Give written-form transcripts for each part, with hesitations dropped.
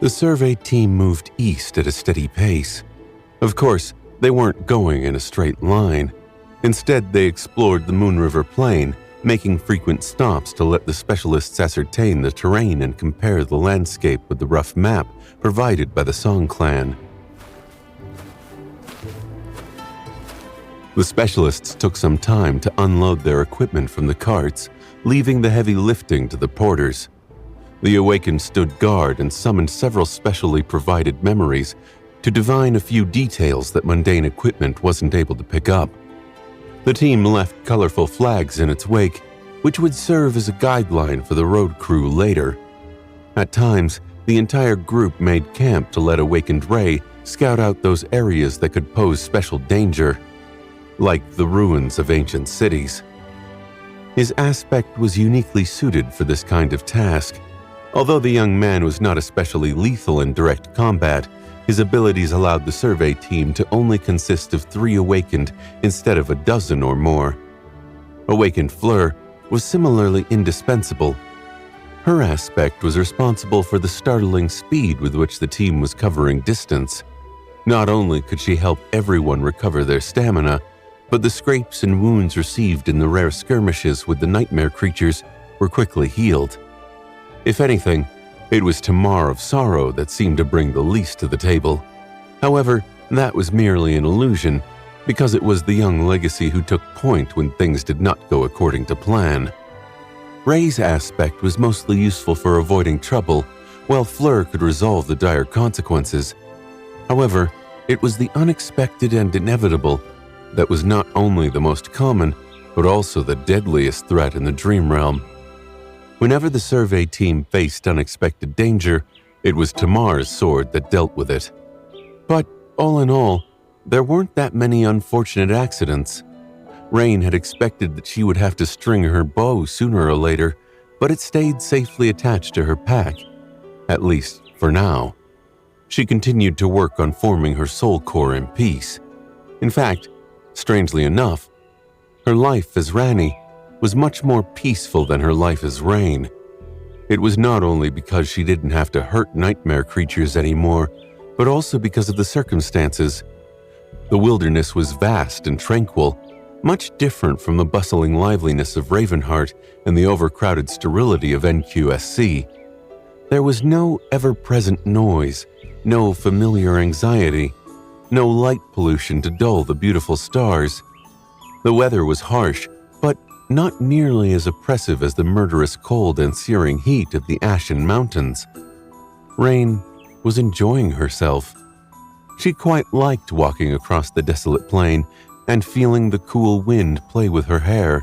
The survey team moved east at a steady pace. Of course, they weren't going in a straight line. Instead, they explored the Moon River Plain, making frequent stops to let the specialists ascertain the terrain and compare the landscape with the rough map provided by the Song Clan. The specialists took some time to unload their equipment from the carts, leaving the heavy lifting to the porters. The Awakened stood guard and summoned several specially provided memories to divine a few details that mundane equipment wasn't able to pick up. The team left colorful flags in its wake, which would serve as a guideline for the road crew later. At times, the entire group made camp to let Awakened Ray scout out those areas that could pose special danger, like the ruins of ancient cities. His aspect was uniquely suited for this kind of task. Although the young man was not especially lethal in direct combat, his abilities allowed the survey team to only consist of 3 Awakened instead of a dozen or more. Awakened Fleur was similarly indispensable. Her aspect was responsible for the startling speed with which the team was covering distance. Not only could she help everyone recover their stamina, but the scrapes and wounds received in the rare skirmishes with the nightmare creatures were quickly healed. If anything, it was Tamar of Sorrow that seemed to bring the least to the table. However, that was merely an illusion, because it was the young legacy who took point when things did not go according to plan. Ray's aspect was mostly useful for avoiding trouble, while Fleur could resolve the dire consequences. However, it was the unexpected and inevitable that was not only the most common, but also the deadliest threat in the dream realm. Whenever the survey team faced unexpected danger, it was Tamar's sword that dealt with it. But all in all, there weren't that many unfortunate accidents. Rain had expected that she would have to string her bow sooner or later, but it stayed safely attached to her pack, at least for now. She continued to work on forming her soul core in peace. In fact, strangely enough, her life as Rani was much more peaceful than her life as Rain. It was not only because she didn't have to hurt nightmare creatures anymore, but also because of the circumstances. The wilderness was vast and tranquil, much different from the bustling liveliness of Ravenheart and the overcrowded sterility of NQSC. There was no ever-present noise, no familiar anxiety, no light pollution to dull the beautiful stars. The weather was harsh, but not nearly as oppressive as the murderous cold and searing heat of the Ashen Mountains. Rain was enjoying herself. She quite liked walking across the desolate plain and feeling the cool wind play with her hair,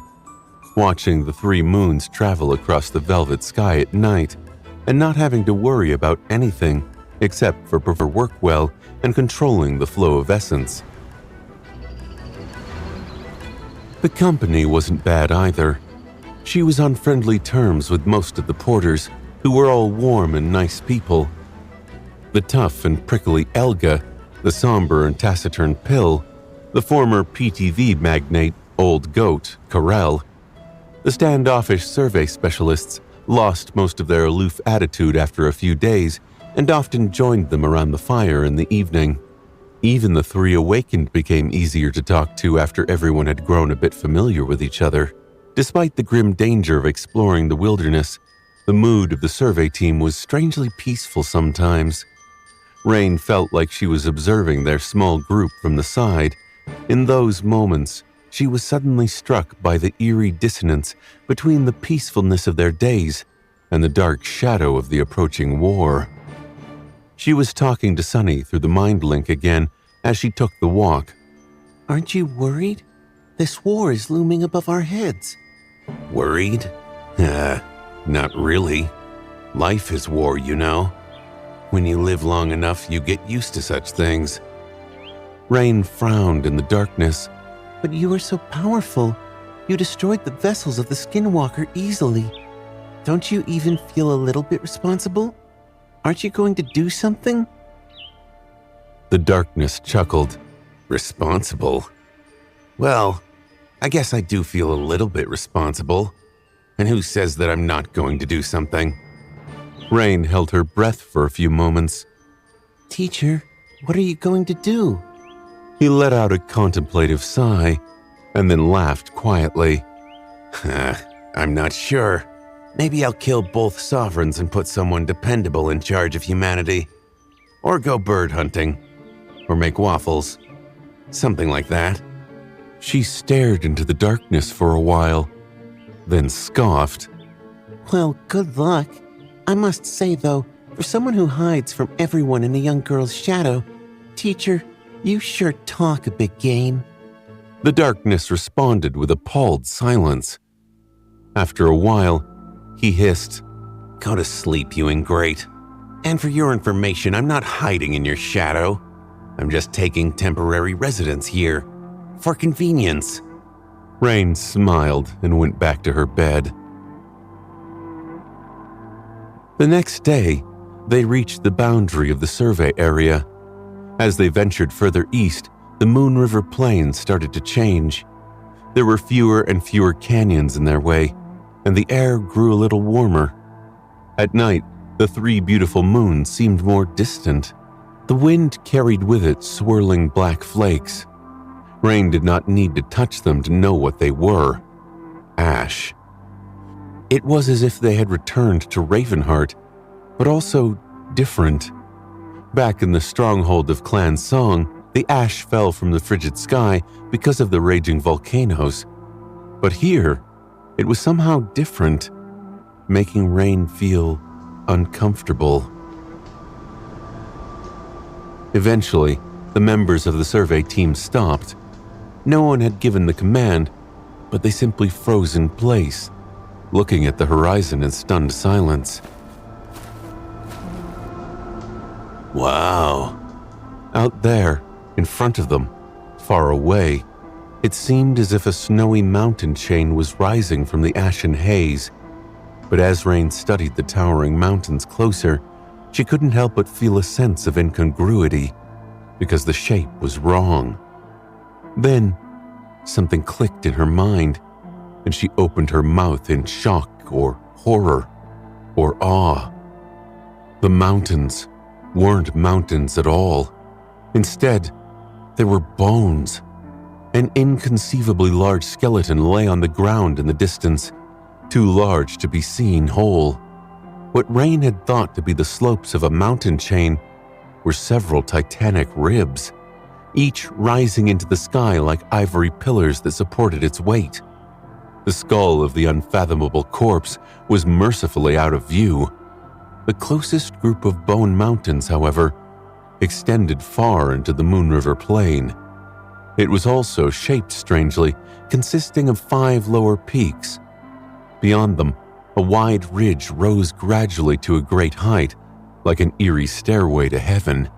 watching the 3 moons travel across the velvet sky at night, and not having to worry about anything except for her work well and controlling the flow of essence. The company wasn't bad either. She was on friendly terms with most of the porters, who were all warm and nice people. The tough and prickly Elga, the somber and taciturn Pill, the former PTV magnate Old Goat, Corel. The standoffish survey specialists lost most of their aloof attitude after a few days and often joined them around the fire in the evening. Even the 3 Awakened became easier to talk to after everyone had grown a bit familiar with each other. Despite the grim danger of exploring the wilderness, the mood of the survey team was strangely peaceful sometimes. Rain felt like she was observing their small group from the side. In those moments, she was suddenly struck by the eerie dissonance between the peacefulness of their days and the dark shadow of the approaching war. She was talking to Sunny through the mind link again as she took the walk. "Aren't you worried? This war is looming above our heads." Worried? Not really. Life is war, you know. When you live long enough, you get used to such things. Rain frowned in the darkness. "But you are so powerful. You destroyed the vessels of the Skinwalker easily. Don't you even feel a little bit responsible? Aren't you going to do something?" The darkness chuckled. Responsible? Well, I guess I do feel a little bit responsible. And who says that I'm not going to do something? Rain held her breath for a few moments. Teacher, what are you going to do? He let out a contemplative sigh and then laughed quietly. I'm not sure. Maybe I'll kill both sovereigns and put someone dependable in charge of humanity. Or go bird hunting. Or make waffles. Something like that. She stared into the darkness for a while, then scoffed. Well, good luck. I must say, though, for someone who hides from everyone in a young girl's shadow, teacher, you sure talk a big game. The darkness responded with appalled silence. After a while, he hissed, Go to sleep, you ingrate. And for your information, I'm not hiding in your shadow. I'm just taking temporary residence here. For convenience. Rain smiled and went back to her bed. The next day, they reached the boundary of the survey area. As they ventured further east, the Moon River Plain started to change. There were fewer and fewer canyons in their way, and the air grew a little warmer. At night, the three beautiful moons seemed more distant. The wind carried with it swirling black flakes. Rain did not need to touch them to know what they were. Ash. It was as if they had returned to Ravenheart, but also different. Back in the stronghold of Clan Song, the ash fell from the frigid sky because of the raging volcanoes. But here, it was somehow different, making Rain feel uncomfortable. Eventually, the members of the survey team stopped. No one had given the command, but they simply froze in place, looking at the horizon in stunned silence. Wow. Out there, in front of them, far away, it seemed as if a snowy mountain chain was rising from the ashen haze. But as Rain studied the towering mountains closer, she couldn't help but feel a sense of incongruity, because the shape was wrong. Then, something clicked in her mind, and she opened her mouth in shock or horror or awe. The mountains weren't mountains at all. Instead, they were bones. An inconceivably large skeleton lay on the ground in the distance, too large to be seen whole. What Rain had thought to be the slopes of a mountain chain were several titanic ribs, each rising into the sky like ivory pillars that supported its weight. The skull of the unfathomable corpse was mercifully out of view. The closest group of bone mountains, however, extended far into the Moon River Plain. It was also shaped strangely, consisting of 5 lower peaks. Beyond them, a wide ridge rose gradually to a great height, like an eerie stairway to heaven.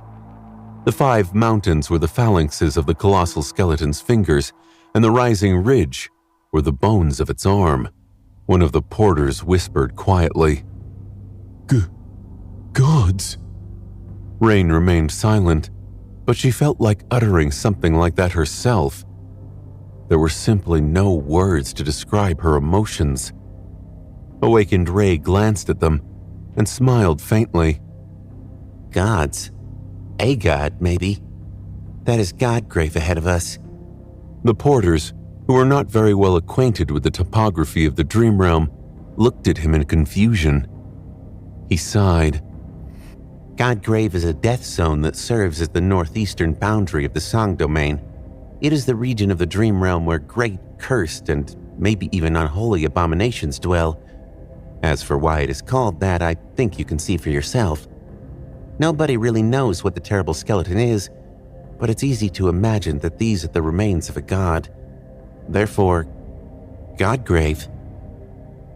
The 5 mountains were the phalanxes of the colossal skeleton's fingers, and the rising ridge were the bones of its arm. One of the porters whispered quietly, Gods. Rain remained silent, but she felt like uttering something like that herself. There were simply no words to describe her emotions. Awakened Ray glanced at them and smiled faintly. Gods. A god, maybe. That is Godgrave ahead of us. The porters, who were not very well acquainted with the topography of the Dream Realm, looked at him in confusion. He sighed. Godgrave is a death zone that serves as the northeastern boundary of the Song domain. It is the region of the Dream Realm where great, cursed, and maybe even unholy abominations dwell. As for why it is called that, I think you can see for yourself. Nobody really knows what the terrible skeleton is, but it's easy to imagine that these are the remains of a god. Therefore, Godgrave.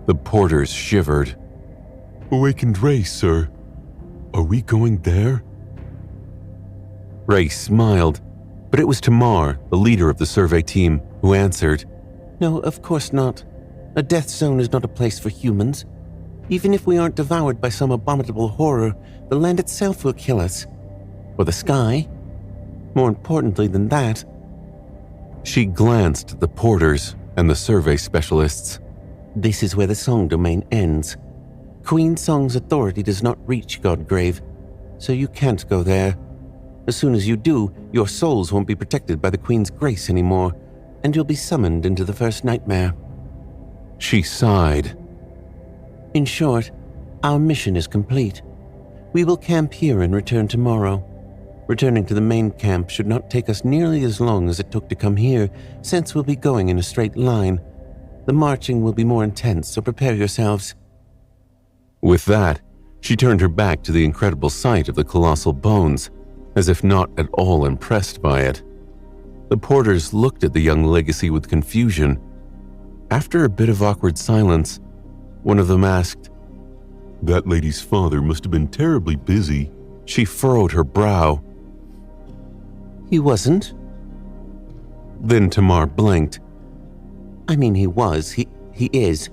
The porters shivered. Awakened Ray, sir. Are we going there? Ray smiled, but it was Tamar, the leader of the survey team, who answered. No, of course not. A death zone is not a place for humans. Even if we aren't devoured by some abominable horror, the land itself will kill us. Or the sky. More importantly than that. She glanced at the porters and the survey specialists. This is where the Song domain ends. Queen Song's authority does not reach Godgrave, so you can't go there. As soon as you do, your souls won't be protected by the Queen's grace anymore, and you'll be summoned into the first nightmare. She sighed. In short, our mission is complete. We will camp here and return tomorrow. Returning to the main camp should not take us nearly as long as it took to come here, since we'll be going in a straight line. The marching will be more intense, so prepare yourselves. With that, she turned her back to the incredible sight of the colossal bones, as if not at all impressed by it. The porters looked at the young legacy with confusion. After a bit of awkward silence, one of them asked, "That lady's father must have been terribly busy." She furrowed her brow. He wasn't. Then Tamar blinked. I mean, he was. He is.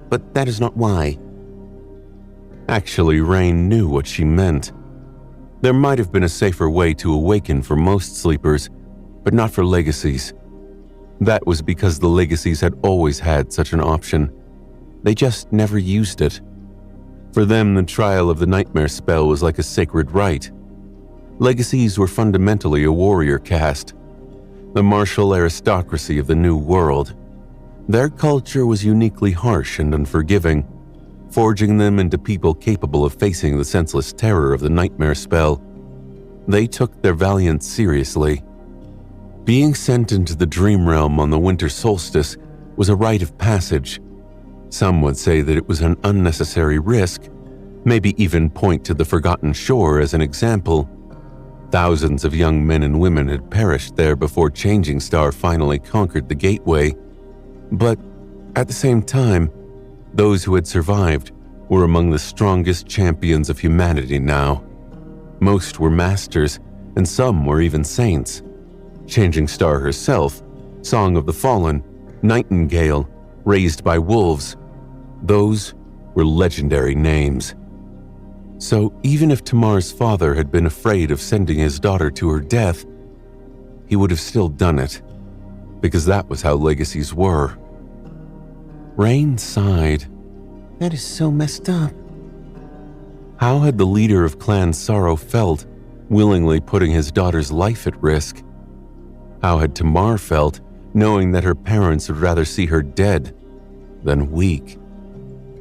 But that is not why. Actually, Rain knew what she meant. There might have been a safer way to awaken for most sleepers, but not for legacies. That was because the legacies had always had such an option. They just never used it. For them, the trial of the nightmare spell was like a sacred rite. Legacies were fundamentally a warrior caste, the martial aristocracy of the New World. Their culture was uniquely harsh and unforgiving, forging them into people capable of facing the senseless terror of the nightmare spell. They took their valiance seriously. Being sent into the dream realm on the winter solstice was a rite of passage. Some would say that it was an unnecessary risk, maybe even point to the Forgotten Shore as an example. Thousands of young men and women had perished there before Changing Star finally conquered the gateway. But at the same time, those who had survived were among the strongest champions of humanity now. Most were masters, and some were even saints. Changing Star herself, Song of the Fallen, Nightingale, Raised by Wolves, those were legendary names. So even if Tamar's father had been afraid of sending his daughter to her death, he would have still done it, because that was how legacies were. Rain sighed. That is so messed up. How had the leader of Clan Sorrow felt, willingly putting his daughter's life at risk? How had Tamar felt, knowing that her parents would rather see her dead than weak?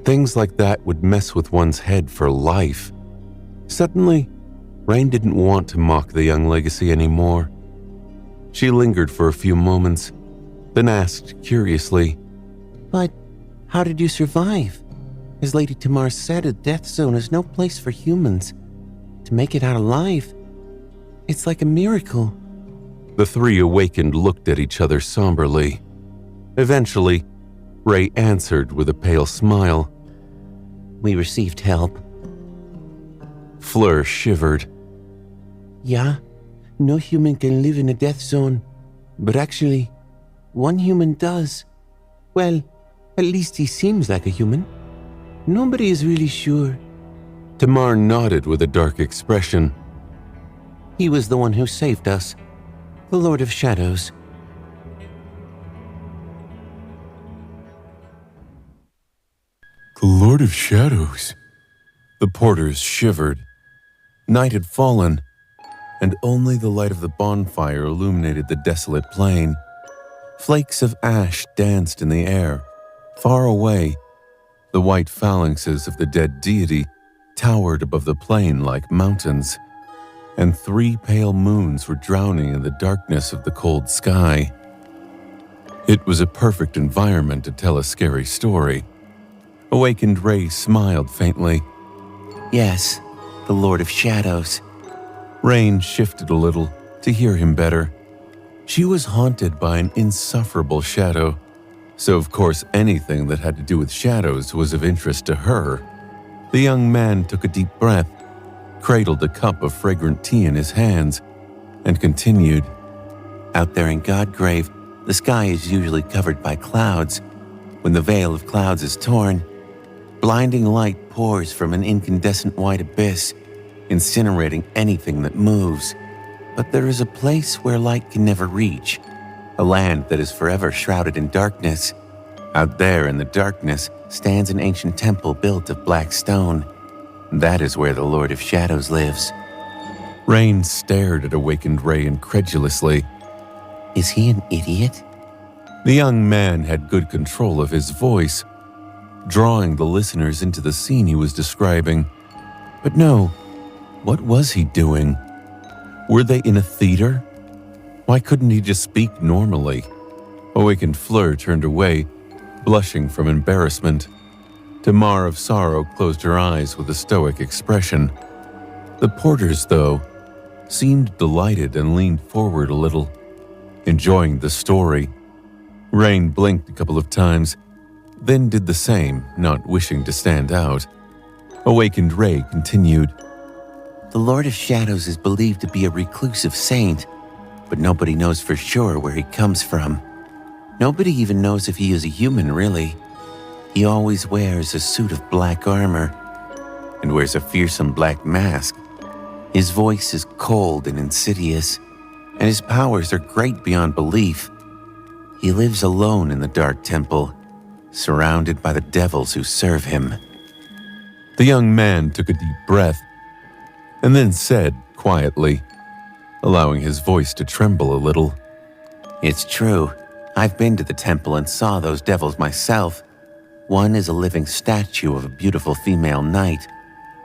Things like that would mess with one's head for life. Suddenly, Rain didn't want to mock the young legacy anymore. She lingered for a few moments, then asked curiously, But how did you survive? As Lady Tamar said, a death zone is no place for humans. To make it out alive, it's like a miracle. The three awakened looked at each other somberly. Eventually, Ray answered with a pale smile. We received help. Fleur shivered. Yeah, no human can live in a death zone. But actually, one human does. Well, at least he seems like a human. Nobody is really sure. Tamar nodded with a dark expression. He was the one who saved us. The Lord of Shadows. The Lord of Shadows. The porters shivered. Night had fallen, and only the light of the bonfire illuminated the desolate plain. Flakes of ash danced in the air. Far away, the white phalanxes of the dead deity towered above the plain like mountains, and 3 pale moons were drowning in the darkness of the cold sky. It was a perfect environment to tell a scary story. Awakened Ray smiled faintly. Yes, the Lord of Shadows. Rain shifted a little to hear him better. She was haunted by an insufferable shadow, so of course anything that had to do with shadows was of interest to her. The young man took a deep breath, cradled a cup of fragrant tea in his hands, and continued. Out there in Godgrave, the sky is usually covered by clouds. When the veil of clouds is torn, blinding light pours from an incandescent white abyss, incinerating anything that moves. But there is a place where light can never reach, a land that is forever shrouded in darkness. Out there in the darkness stands an ancient temple built of black stone. That is where the Lord of Shadows lives. Rain stared at awakened Ray incredulously. Is he an idiot? The young man had good control of his voice, drawing the listeners into the scene he was describing. But no, what was he doing? Were they in a theater? Why couldn't he just speak normally? Awakened Fleur turned away, blushing from embarrassment. Tamar of Sorrow closed her eyes with a stoic expression. The porters, though, seemed delighted and leaned forward a little, enjoying the story. Rain blinked a couple of times, then did the same, not wishing to stand out. Awakened Ray continued. The Lord of Shadows is believed to be a reclusive saint, but nobody knows for sure where he comes from. Nobody even knows if he is a human, really. He always wears a suit of black armor and wears a fearsome black mask. His voice is cold and insidious, and his powers are great beyond belief. He lives alone in the dark temple, surrounded by the devils who serve him. The young man took a deep breath and then said quietly, allowing his voice to tremble a little. It's true. I've been to the temple and saw those devils myself. One is a living statue of a beautiful female knight.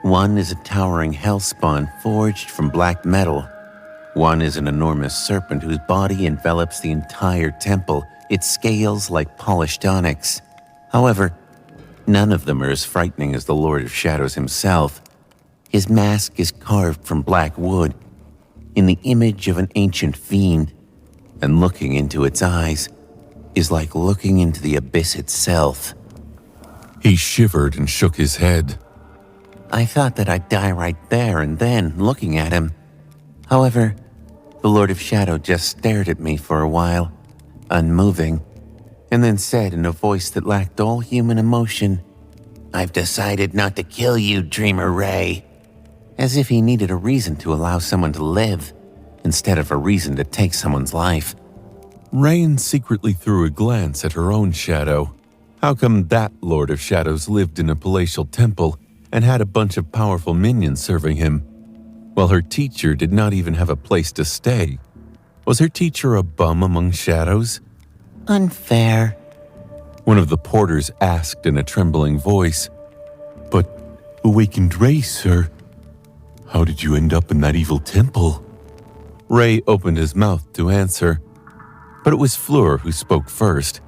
One is a towering hellspawn forged from black metal. One is an enormous serpent whose body envelops the entire temple, its scales like polished onyx. However, none of them are as frightening as the Lord of Shadows himself. His mask is carved from black wood, in the image of an ancient fiend, and looking into its eyes is like looking into the abyss itself. He shivered and shook his head. I thought that I'd die right there and then, looking at him. However, the Lord of Shadow just stared at me for a while, unmoving, and then said in a voice that lacked all human emotion, I've decided not to kill you, Dreamer Ray. As if he needed a reason to allow someone to live, instead of a reason to take someone's life. Rain secretly threw a glance at her own shadow. How come that Lord of Shadows lived in a palatial temple and had a bunch of powerful minions serving him, while her teacher did not even have a place to stay? Was her teacher a bum among shadows? Unfair, one of the porters asked in a trembling voice. But, Awakened Ray, sir, how did you end up in that evil temple? Ray opened his mouth to answer, but it was Fleur who spoke first,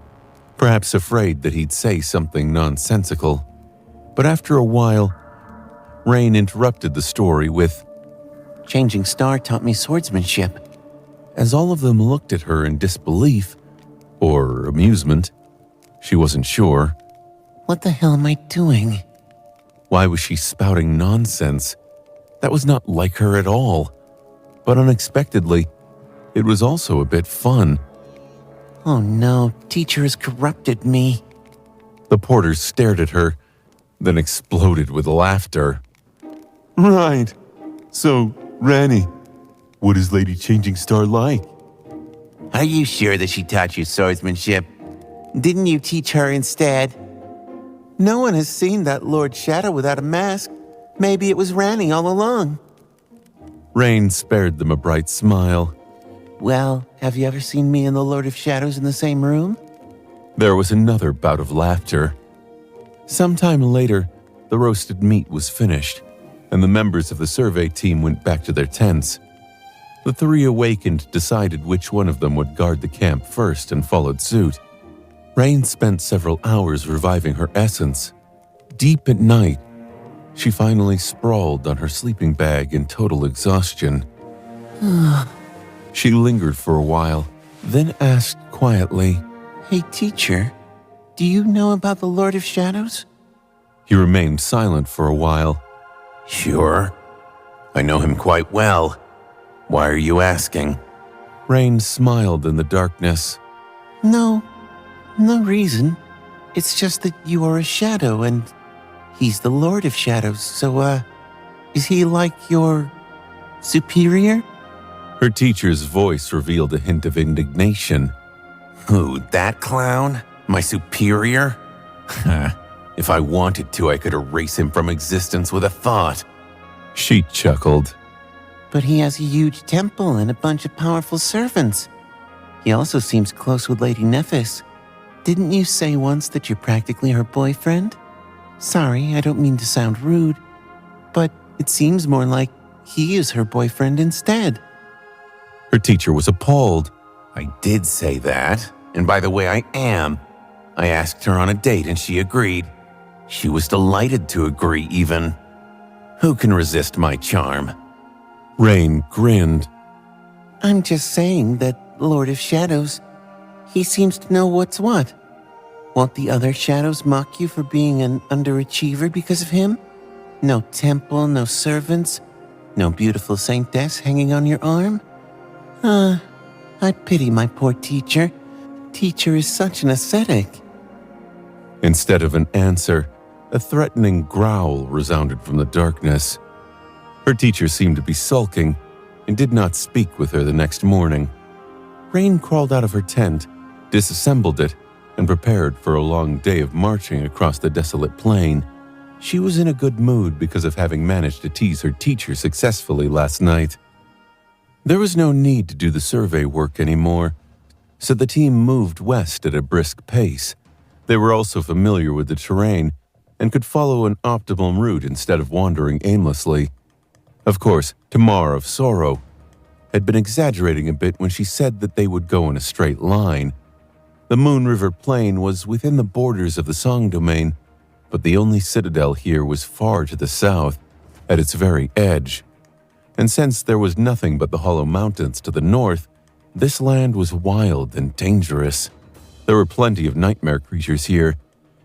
perhaps afraid that he'd say something nonsensical. But after a while, Rain interrupted the story with, Changing Star taught me swordsmanship. As all of them looked at her in disbelief, or amusement, she wasn't sure. What the hell am I doing? Why was she spouting nonsense? That was not like her at all. But unexpectedly, it was also a bit fun. Oh no, teacher has corrupted me. The porters stared at her, then exploded with laughter. Right. So, Ranny, what is Lady Changing Star like? Are you sure that she taught you swordsmanship? Didn't you teach her instead? No one has seen that Lord Shadow without a mask. Maybe it was Ranny all along. Rain spared them a bright smile. Well, have you ever seen me and the Lord of Shadows in the same room? There was another bout of laughter. Sometime later, the roasted meat was finished, and the members of the survey team went back to their tents. The three awakened decided which one of them would guard the camp first and followed suit. Rain spent several hours reviving her essence. Deep at night, she finally sprawled on her sleeping bag in total exhaustion. She lingered for a while, then asked quietly, Hey, teacher, do you know about the Lord of Shadows? He remained silent for a while. Sure. I know him quite well. Why are you asking? Rain smiled in the darkness. No reason. It's just that you are a shadow and he's the Lord of Shadows, so, is he like your superior? Her teacher's voice revealed a hint of indignation. Who, that clown? My superior? If I wanted to, I could erase him from existence with a thought. She chuckled. But he has a huge temple and a bunch of powerful servants. He also seems close with Lady Nephis. Didn't you say once that you're practically her boyfriend? Sorry, I don't mean to sound rude, but it seems more like he is her boyfriend instead. Her teacher was appalled. I did say that, and by the way, I am. I asked her on a date and she agreed. She was delighted to agree even. Who can resist my charm? Rain grinned. I'm just saying that Lord of Shadows, he seems to know what's what. Won't the other shadows mock you for being an underachiever because of him? No temple, no servants, no beautiful saintess hanging on your arm? I pity my poor teacher. Teacher is such an ascetic. Instead of an answer, a threatening growl resounded from the darkness. Her teacher seemed to be sulking and did not speak with her the next morning. Rain crawled out of her tent, disassembled it, and prepared for a long day of marching across the desolate plain. She was in a good mood because of having managed to tease her teacher successfully last night. There was no need to do the survey work anymore, so the team moved west at a brisk pace. They were also familiar with the terrain and could follow an optimum route instead of wandering aimlessly. Of course, Tamar of Sorrow had been exaggerating a bit when she said that they would go in a straight line. The Moon River Plain was within the borders of the Song Domain, but the only citadel here was far to the south, at its very edge. And since there was nothing but the Hollow Mountains to the north, this land was wild and dangerous. There were plenty of nightmare creatures here,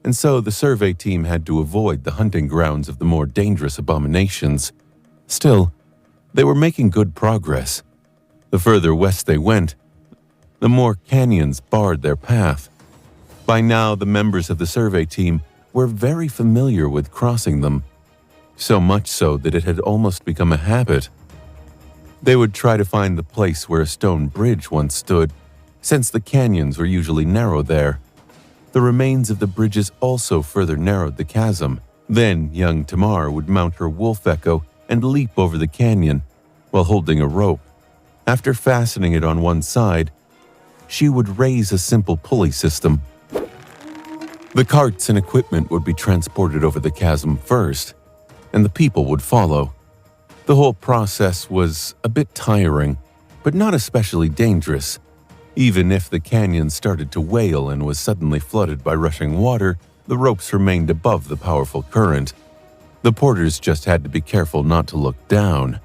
and so the survey team had to avoid the hunting grounds of the more dangerous abominations. Still, they were making good progress. The further west they went, the more canyons barred their path. By now, the members of the survey team were very familiar with crossing them, so much so that it had almost become a habit. They would try to find the place where a stone bridge once stood, since the canyons were usually narrow there. The remains of the bridges also further narrowed the chasm. Then young Tamar would mount her wolf echo and leap over the canyon while holding a rope. After fastening it on one side, she would raise a simple pulley system. The carts and equipment would be transported over the chasm first, and the people would follow. The whole process was a bit tiring, but not especially dangerous. Even if the canyon started to wail and was suddenly flooded by rushing water, the ropes remained above the powerful current. The porters just had to be careful not to look down.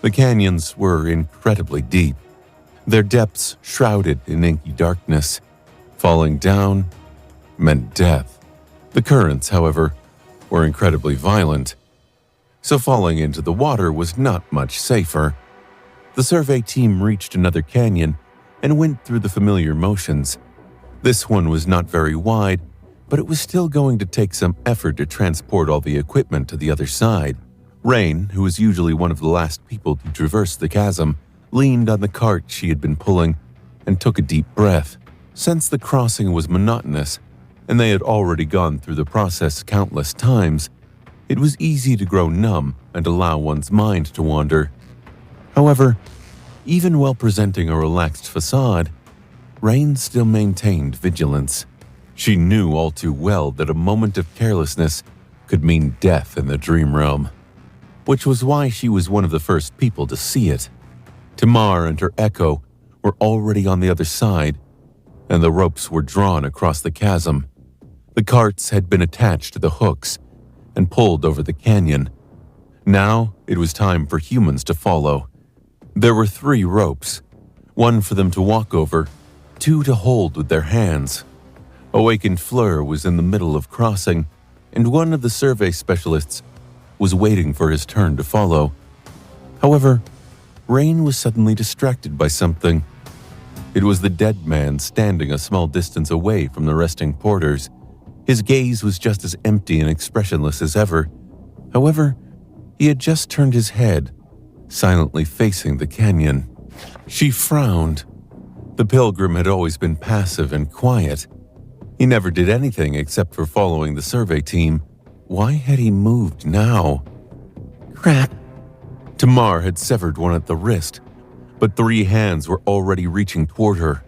The canyons were incredibly deep, their depths shrouded in inky darkness. Falling down meant death. The currents, however, were incredibly violent, so falling into the water was not much safer. The survey team reached another canyon and went through the familiar motions. This one was not very wide, but it was still going to take some effort to transport all the equipment to the other side. Rain, who was usually one of the last people to traverse the chasm, leaned on the cart she had been pulling and took a deep breath. Since the crossing was monotonous, and they had already gone through the process countless times, it was easy to grow numb and allow one's mind to wander. However, even while presenting a relaxed facade, Rain still maintained vigilance. She knew all too well that a moment of carelessness could mean death in the dream realm, which was why she was one of the first people to see it. Tamar and her echo were already on the other side, and the ropes were drawn across the chasm. The carts had been attached to the hooks and pulled over the canyon. Now it was time for humans to follow. There were 3 ropes, one for them to walk over, 2 to hold with their hands. Awakened Fleur was in the middle of crossing, and one of the survey specialists was waiting for his turn to follow. However, Rain was suddenly distracted by something. It was the dead man standing a small distance away from the resting porters. His gaze was just as empty and expressionless as ever. However, he had just turned his head, silently facing the canyon. She frowned. The pilgrim had always been passive and quiet, He never did anything except for following the survey team. Why had he moved now? Crap. Tamar had severed one at the wrist, but 3 hands were already reaching toward her.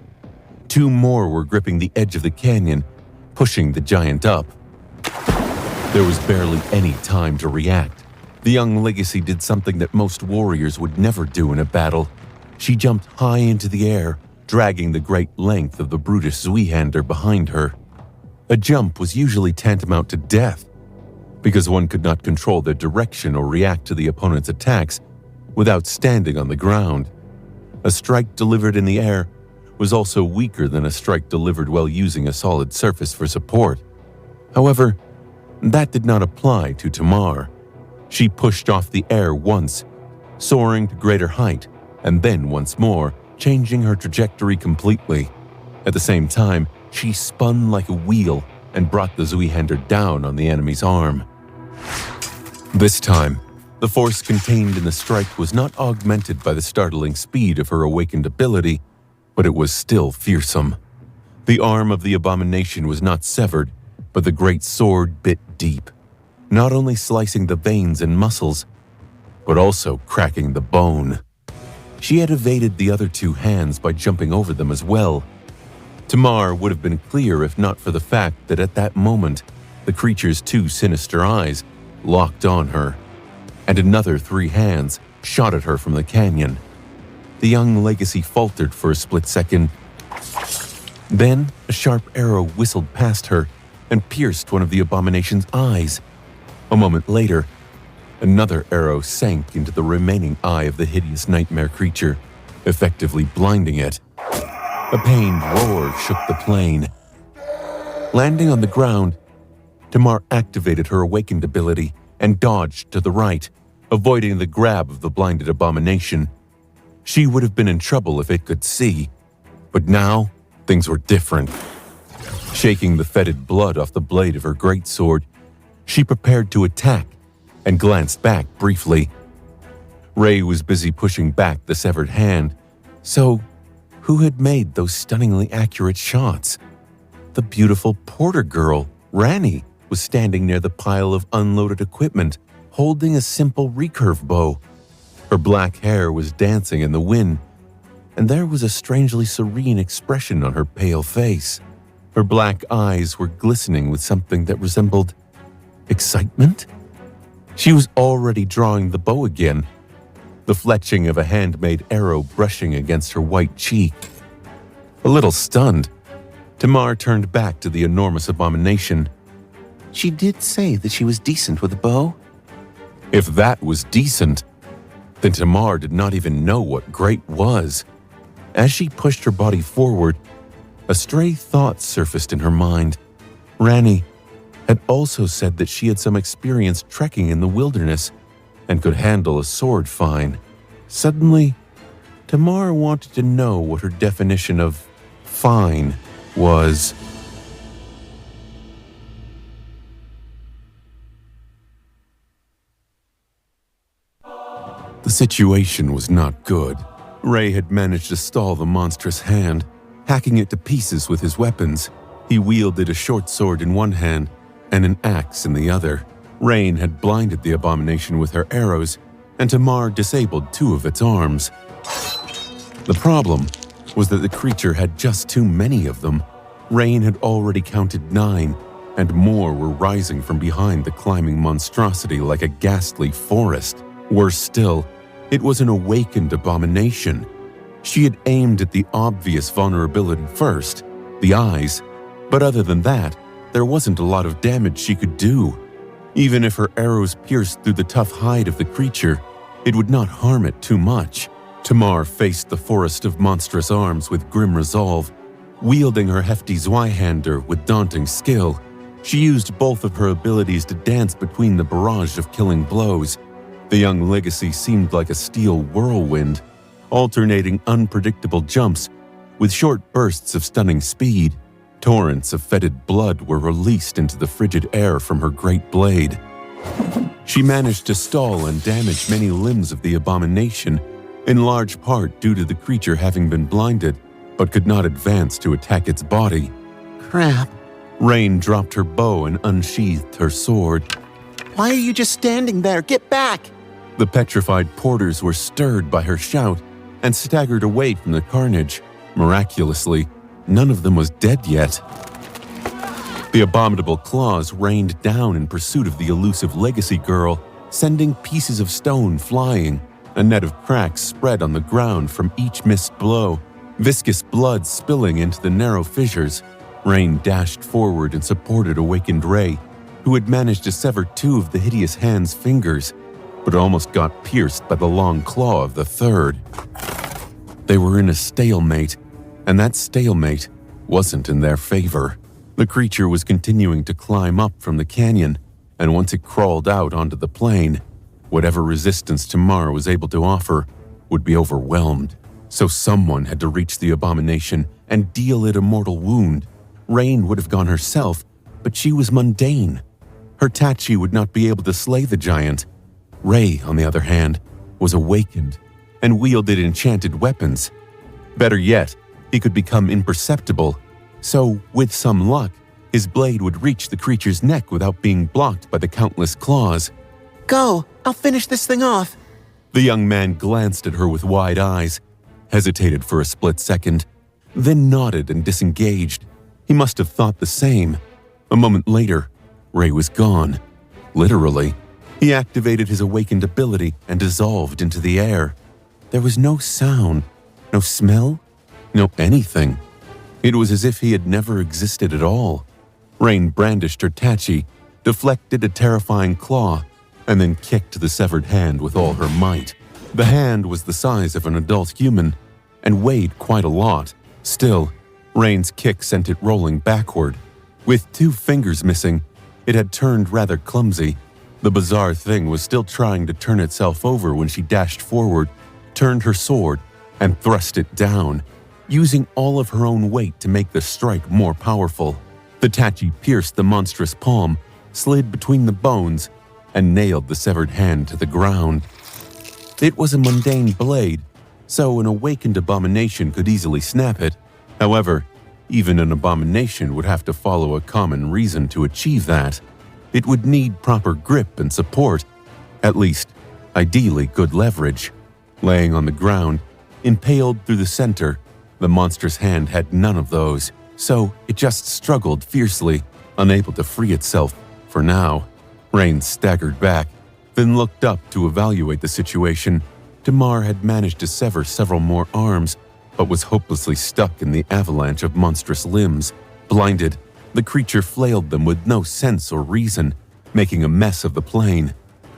2 more were gripping the edge of the canyon, pushing the giant up. There was barely any time to react. The young Legacy did something that most warriors would never do in a battle. She jumped high into the air, dragging the great length of the brutish Zweihander behind her. A jump was usually tantamount to death, because one could not control their direction or react to the opponent's attacks without standing on the ground. A strike delivered in the air was also weaker than a strike delivered while using a solid surface for support. However, that did not apply to Tamar. She pushed off the air once, soaring to greater height, and then once more, changing her trajectory completely. At the same time, she spun like a wheel and brought the Zweihander down on the enemy's arm. This time, the force contained in the strike was not augmented by the startling speed of her awakened ability, but it was still fearsome. The arm of the abomination was not severed, but the great sword bit deep, not only slicing the veins and muscles, but also cracking the bone. She had evaded the other 2 hands by jumping over them as well. Tamar would have been clear if not for the fact that at that moment, the creature's 2 sinister eyes locked on her, and another 3 hands shot at her from the canyon. The young Legacy faltered for a split second. Then a sharp arrow whistled past her and pierced one of the abomination's eyes. A moment later, another arrow sank into the remaining eye of the hideous nightmare creature, effectively blinding it. A pained roar shook the plain. Landing on the ground, Tamar activated her awakened ability and dodged to the right, avoiding the grab of the blinded abomination. She would have been in trouble if it could see, but now things were different. Shaking the fetid blood off the blade of her greatsword, she prepared to attack and glanced back briefly. Ray was busy pushing back the severed hand, so who had made those stunningly accurate shots? The beautiful porter girl, Rani, was standing near the pile of unloaded equipment, holding a simple recurve bow. Her black hair was dancing in the wind, and there was a strangely serene expression on her pale face. Her black eyes were glistening with something that resembled excitement. She was already drawing the bow again, the fletching of a handmade arrow brushing against her white cheek. A little stunned, Tamar turned back to the enormous abomination. She did say that she was decent with a bow. If that was decent, then Tamar did not even know what great was. As she pushed her body forward, a stray thought surfaced in her mind. Rani had also said that she had some experience trekking in the wilderness and could handle a sword fine. Suddenly, Tamar wanted to know what her definition of fine was. The situation was not good. Ray had managed to stall the monstrous hand, hacking it to pieces with his weapons. He wielded a short sword in one hand and an axe in the other. Rain had blinded the abomination with her arrows, and Tamar disabled 2 of its arms. The problem was that the creature had just too many of them. Rain had already counted 9, and more were rising from behind the climbing monstrosity like a ghastly forest. Worse still, it was an awakened abomination. She had aimed at the obvious vulnerability first, the eyes, but other than that, there wasn't a lot of damage she could do. Even if her arrows pierced through the tough hide of the creature, it would not harm it too much. Tamar faced the forest of monstrous arms with grim resolve. Wielding her hefty Zweihander with daunting skill, she used both of her abilities to dance between the barrage of killing blows. The young Legacy seemed like a steel whirlwind, alternating unpredictable jumps with short bursts of stunning speed. Torrents of fetid blood were released into the frigid air from her great blade. She managed to stall and damage many limbs of the abomination, in large part due to the creature having been blinded, but could not advance to attack its body. Crap. Rain dropped her bow and unsheathed her sword. Why are you just standing there? Get back! The petrified porters were stirred by her shout and staggered away from the carnage. Miraculously, none of them was dead yet. The abominable claws rained down in pursuit of the elusive legacy girl, sending pieces of stone flying. A net of cracks spread on the ground from each missed blow, viscous blood spilling into the narrow fissures. Rain dashed forward and supported awakened Ray, who had managed to sever 2 of the hideous hand's fingers, but almost got pierced by the long claw of the third. They were in a stalemate, and that stalemate wasn't in their favor. The creature was continuing to climb up from the canyon, and once it crawled out onto the plain, whatever resistance Tamar was able to offer would be overwhelmed. So someone had to reach the abomination and deal it a mortal wound. Rain would have gone herself, but she was mundane. Her Tachi would not be able to slay the giant. Ray, on the other hand, was awakened and wielded enchanted weapons. Better yet, he could become imperceptible, so with some luck, his blade would reach the creature's neck without being blocked by the countless claws. Go! I'll finish this thing off! The young man glanced at her with wide eyes, hesitated for a split second, then nodded and disengaged. He must have thought the same. A moment later, Ray was gone. Literally. He activated his awakened ability and dissolved into the air. There was no sound, no smell, no anything. It was as if he had never existed at all. Rain brandished her Tachi, deflected a terrifying claw, and then kicked the severed hand with all her might. The hand was the size of an adult human and weighed quite a lot. Still, Rain's kick sent it rolling backward. With 2 fingers missing, it had turned rather clumsy. The bizarre thing was still trying to turn itself over when she dashed forward, turned her sword, and thrust it down, using all of her own weight to make the strike more powerful. The Tachi pierced the monstrous palm, slid between the bones, and nailed the severed hand to the ground. It was a mundane blade, so an awakened abomination could easily snap it. However, even an abomination would have to follow a common reason to achieve that. It would need proper grip and support, at least, ideally good leverage. Laying on the ground, impaled through the center, the monstrous hand had none of those, so it just struggled fiercely, unable to free itself for now. Rain staggered back, then looked up to evaluate the situation. Tamar had managed to sever several more arms, but was hopelessly stuck in the avalanche of monstrous limbs. Blinded, the creature flailed them with no sense or reason, making a mess of the plain.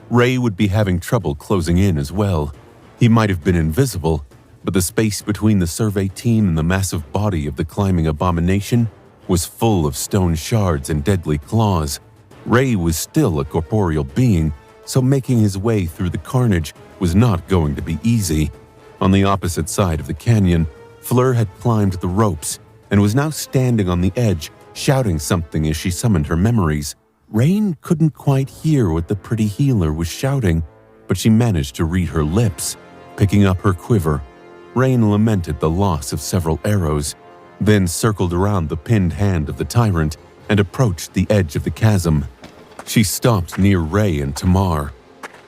Ray would be having trouble closing in as well. He might have been invisible, but the space between the survey team and the massive body of the climbing abomination was full of stone shards and deadly claws. Ray was still a corporeal being, so making his way through the carnage was not going to be easy. On the opposite side of the canyon, Fleur had climbed the ropes and was now standing on the edge, shouting something as she summoned her memories. Rain couldn't quite hear what the pretty healer was shouting, but she managed to read her lips. Picking up her quiver, Rain lamented the loss of several arrows, then circled around the pinned hand of the tyrant and approached the edge of the chasm. She stopped near Ray and Tamar.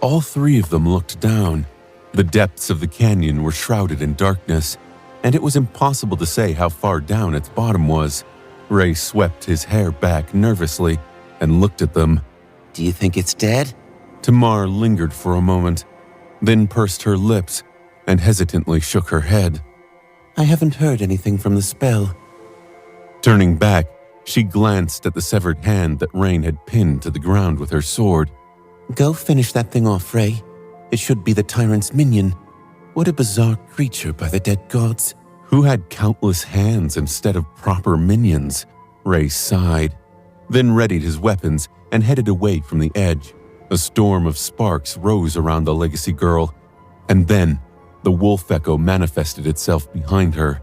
All 3 of them looked down. The depths of the canyon were shrouded in darkness, and it was impossible to say how far down its bottom was. Ray swept his hair back nervously and looked at them. Do you think it's dead? Tamar lingered for a moment, then pursed her lips and hesitantly shook her head. I haven't heard anything from the spell. Turning back, she glanced at the severed hand that Rain had pinned to the ground with her sword. Go finish that thing off, Ray. It should be the tyrant's minion. What a bizarre creature by the dead gods. Who had countless hands instead of proper minions? Ray sighed, then readied his weapons and headed away from the edge. A storm of sparks rose around the legacy girl, and then the wolf echo manifested itself behind her.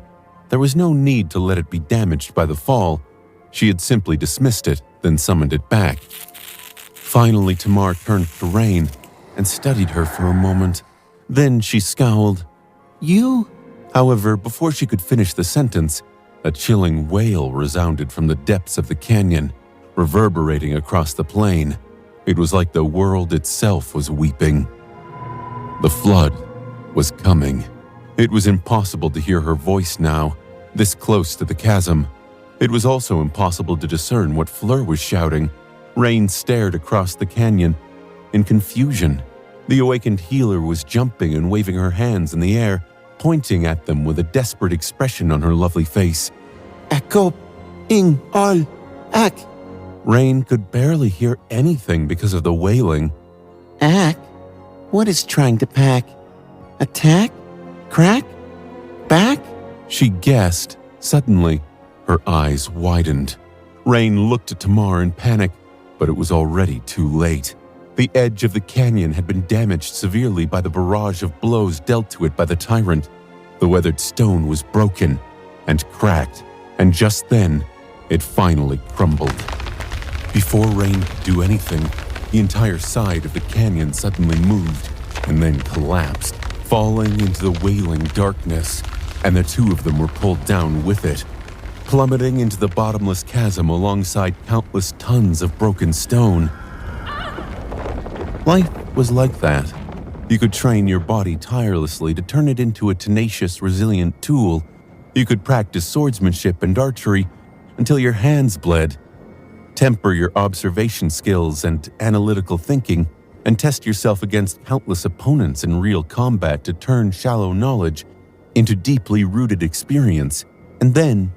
There was no need to let it be damaged by the fall. She had simply dismissed it, then summoned it back. Finally, Tamar turned to Rain and studied her for a moment. Then she scowled. You? However, before she could finish the sentence, A chilling wail resounded from the depths of the canyon, reverberating across the plain. It was like the world itself was weeping. The flood was coming. It was impossible to hear her voice now, this close to the chasm. It was also impossible to discern what Fleur was shouting. Rain stared across the canyon in confusion. The awakened healer was jumping and waving her hands in the air, pointing at them with a desperate expression on her lovely face. Akop, ing, ol, ak. Rain could barely hear anything because of the wailing. Ak? What is trying to pack? Attack? Crack? Back? She guessed. Suddenly, her eyes widened. Rain looked at Tamar in panic, but it was already too late. The edge of the canyon had been damaged severely by the barrage of blows dealt to it by the tyrant. The weathered stone was broken and cracked, and just then, it finally crumbled. Before Rain could do anything, the entire side of the canyon suddenly moved and then collapsed, falling into the wailing darkness, and the two of them were pulled down with it, plummeting into the bottomless chasm alongside countless tons of broken stone. Life was like that. You could train your body tirelessly to turn it into a tenacious, resilient tool. You could practice swordsmanship and archery until your hands bled, temper your observation skills and analytical thinking, and test yourself against countless opponents in real combat to turn shallow knowledge into deeply rooted experience. And then,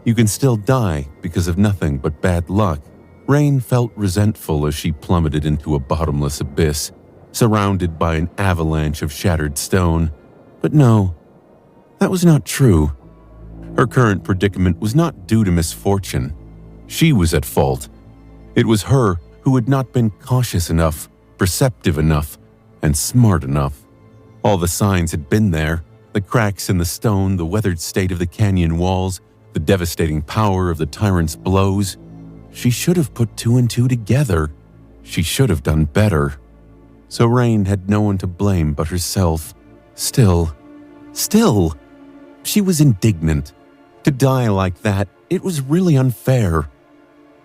you can still die because of nothing but bad luck. Rain felt resentful as she plummeted into a bottomless abyss, surrounded by an avalanche of shattered stone. But no, that was not true. Her current predicament was not due to misfortune. She was at fault. It was her who had not been cautious enough, perceptive enough, and smart enough. All the signs had been there: the cracks in the stone, the weathered state of the canyon walls, the devastating power of the tyrant's blows. She should have put two and two together. She should have done better. So Rain had no one to blame but herself. Still, she was indignant. To die like that, it was really unfair.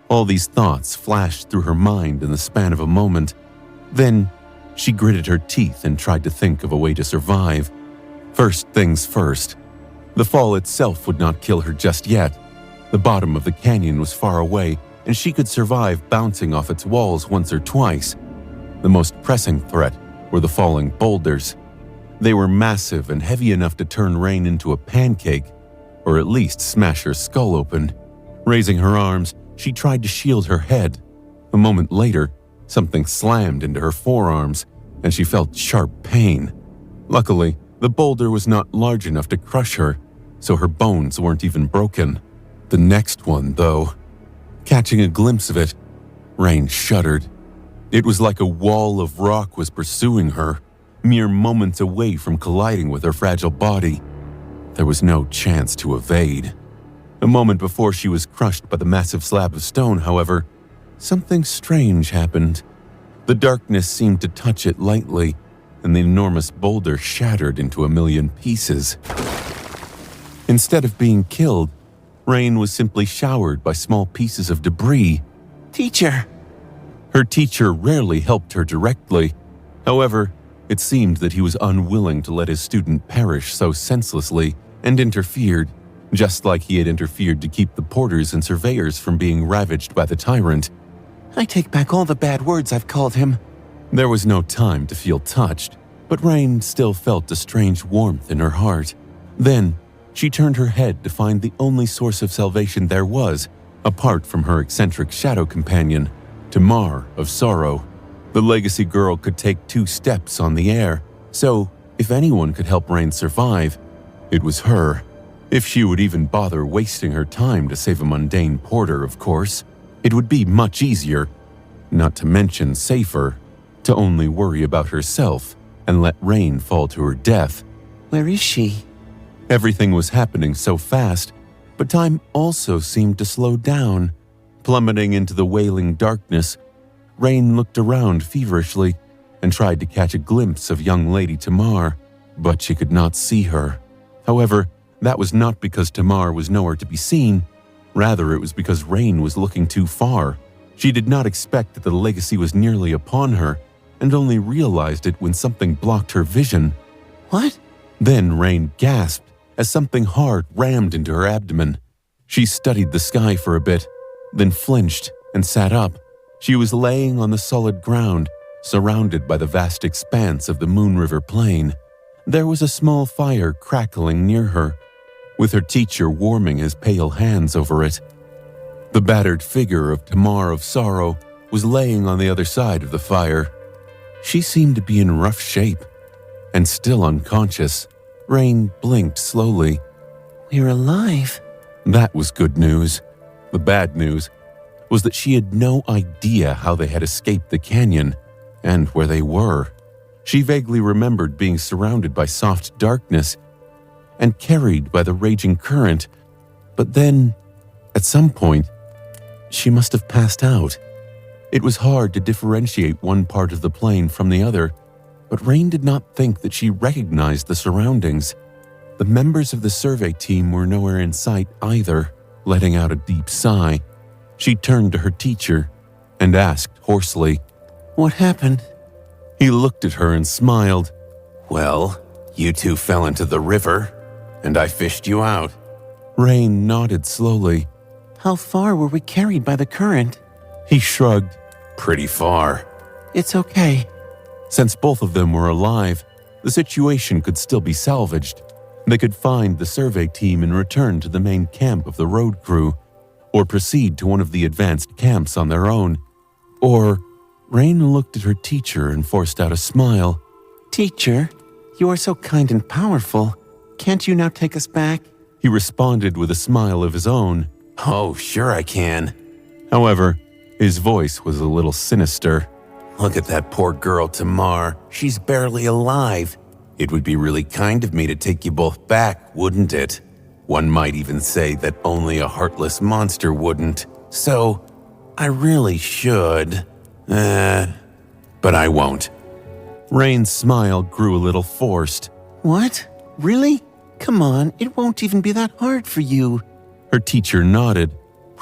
All these thoughts flashed through her mind in the span of a moment. Then, she gritted her teeth and tried to think of a way to survive. First things first. The fall itself would not kill her just yet. The bottom of the canyon was far away, and she could survive bouncing off its walls once or twice. The most pressing threat were the falling boulders. They were massive and heavy enough to turn Rain into a pancake, or at least smash her skull open. Raising her arms, she tried to shield her head. A moment later, something slammed into her forearms, and she felt sharp pain. Luckily, the boulder was not large enough to crush her, so her bones weren't even broken. The next one, though, catching a glimpse of it, Rain shuddered. It was like a wall of rock was pursuing her, mere moments away from colliding with her fragile body. There was no chance to evade. A moment before she was crushed by the massive slab of stone, however, something strange happened. The darkness seemed to touch it lightly, and the enormous boulder shattered into a million pieces. Instead of being killed, Rain was simply showered by small pieces of debris. Teacher! Her teacher rarely helped her directly. However, it seemed that he was unwilling to let his student perish so senselessly and interfered, just like he had interfered to keep the porters and surveyors from being ravaged by the tyrant. I take back all the bad words I've called him. There was no time to feel touched, but Rain still felt a strange warmth in her heart. Then, she turned her head to find the only source of salvation there was, apart from her eccentric shadow companion, Tamar of Sorrow. The legacy girl could take 2 steps on the air, so if anyone could help Rain survive, it was her. If she would even bother wasting her time to save a mundane porter, of course, it would be much easier, not to mention safer, to only worry about herself and let Rain fall to her death. Where is she? Everything was happening so fast, but time also seemed to slow down. Plummeting into the wailing darkness, Rain looked around feverishly and tried to catch a glimpse of young Lady Tamar, but she could not see her. However, That was not because Tamar was nowhere to be seen. Rather, it was because Rain was looking too far. She did not expect that the legacy was nearly upon her, and only realized it when something blocked her vision. What? Then Rain gasped as something hard rammed into her abdomen. She studied the sky for a bit, then flinched and sat up. She was laying on the solid ground, surrounded by the vast expanse of the Moon River Plain. There was a small fire crackling near her, with her teacher warming his pale hands over it. The battered figure of Tamar of Sorrow was laying on the other side of the fire. She seemed to be in rough shape, and still unconscious. Rain blinked slowly. We're alive. That was good news. The bad news was that she had no idea how they had escaped the canyon and where they were. She vaguely remembered being surrounded by soft darkness and carried by the raging current, but then, at some point, she must have passed out. It was hard to differentiate one part of the plane from the other, but Rain did not think that she recognized the surroundings. The members of the survey team were nowhere in sight either. Letting out a deep sigh, she turned to her teacher and asked hoarsely, What happened? He looked at her and smiled. Well, you two fell into the river, and I fished you out. Rain nodded slowly. How far were we carried by the current? He shrugged. Pretty far. It's okay. Since both of them were alive, the situation could still be salvaged. They could find the survey team and return to the main camp of the road crew, or proceed to one of the advanced camps on their own. Or, Rain looked at her teacher and forced out a smile. Teacher, you are so kind and powerful. Can't you now take us back? He responded with a smile of his own. Oh, sure I can. However, his voice was a little sinister. Look at that poor girl, Tamar. She's barely alive. It would be really kind of me to take you both back, wouldn't it? One might even say that only a heartless monster wouldn't. So, I really should. But I won't. Rain's smile grew a little forced. What? Really? Come on, it won't even be that hard for you. Her teacher nodded.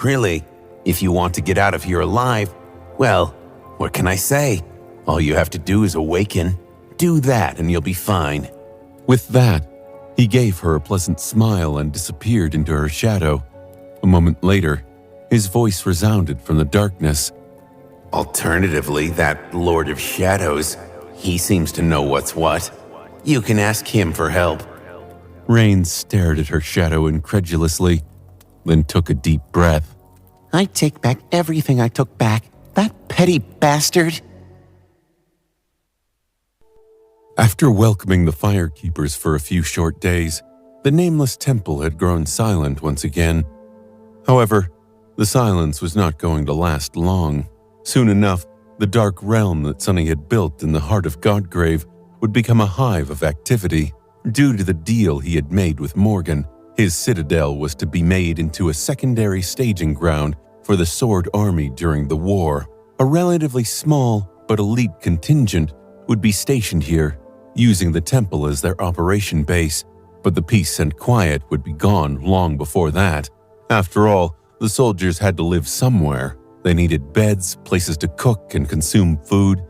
Really? If you want to get out of here alive, well, what can I say? All you have to do is awaken. Do that and you'll be fine. With that, he gave her a pleasant smile and disappeared into her shadow. A moment later, his voice resounded from the darkness. Alternatively, that Lord of Shadows, he seems to know what's what. You can ask him for help. Rain stared at her shadow incredulously, then took a deep breath. I take back everything I took back. That petty bastard. After welcoming the firekeepers for a few short days, the nameless temple had grown silent once again. However, the silence was not going to last long. Soon enough, the dark realm that Sunny had built in the heart of Godgrave would become a hive of activity. Due to the deal he had made with Morgan, his citadel was to be made into a secondary staging ground for the Sword Army during the war. A relatively small but elite contingent would be stationed here, using the temple as their operation base, but the peace and quiet would be gone long before that. After all, the soldiers had to live somewhere. They needed beds, places to cook and consume food,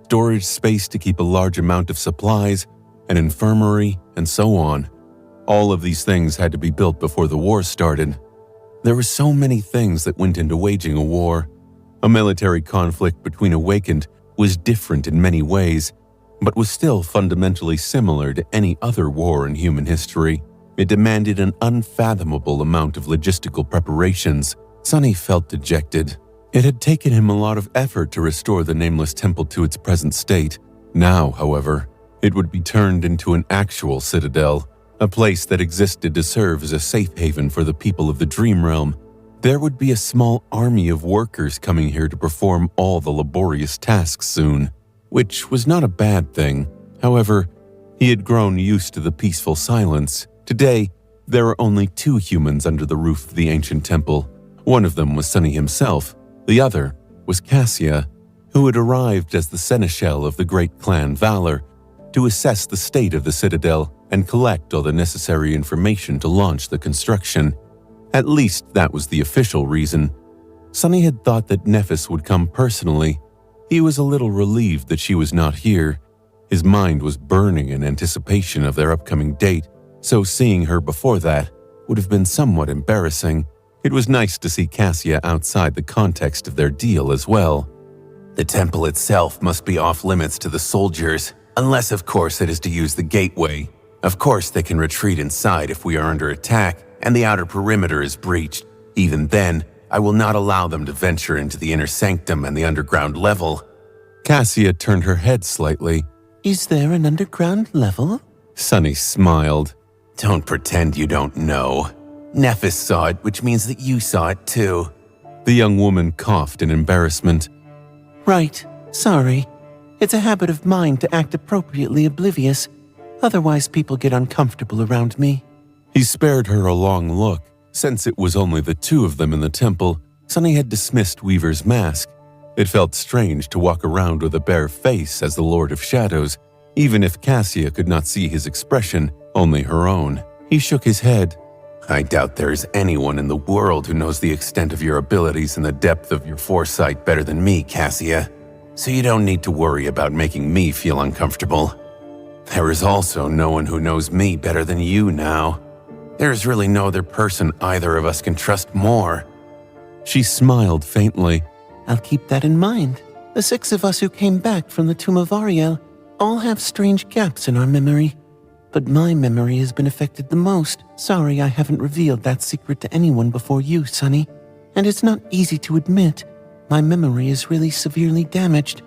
storage space to keep a large amount of supplies, an infirmary, and so on. All of these things had to be built before the war started. There were so many things that went into waging a war. A military conflict between Awakened was different in many ways, but was still fundamentally similar to any other war in human history. It demanded an unfathomable amount of logistical preparations. Sunny felt dejected. It had taken him a lot of effort to restore the Nameless Temple to its present state. Now, however, it would be turned into an actual citadel, a place that existed to serve as a safe haven for the people of the Dream Realm. There would be a small army of workers coming here to perform all the laborious tasks soon, which was not a bad thing. However, he had grown used to the peaceful silence. Today, there were only 2 humans under the roof of the ancient temple. One of them was Sunny himself. The other was Cassia, who had arrived as the seneschal of the great clan Valor to assess the state of the citadel and collect all the necessary information to launch the construction. At least that was the official reason. Sunny had thought that Nephis would come personally. He was a little relieved that she was not here. His mind was burning in anticipation of their upcoming date, so seeing her before that would have been somewhat embarrassing. It was nice to see Cassia outside the context of their deal as well. The temple itself must be off limits to the soldiers, unless of course it is to use the gateway. Of course they can retreat inside if we are under attack and the outer perimeter is breached. Even then, I will not allow them to venture into the inner sanctum and the underground level. Cassia turned her head slightly. Is there an underground level? Sunny smiled. Don't pretend you don't know. Nephis saw it, which means that you saw it too. The young woman coughed in embarrassment. Right, sorry. It's a habit of mine to act appropriately oblivious. Otherwise people get uncomfortable around me. He spared her a long look. Since it was only the two of them in the temple, Sunny had dismissed Weaver's mask. It felt strange to walk around with a bare face as the Lord of Shadows, even if Cassia could not see his expression, only her own. He shook his head. I doubt there is anyone in the world who knows the extent of your abilities and the depth of your foresight better than me, Cassia. So you don't need to worry about making me feel uncomfortable. There is also no one who knows me better than you now. There is really no other person either of us can trust more. She smiled faintly. I'll keep that in mind. The 6 of us who came back from the Tomb of Ariel all have strange gaps in our memory. But my memory has been affected the most. Sorry I haven't revealed that secret to anyone before you, Sunny. And it's not easy to admit. My memory is really severely damaged,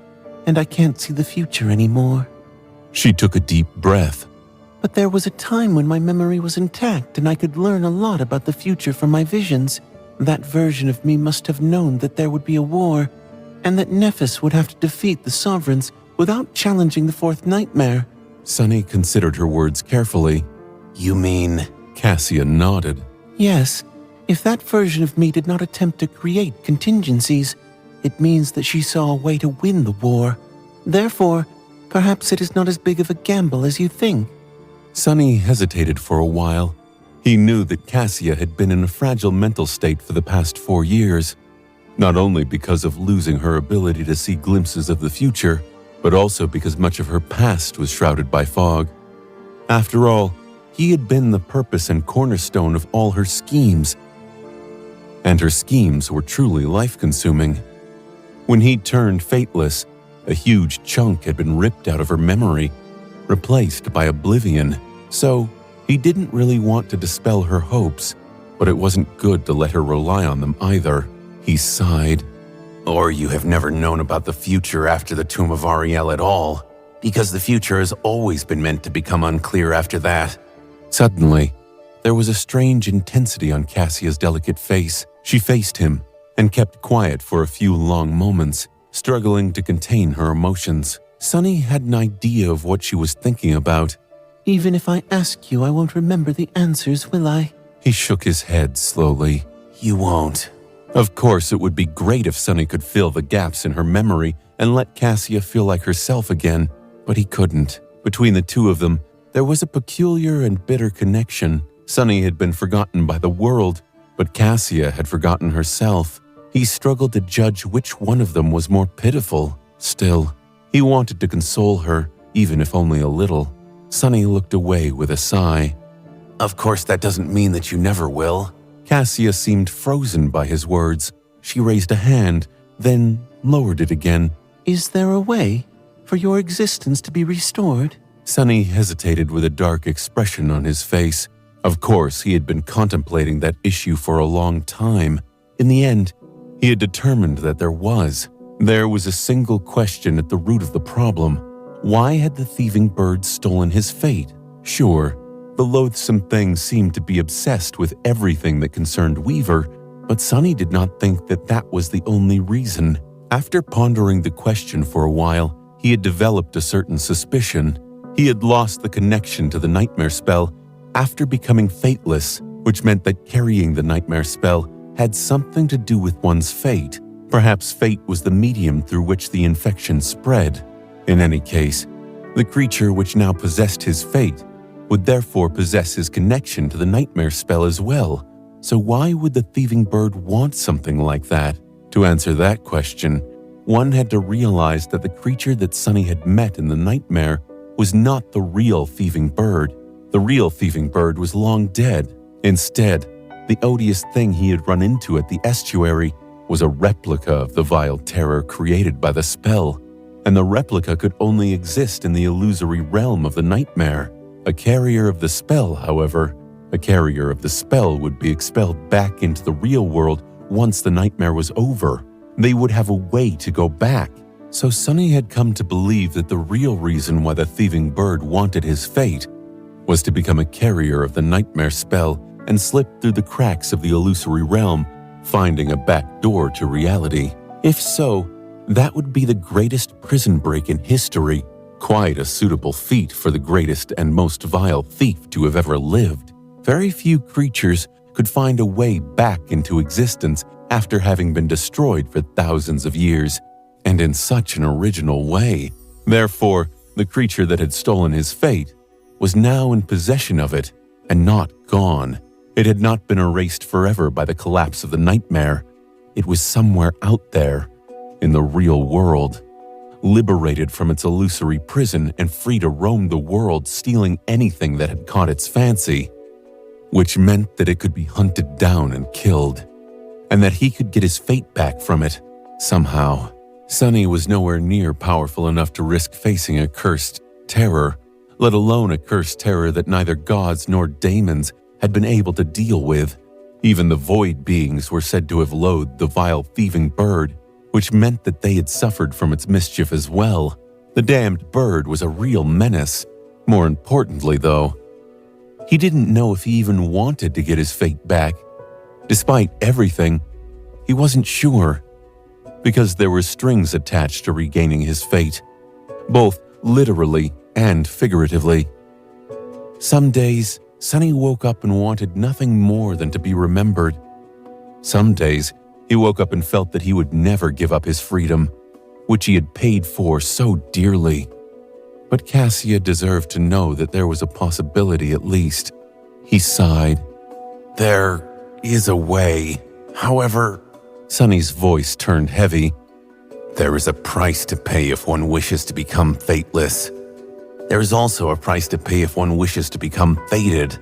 and I can't see the future anymore. She took a deep breath. But there was a time when my memory was intact and I could learn a lot about the future from my visions. That version of me must have known that there would be a war, and that Nephis would have to defeat the sovereigns without challenging the 4th nightmare. Sunny considered her words carefully. You mean? Cassia nodded. Yes. If that version of me did not attempt to create contingencies, it means that she saw a way to win the war. Therefore, perhaps it is not as big of a gamble as you think. Sunny hesitated for a while. He knew that Cassia had been in a fragile mental state for the past 4 years, not only because of losing her ability to see glimpses of the future, but also because much of her past was shrouded by fog. After all, he had been the purpose and cornerstone of all her schemes, and her schemes were truly life-consuming. When he turned fateless, a huge chunk had been ripped out of her memory, replaced by oblivion, so he didn't really want to dispel her hopes, but it wasn't good to let her rely on them either. He sighed. Or you have never known about the future after the Tomb of Ariel at all, because the future has always been meant to become unclear after that. Suddenly, there was a strange intensity on Cassia's delicate face. She faced him and kept quiet for a few long moments, struggling to contain her emotions. Sunny had an idea of what she was thinking about. Even if I ask you, I won't remember the answers, will I? He shook his head slowly. You won't. Of course, it would be great if Sunny could fill the gaps in her memory and let Cassia feel like herself again, but he couldn't. Between the two of them, there was a peculiar and bitter connection. Sunny had been forgotten by the world, but Cassia had forgotten herself. He struggled to judge which one of them was more pitiful. Still, he wanted to console her, even if only a little. Sunny looked away with a sigh. Of course, that doesn't mean that you never will. Cassia seemed frozen by his words. She raised a hand, then lowered it again. Is there a way for your existence to be restored? Sunny hesitated with a dark expression on his face. Of course, he had been contemplating that issue for a long time. In the end, he had determined that there was. There was a single question at the root of the problem. Why had the thieving bird stolen his fate? Sure, the loathsome thing seemed to be obsessed with everything that concerned Weaver, but Sunny did not think that that was the only reason. After pondering the question for a while, he had developed a certain suspicion. He had lost the connection to the nightmare spell after becoming fateless, which meant that carrying the nightmare spell had something to do with one's fate. Perhaps fate was the medium through which the infection spread. In any case, the creature which now possessed his fate would therefore possess his connection to the nightmare spell as well. So why would the thieving bird want something like that? To answer that question, one had to realize that the creature that Sunny had met in the nightmare was not the real thieving bird. The real thieving bird was long dead. Instead, the odious thing he had run into at the estuary was a replica of the vile terror created by the spell, and the replica could only exist in the illusory realm of the nightmare. A carrier of the spell, however, a carrier of the spell would be expelled back into the real world once the nightmare was over. They would have a way to go back. So Sunny had come to believe that the real reason why the thieving bird wanted his fate was to become a carrier of the nightmare spell and slip through the cracks of the illusory realm, finding a back door to reality. If so, that would be the greatest prison break in history, quite a suitable feat for the greatest and most vile thief to have ever lived. Very few creatures could find a way back into existence after having been destroyed for thousands of years, and in such an original way. Therefore, the creature that had stolen his fate was now in possession of it and not gone. It had not been erased forever by the collapse of the nightmare. It was somewhere out there, in the real world, liberated from its illusory prison and free to roam the world, stealing anything that had caught its fancy, which meant that it could be hunted down and killed, and that he could get his fate back from it, somehow. Sunny was nowhere near powerful enough to risk facing a cursed terror, let alone a cursed terror that neither gods nor daemons had been able to deal with. Even the void beings were said to have loathed the vile thieving bird, which meant that they had suffered from its mischief as well. The damned bird was a real menace. More importantly, though, he didn't know if he even wanted to get his fate back. Despite everything, he wasn't sure, because there were strings attached to regaining his fate, both literally and figuratively. Some days, Sunny woke up and wanted nothing more than to be remembered. Some days, he woke up and felt that he would never give up his freedom, which he had paid for so dearly. But Cassia deserved to know that there was a possibility at least. He sighed. There is a way. However, Sunny's voice turned heavy. there is a price to pay if one wishes to become fateless. There is also a price to pay if one wishes to become fated,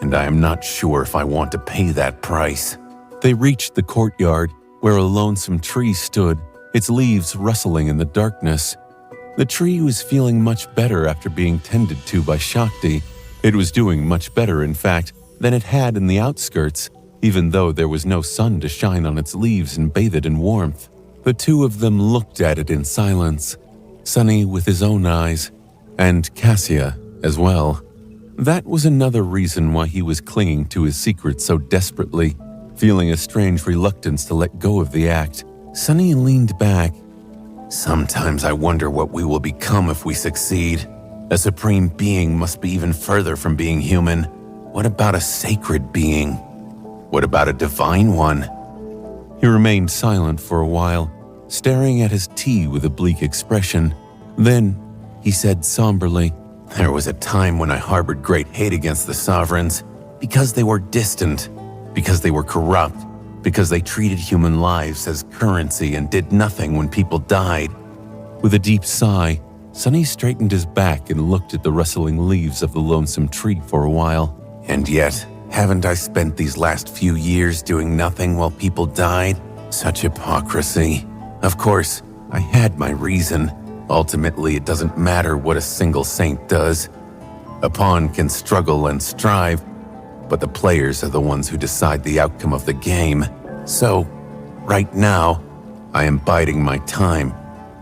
and I am not sure if I want to pay that price. They reached the courtyard where a lonesome tree stood, its leaves rustling in the darkness. The tree was feeling much better after being tended to by Shakti. It was doing much better, in fact, than it had in the outskirts, even though there was no sun to shine on its leaves and bathe it in warmth. The two of them looked at it in silence, Sunny with his own eyes, and Cassia as well. That was another reason why he was clinging to his secret so desperately, feeling a strange reluctance to let go of the act. Sunny leaned back. Sometimes I wonder what we will become if we succeed. A supreme being must be even further from being human. What about a sacred being? What about a divine one? He remained silent for a while, staring at his tea with a bleak expression. Then he said somberly, There was a time when I harbored great hate against the sovereigns because they were distant, because they were corrupt, because they treated human lives as currency and did nothing when people died. With a deep sigh, Sunny straightened his back and looked at the rustling leaves of the lonesome tree for a while. And yet, haven't I spent these last few years doing nothing while people died? Such hypocrisy. Of course, I had my reason. Ultimately, it doesn't matter what a single saint does. A pawn can struggle and strive, but the players are the ones who decide the outcome of the game. So, right now, I am biding my time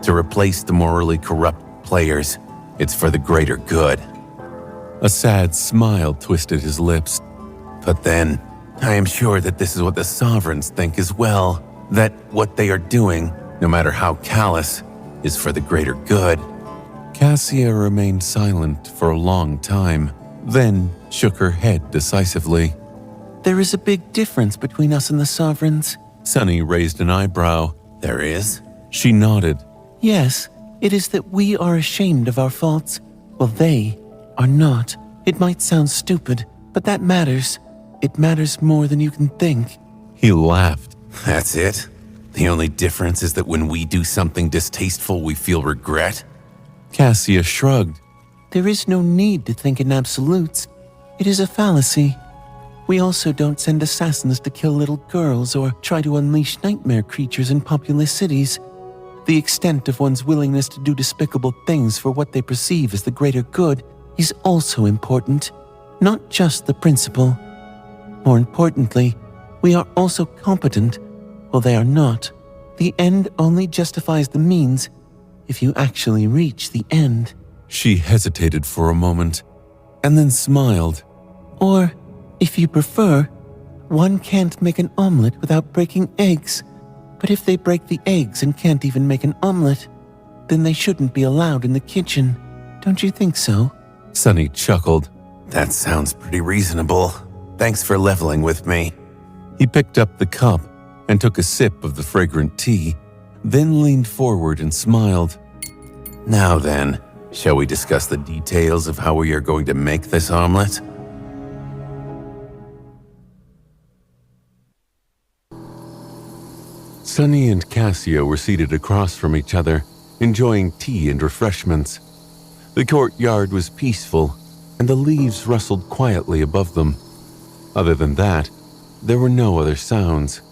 to replace the morally corrupt players. It's for the greater good. A sad smile twisted his lips. But then, I am sure that this is what the sovereigns think as well, that what they are doing, no matter how callous, is for the greater good. Cassia remained silent for a long time, then shook her head decisively. There is a big difference between us and the sovereigns. Sunny raised an eyebrow. There is? She nodded. Yes, it is that we are ashamed of our faults, while they are not. It might sound stupid, but that matters. It matters more than you can think. He laughed. That's it? The only difference is that when we do something distasteful, we feel regret? Cassia shrugged. There is no need to think in absolutes. It is a fallacy. We also don't send assassins to kill little girls or try to unleash nightmare creatures in populous cities. The extent of one's willingness to do despicable things for what they perceive as the greater good is also important, not just the principle. More importantly, we are also competent, while they are not. The end only justifies the means if you actually reach the end. She hesitated for a moment, and then smiled. Or, if you prefer, one can't make an omelet without breaking eggs. But if they break the eggs and can't even make an omelet, then they shouldn't be allowed in the kitchen. Don't you think so? Sunny chuckled. That sounds pretty reasonable. Thanks for leveling with me. He picked up the cup and took a sip of the fragrant tea, then leaned forward and smiled. Now then, shall we discuss the details of how we are going to make this omelet? Sunny and Cassia were seated across from each other, enjoying tea and refreshments. The courtyard was peaceful, and the leaves rustled quietly above them. Other than that, there were no other sounds.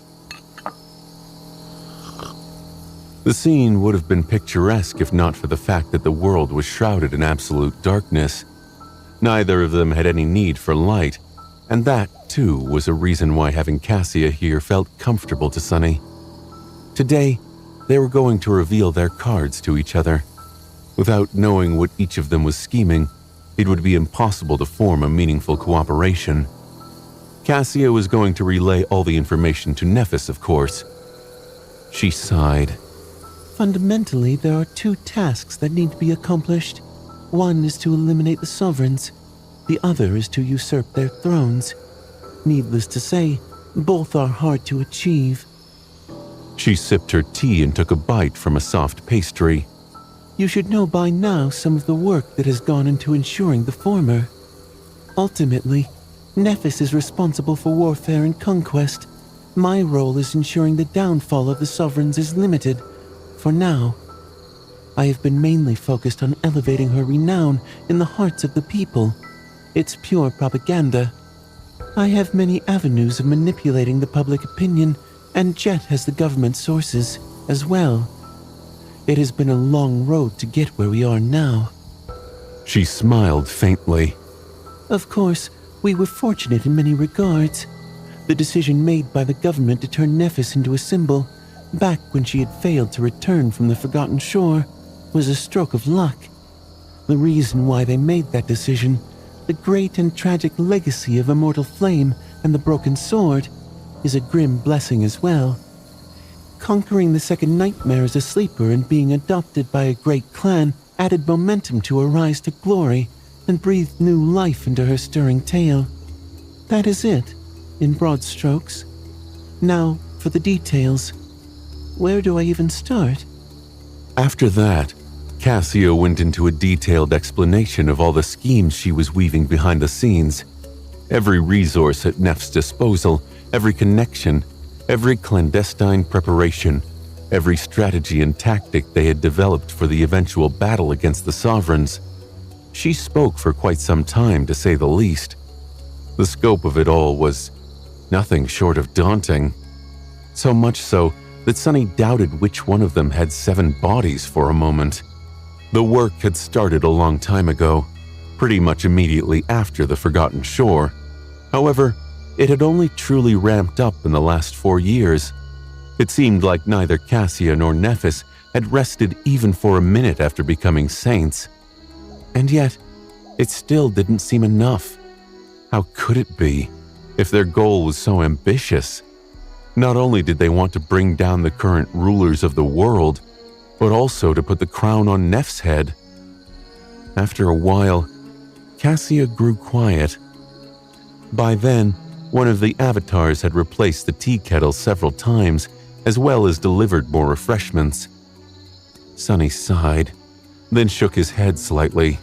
The scene would have been picturesque if not for the fact that the world was shrouded in absolute darkness. Neither of them had any need for light, and that, too, was a reason why having Cassia here felt comfortable to Sunny. Today, they were going to reveal their cards to each other. Without knowing what each of them was scheming, it would be impossible to form a meaningful cooperation. Cassia was going to relay all the information to Nephis, of course. She sighed. Fundamentally, there are two tasks that need to be accomplished. One is to eliminate the sovereigns. The other is to usurp their thrones. Needless to say, both are hard to achieve. She sipped her tea and took a bite from a soft pastry. You should know by now some of the work that has gone into ensuring the former. Ultimately, Nephis is responsible for warfare and conquest. My role is ensuring the downfall of the sovereigns is limited, for now. I have been mainly focused on elevating her renown in the hearts of the people. It's pure propaganda. I have many avenues of manipulating the public opinion, and Jet has the government sources as well. It has been a long road to get where we are now. She smiled faintly. Of course, we were fortunate in many regards. The decision made by the government to turn Nephis into a symbol, back when she had failed to return from the Forgotten Shore, was a stroke of luck. The reason why they made that decision, the great and tragic legacy of Immortal Flame and the Broken Sword, is a grim blessing as well. Conquering the second nightmare as a sleeper and being adopted by a great clan added momentum to her rise to glory and breathed new life into her stirring tale. That is it, in broad strokes. Now, for the details. Where do I even start? After that, Cassia went into a detailed explanation of all the schemes she was weaving behind the scenes. Every resource at Neph's disposal, every connection, every clandestine preparation, every strategy and tactic they had developed for the eventual battle against the Sovereigns. She spoke for quite some time, to say the least. The scope of it all was nothing short of daunting. So much so that Sunny doubted which one of them had 7 bodies for a moment. The work had started a long time ago, pretty much immediately after the Forgotten Shore. However, it had only truly ramped up in the last 4 years. It seemed like neither Cassia nor Nephis had rested even for a minute after becoming saints. And yet, it still didn't seem enough. How could it be, if their goal was so ambitious? Not only did they want to bring down the current rulers of the world, but also to put the crown on Neph's head. After a while, Cassia grew quiet. By then, one of the avatars had replaced the tea kettle several times, as well as delivered more refreshments. Sunny sighed, then shook his head slightly.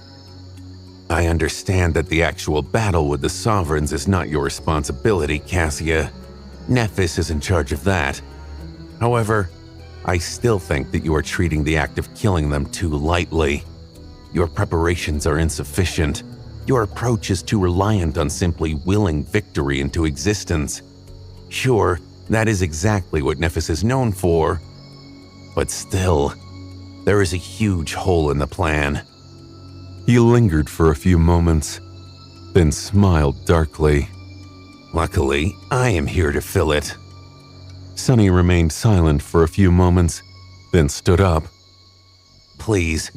I understand that the actual battle with the Sovereigns is not your responsibility, Cassia. Nephis is in charge of that. However, I still think that you are treating the act of killing them too lightly. Your preparations are insufficient. Your approach is too reliant on simply willing victory into existence. Sure, that is exactly what Nephis is known for. But still, there is a huge hole in the plan. He lingered for a few moments, then smiled darkly. Luckily, I am here to fill it. Sunny remained silent for a few moments, then stood up. Please,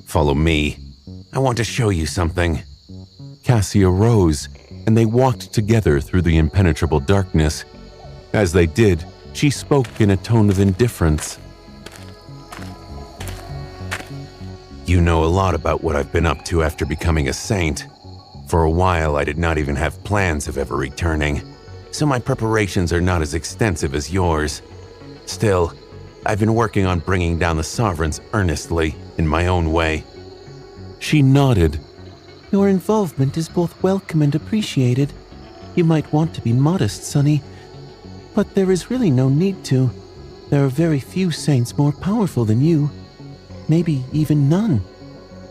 follow me. I want to show you something. Cassia rose, and they walked together through the impenetrable darkness. As they did, she spoke in a tone of indifference. You know a lot about what I've been up to after becoming a saint. For a while, I did not even have plans of ever returning, so my preparations are not as extensive as yours. Still, I've been working on bringing down the Sovereigns earnestly, in my own way. She nodded. Your involvement is both welcome and appreciated. You might want to be modest, Sunny, but there is really no need to. There are very few saints more powerful than you. Maybe even none.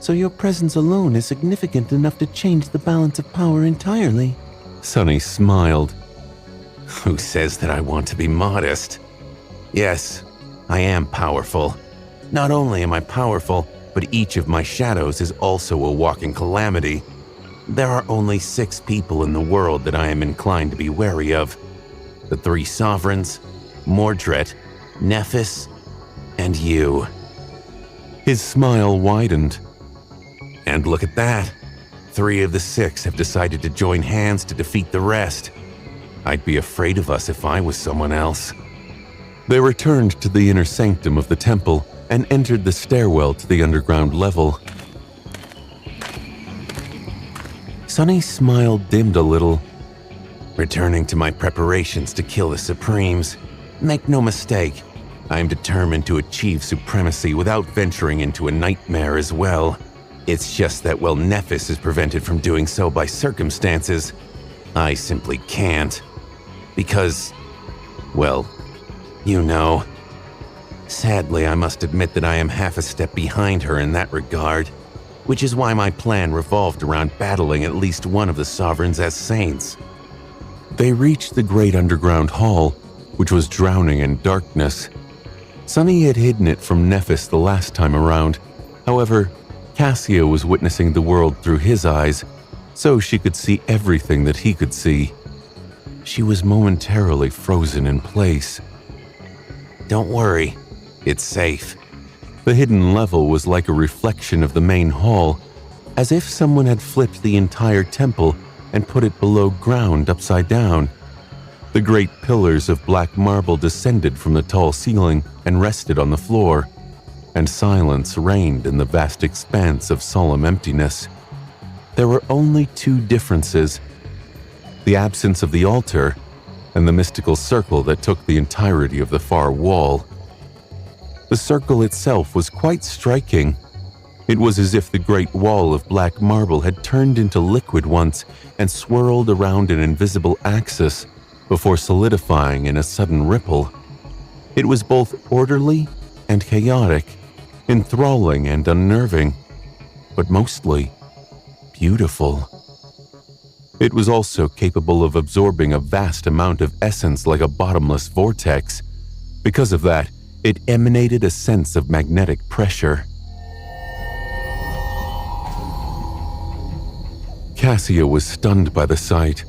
So your presence alone is significant enough to change the balance of power entirely. Sunny smiled. Who says that I want to be modest? Yes, I am powerful. Not only am I powerful, but each of my shadows is also a walking calamity. There are only 6 people in the world that I am inclined to be wary of. The 3 Sovereigns, Mordred, Nephis, and you. His smile widened. And look at that. 3 of the 6 have decided to join hands to defeat the rest. I'd be afraid of us if I was someone else. They returned to the inner sanctum of the temple and entered the stairwell to the underground level. Sunny's smile dimmed a little. Returning to my preparations to kill the Supremes. Make no mistake, I am determined to achieve supremacy without venturing into a nightmare as well. It's just that while Nephis is prevented from doing so by circumstances, I simply can't. Because, well, you know. Sadly, I must admit that I am half a step behind her in that regard, which is why my plan revolved around battling at least one of the Sovereigns as saints. They reached the great underground hall, which was drowning in darkness. Sunny had hidden it from Nephis the last time around. However, Cassia was witnessing the world through his eyes, so she could see everything that he could see. She was momentarily frozen in place. Don't worry, it's safe. The hidden level was like a reflection of the main hall, as if someone had flipped the entire temple and put it below ground upside down. The great pillars of black marble descended from the tall ceiling and rested on the floor, and silence reigned in the vast expanse of solemn emptiness. There were only 2 differences: the absence of the altar and the mystical circle that took the entirety of the far wall. The circle itself was quite striking. It was as if the great wall of black marble had turned into liquid once and swirled around an invisible axis before solidifying in a sudden ripple. It was both orderly and chaotic, enthralling and unnerving, but mostly beautiful. It was also capable of absorbing a vast amount of essence like a bottomless vortex. Because of that, it emanated a sense of magnetic pressure. Cassia was stunned by the sight.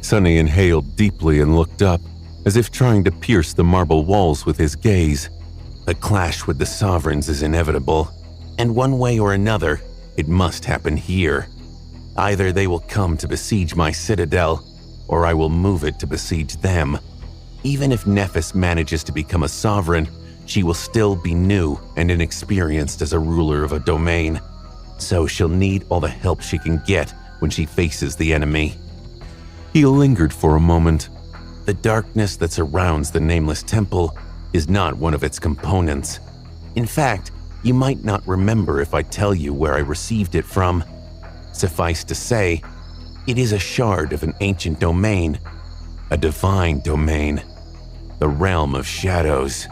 Sunny inhaled deeply and looked up, as if trying to pierce the marble walls with his gaze. A clash with the Sovereigns is inevitable, and one way or another, it must happen here. Either they will come to besiege my citadel, or I will move it to besiege them. Even if Nephis manages to become a sovereign, she will still be new and inexperienced as a ruler of a domain. So she'll need all the help she can get when she faces the enemy. He lingered for a moment. The darkness that surrounds the Nameless Temple is not one of its components. In fact, you might not remember if I tell you where I received it from. Suffice to say, it is a shard of an ancient domain, a divine domain, the realm of shadows.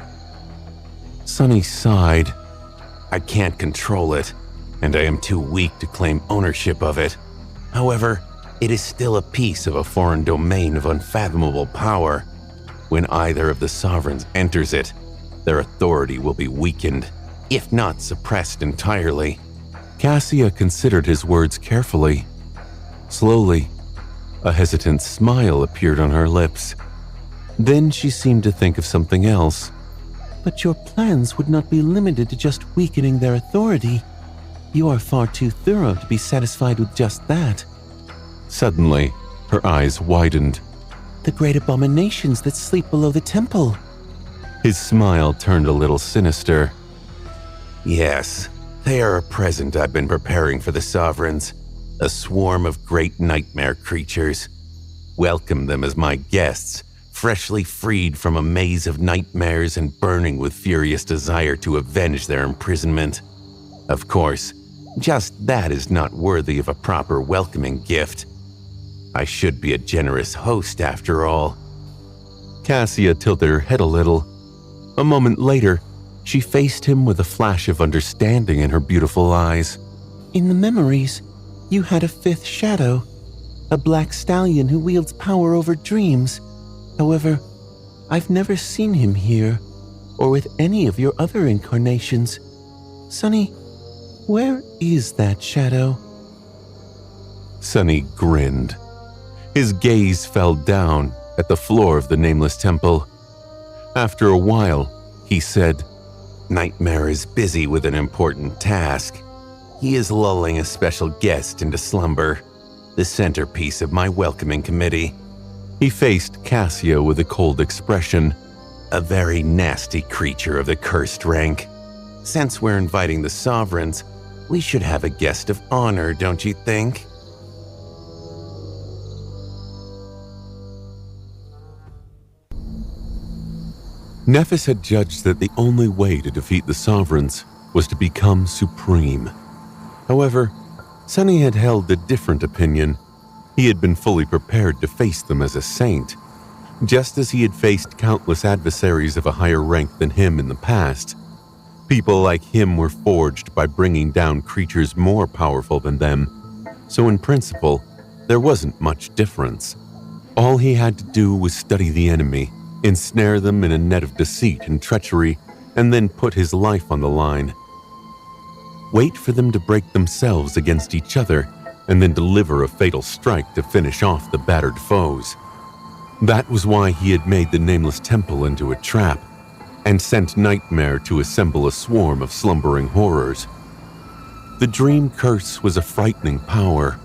Sunny sighed. I can't control it, and I am too weak to claim ownership of it. However, it is still a piece of a foreign domain of unfathomable power. When either of the sovereigns enters it, their authority will be weakened, if not suppressed entirely. Cassia considered his words carefully. Slowly, a hesitant smile appeared on her lips. Then she seemed to think of something else. But your plans would not be limited to just weakening their authority. You are far too thorough to be satisfied with just that. Suddenly, her eyes widened. The great abominations that sleep below the temple. His smile turned a little sinister. Yes, they are a present I've been preparing for the sovereigns. A swarm of great nightmare creatures. Welcome them as my guests, freshly freed from a maze of nightmares and burning with furious desire to avenge their imprisonment. Of course, just that is not worthy of a proper welcoming gift. I should be a generous host after all. Cassia tilted her head a little. A moment later, she faced him with a flash of understanding in her beautiful eyes. In the memories, you had a fifth shadow, a black stallion who wields power over dreams. However, I've never seen him here, or with any of your other incarnations. Sunny, where is that shadow? Sunny grinned. His gaze fell down at the floor of the nameless temple. After a while, he said, Nightmare is busy with an important task. He is lulling a special guest into slumber, the centerpiece of my welcoming committee. He faced Cassia with a cold expression. A very nasty creature of the cursed rank. Since we're inviting the sovereigns, we should have a guest of honor, don't you think? Nephis had judged that the only way to defeat the sovereigns was to become supreme. However, Sunny had held a different opinion. He had been fully prepared to face them as a saint, just as he had faced countless adversaries of a higher rank than him in the past. People like him were forged by bringing down creatures more powerful than them, so in principle, there wasn't much difference. All he had to do was study the enemy, ensnare them in a net of deceit and treachery, and then put his life on the line. Wait for them to break themselves against each other, and then deliver a fatal strike to finish off the battered foes. That was why he had made the nameless temple into a trap, and sent Nightmare to assemble a swarm of slumbering horrors. The dream curse was a frightening power.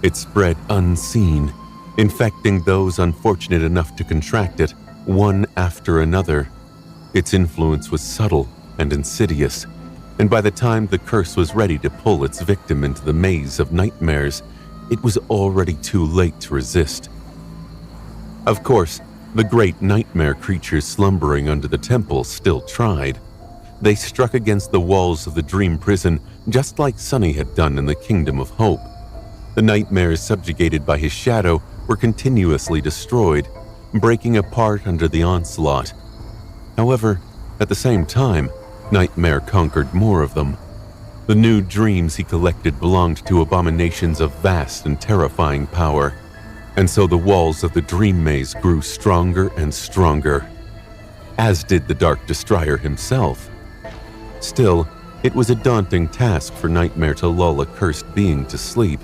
It spread unseen, infecting those unfortunate enough to contract it, one after another. Its influence was subtle and insidious, and by the time the curse was ready to pull its victim into the maze of nightmares, it was already too late to resist. Of course, the great nightmare creatures slumbering under the temple still tried. They struck against the walls of the dream prison just like Sunny had done in the Kingdom of Hope. The nightmares subjugated by his shadow were continuously destroyed, breaking apart under the onslaught. However, at the same time, Nightmare conquered more of them. The new dreams he collected belonged to abominations of vast and terrifying power, and so the walls of the dream maze grew stronger and stronger, as did the Dark Destroyer himself. Still, it was a daunting task for Nightmare to lull a cursed being to sleep.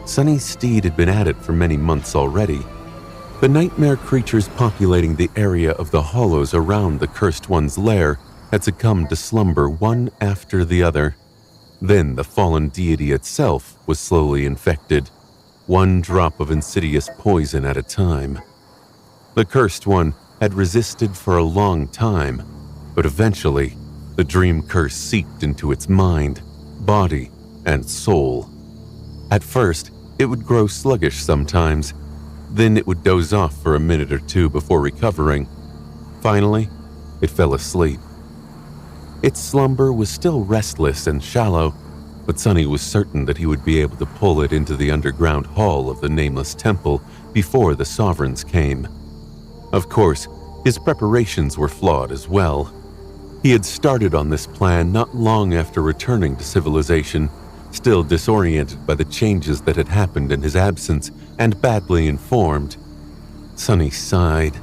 Sunny's steed had been at it for many months already. The nightmare creatures populating the area of the hollows around the Cursed One's lair had succumbed to slumber one after the other. Then the fallen deity itself was slowly infected, one drop of insidious poison at a time. The Cursed One had resisted for a long time, but eventually the dream curse seeped into its mind, body, and soul. At first, it would grow sluggish sometimes. Then it would doze off for a minute or two before recovering. Finally, it fell asleep. Its slumber was still restless and shallow, but Sunny was certain that he would be able to pull it into the underground hall of the Nameless Temple before the Sovereigns came. Of course, his preparations were flawed as well. He had started on this plan not long after returning to civilization, still disoriented by the changes that had happened in his absence and badly informed. Sunny sighed.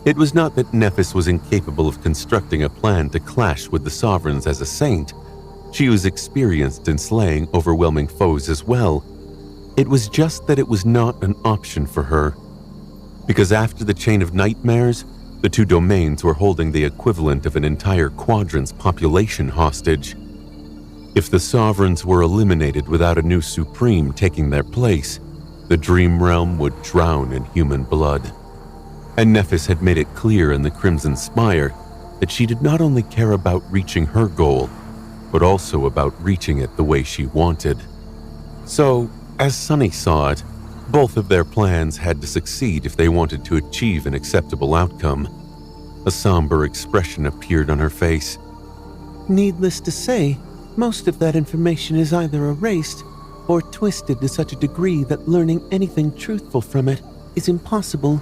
It was not that Nephis was incapable of constructing a plan to clash with the Sovereigns as a saint. She was experienced in slaying overwhelming foes as well. It was just that it was not an option for her. Because after the Chain of Nightmares, the two domains were holding the equivalent of an entire quadrant's population hostage. If the Sovereigns were eliminated without a new Supreme taking their place, the Dream Realm would drown in human blood. And Nephis had made it clear in the Crimson Spire that she did not only care about reaching her goal, but also about reaching it the way she wanted. So, as Sunny saw it, both of their plans had to succeed if they wanted to achieve an acceptable outcome. A somber expression appeared on her face. Needless to say, most of that information is either erased or twisted to such a degree that learning anything truthful from it is impossible.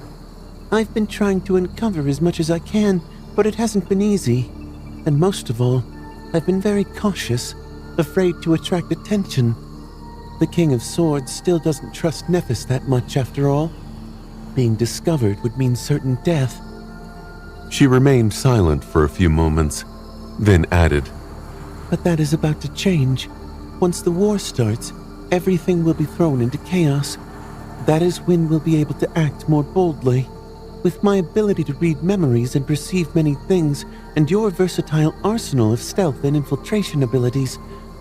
I've been trying to uncover as much as I can, but it hasn't been easy. And most of all, I've been very cautious, afraid to attract attention. The King of Swords still doesn't trust Nephis that much after all. Being discovered would mean certain death. She remained silent for a few moments, then added, But that is about to change. Once the war starts, everything will be thrown into chaos. That is when we'll be able to act more boldly. With my ability to read memories and perceive many things, and your versatile arsenal of stealth and infiltration abilities,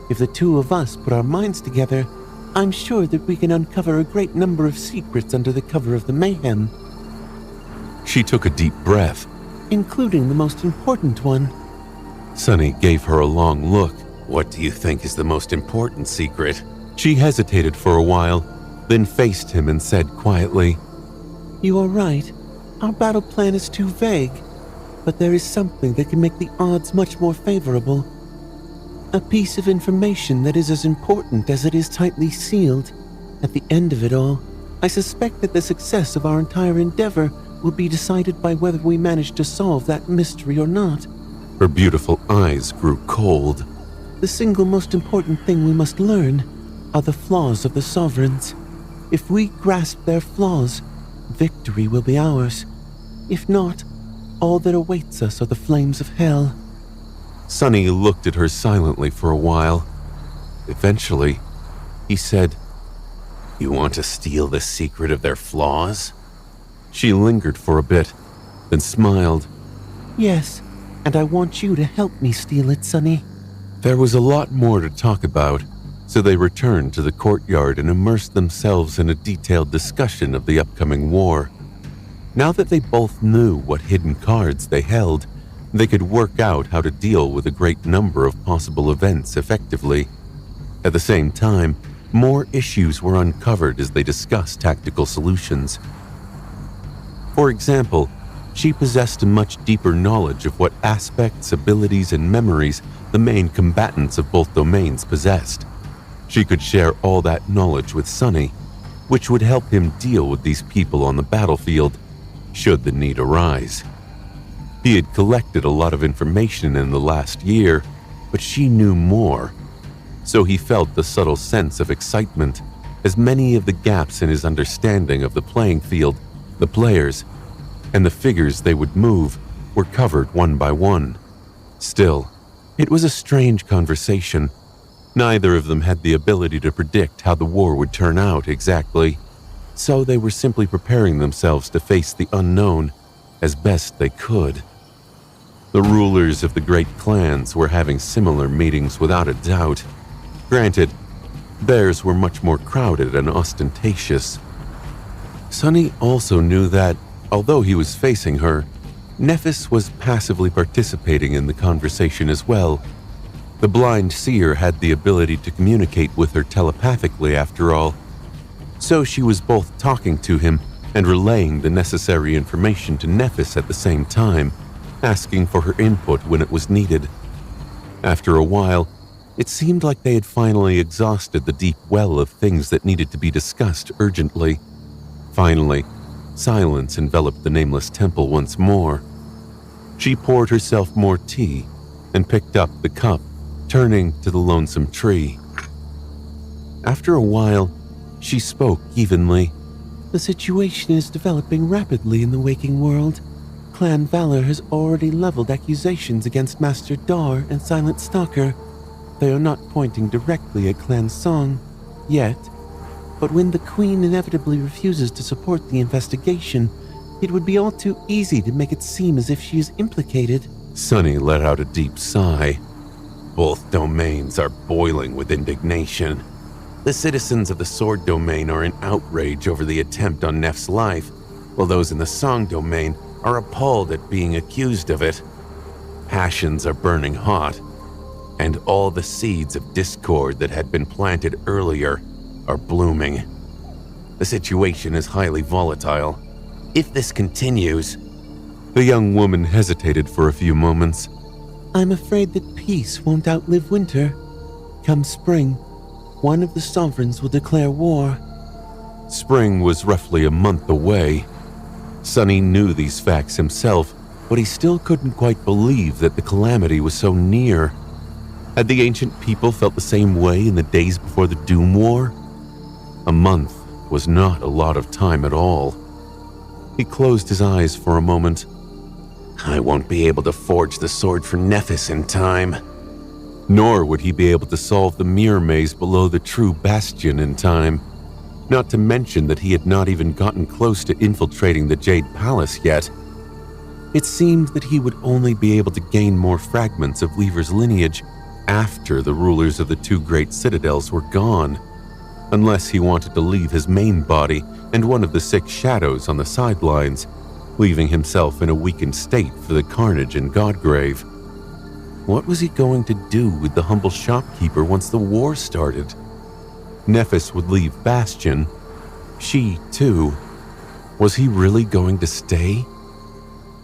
if the two of us put our minds together, I'm sure that we can uncover a great number of secrets under the cover of the mayhem. She took a deep breath, including the most important one. Sunny gave her a long look. What do you think is the most important secret? She hesitated for a while, then faced him and said quietly, You are right. Our battle plan is too vague, but there is something that can make the odds much more favorable. A piece of information that is as important as it is tightly sealed. At the end of it all, I suspect that the success of our entire endeavor will be decided by whether we manage to solve that mystery or not. Her beautiful eyes grew cold. The single most important thing we must learn are the flaws of the Sovereigns. If we grasp their flaws, victory will be ours. If not, all that awaits us are the flames of hell. Sunny looked at her silently for a while. Eventually, he said, You want to steal the secret of their flaws? She lingered for a bit, then smiled. Yes, and I want you to help me steal it, Sunny. There was a lot more to talk about, so they returned to the courtyard and immersed themselves in a detailed discussion of the upcoming war. Now that they both knew what hidden cards they held, they could work out how to deal with a great number of possible events effectively. At the same time, more issues were uncovered as they discussed tactical solutions. For example, she possessed a much deeper knowledge of what aspects, abilities, and memories the main combatants of both domains possessed. She could share all that knowledge with Sunny, which would help him deal with these people on the battlefield, should the need arise. He had collected a lot of information in the last year, but she knew more. So he felt the subtle sense of excitement, as many of the gaps in his understanding of the playing field, the players, and the figures they would move were covered one by one. Still, it was a strange conversation. Neither of them had the ability to predict how the war would turn out exactly, so they were simply preparing themselves to face the unknown as best they could. The rulers of the great clans were having similar meetings without a doubt. Granted, theirs were much more crowded and ostentatious. Sunny also knew that, although he was facing her, Nephis was passively participating in the conversation as well. The blind seer had the ability to communicate with her telepathically after all, so she was both talking to him and relaying the necessary information to Nephis at the same time, asking for her input when it was needed. After a while, It seemed like they had finally exhausted the deep well of things that needed to be discussed urgently. Finally, silence enveloped the nameless temple once more. She poured herself more tea and picked up the cup, turning to the lonesome tree. After a while, she spoke evenly. The situation is developing rapidly in the waking world. Clan Valor has already leveled accusations against Master Dar and Silent Stalker. They are not pointing directly at Clan Song, yet. But when the Queen inevitably refuses to support the investigation, it would be all too easy to make it seem as if she is implicated. Sunny let out a deep sigh. Both domains are boiling with indignation. The citizens of the Sword Domain are in outrage over the attempt on Nef's life, while those in the Song Domain are appalled at being accused of it. Passions are burning hot, and all the seeds of discord that had been planted earlier are blooming. The situation is highly volatile. If this continues... The young woman hesitated for a few moments. I'm afraid that peace won't outlive winter. Come spring, one of the sovereigns will declare war. Spring was roughly a month away. Sunny knew these facts himself, but he still couldn't quite believe that the calamity was so near. Had the ancient people felt the same way in the days before the Doom War? A month was not a lot of time at all. He closed his eyes for a moment. I won't be able to forge the sword for Nephis in time. Nor would he be able to solve the mirror maze below the true bastion in time. Not to mention that he had not even gotten close to infiltrating the Jade Palace yet. It seemed that he would only be able to gain more fragments of Weaver's lineage after the rulers of the two great citadels were gone, unless he wanted to leave his main body and one of the 6 shadows on the sidelines, leaving himself in a weakened state for the carnage in Godgrave. What was he going to do with the humble shopkeeper once the war started? Nephis would leave Bastion. She, too. Was he really going to stay?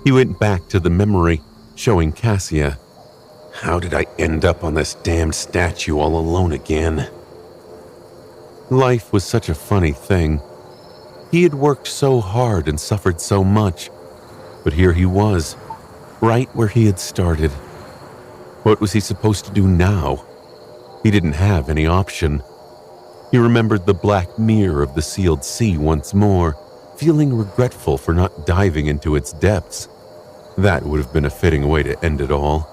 He went back to the memory, showing Cassia. How did I end up on this damned statue all alone again? Life was such a funny thing. He had worked so hard and suffered so much, but here he was, right where he had started. What was he supposed to do now? He didn't have any option. He remembered the black mirror of the sealed sea once more, feeling regretful for not diving into its depths. That would have been a fitting way to end it all.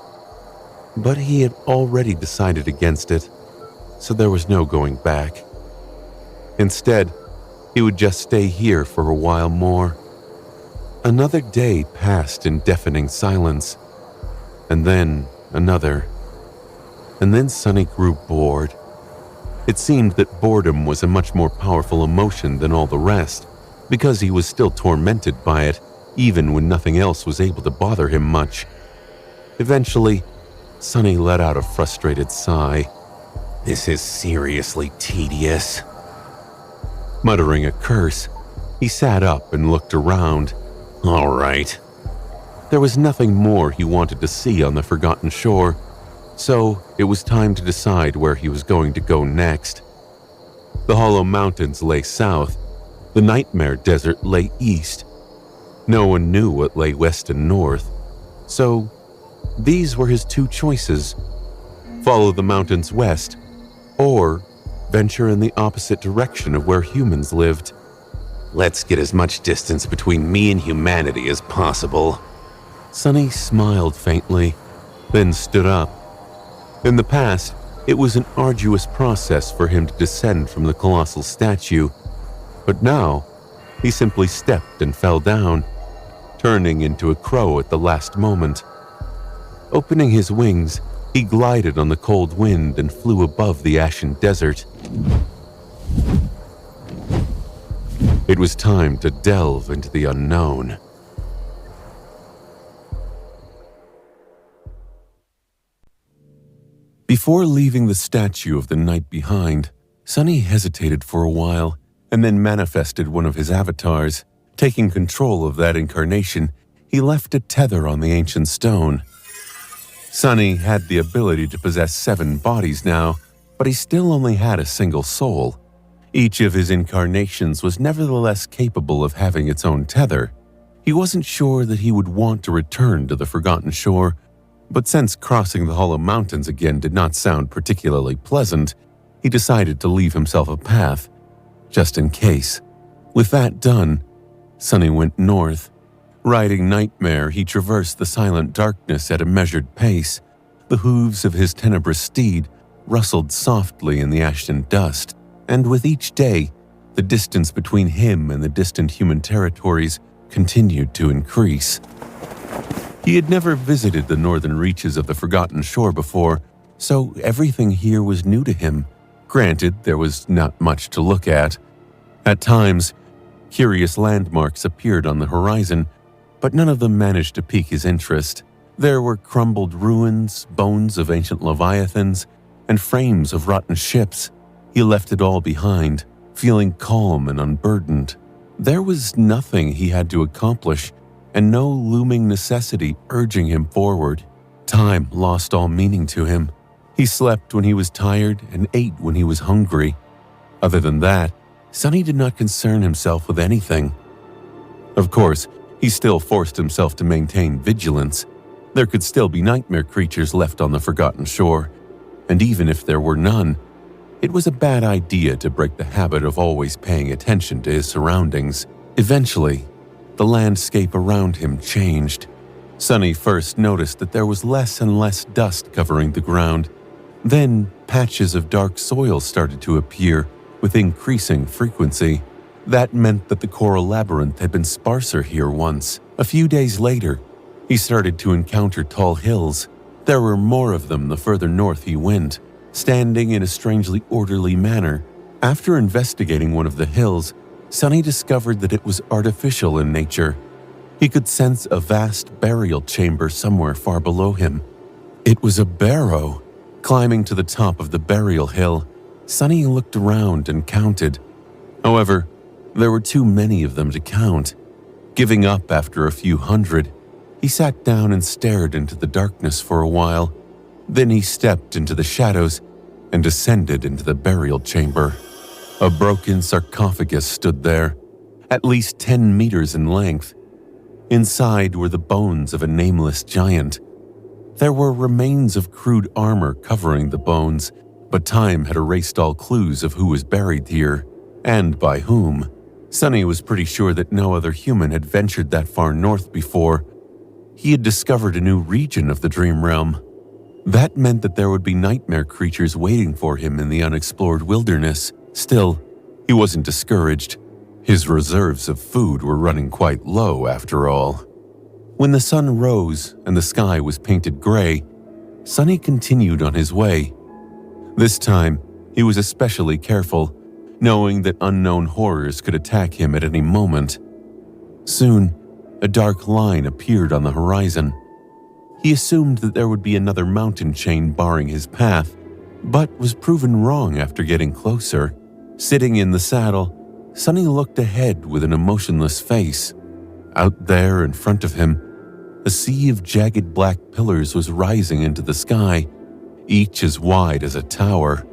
But he had already decided against it, so there was no going back. Instead, he would just stay here for a while more. Another day passed in deafening silence, and then another. And then Sunny grew bored. It seemed that boredom was a much more powerful emotion than all the rest, because he was still tormented by it, even when nothing else was able to bother him much. Eventually, Sunny let out a frustrated sigh. This is seriously tedious. Muttering a curse, he sat up and looked around. All right. There was nothing more he wanted to see on the Forgotten Shore, so it was time to decide where he was going to go next. The Hollow Mountains lay south. The Nightmare Desert lay east. No one knew what lay west and north, so these were his 2 choices. Follow the mountains west, or venture in the opposite direction of where humans lived. Let's get as much distance between me and humanity as possible. Sunny smiled faintly, then stood up. In the past, it was an arduous process for him to descend from the colossal statue, but now he simply stepped and fell down, turning into a crow at the last moment. Opening his wings, he glided on the cold wind and flew above the ashen desert. It was time to delve into the unknown. Before leaving the statue of the night behind, Sunny hesitated for a while and then manifested one of his avatars. Taking control of that incarnation, he left a tether on the ancient stone. Sonny had the ability to possess 7 bodies now, but he still only had a single soul. Each of his incarnations was nevertheless capable of having its own tether. He wasn't sure that he would want to return to the Forgotten Shore, but since crossing the Hollow Mountains again did not sound particularly pleasant, he decided to leave himself a path, just in case. With that done, Sonny went north. Riding Nightmare, he traversed the silent darkness at a measured pace. The hooves of his tenebrous steed rustled softly in the ashen dust, and with each day, the distance between him and the distant human territories continued to increase. He had never visited the northern reaches of the Forgotten Shore before, so everything here was new to him. Granted, there was not much to look at. At times, curious landmarks appeared on the horizon, but none of them managed to pique his interest. There were crumbled ruins, bones of ancient leviathans, and frames of rotten ships. He left it all behind, feeling calm and unburdened. There was nothing he had to accomplish, and no looming necessity urging him forward. Time lost all meaning to him. He slept when he was tired and ate when he was hungry. Other than that, Sonny did not concern himself with anything. Of course, he still forced himself to maintain vigilance. There could still be nightmare creatures left on the Forgotten Shore, and even if there were none, it was a bad idea to break the habit of always paying attention to his surroundings. Eventually, the landscape around him changed. Sonny first noticed that there was less and less dust covering the ground. Then, patches of dark soil started to appear with increasing frequency. That meant that the coral labyrinth had been sparser here once. A few days later, he started to encounter tall hills. There were more of them the further north he went, standing in a strangely orderly manner. After investigating one of the hills, Sonny discovered that it was artificial in nature. He could sense a vast burial chamber somewhere far below him. It was a barrow. Climbing to the top of the burial hill, Sonny looked around and counted. However, there were too many of them to count. Giving up after a few hundred, he sat down and stared into the darkness for a while. Then he stepped into the shadows and descended into the burial chamber. A broken sarcophagus stood there, at least 10 meters in length. Inside were the bones of a nameless giant. There were remains of crude armor covering the bones, but time had erased all clues of who was buried here, and by whom. Sonny was pretty sure that no other human had ventured that far north before. He had discovered a new region of the Dream Realm. That meant that there would be nightmare creatures waiting for him in the unexplored wilderness. Still, he wasn't discouraged. His reserves of food were running quite low, after all. When the sun rose and the sky was painted gray, Sonny continued on his way. This time, he was especially careful, knowing that unknown horrors could attack him at any moment. Soon, a dark line appeared on the horizon. He assumed that there would be another mountain chain barring his path, but was proven wrong after getting closer. Sitting in the saddle, Sonny looked ahead with an emotionless face. Out there in front of him, a sea of jagged black pillars was rising into the sky, each as wide as a tower.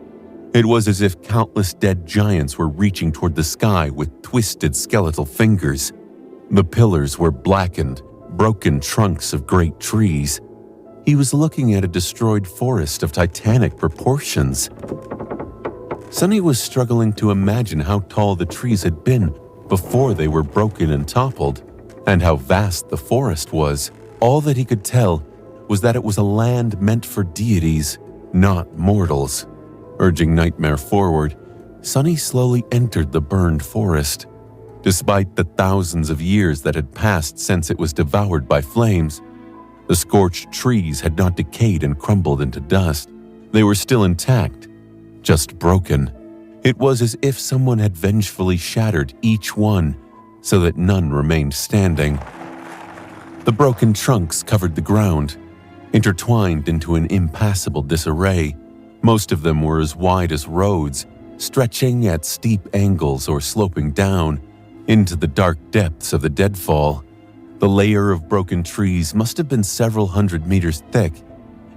It was as if countless dead giants were reaching toward the sky with twisted skeletal fingers. The pillars were blackened, broken trunks of great trees. He was looking at a destroyed forest of titanic proportions. Sonny was struggling to imagine how tall the trees had been before they were broken and toppled, and how vast the forest was. All that he could tell was that it was a land meant for deities, not mortals. Urging Nightmare forward, Sonny slowly entered the burned forest. Despite the thousands of years that had passed since it was devoured by flames, the scorched trees had not decayed and crumbled into dust. They were still intact, just broken. It was as if someone had vengefully shattered each one so that none remained standing. The broken trunks covered the ground, intertwined into an impassable disarray. Most of them were as wide as roads, stretching at steep angles or sloping down into the dark depths of the deadfall. The layer of broken trees must have been several hundred meters thick,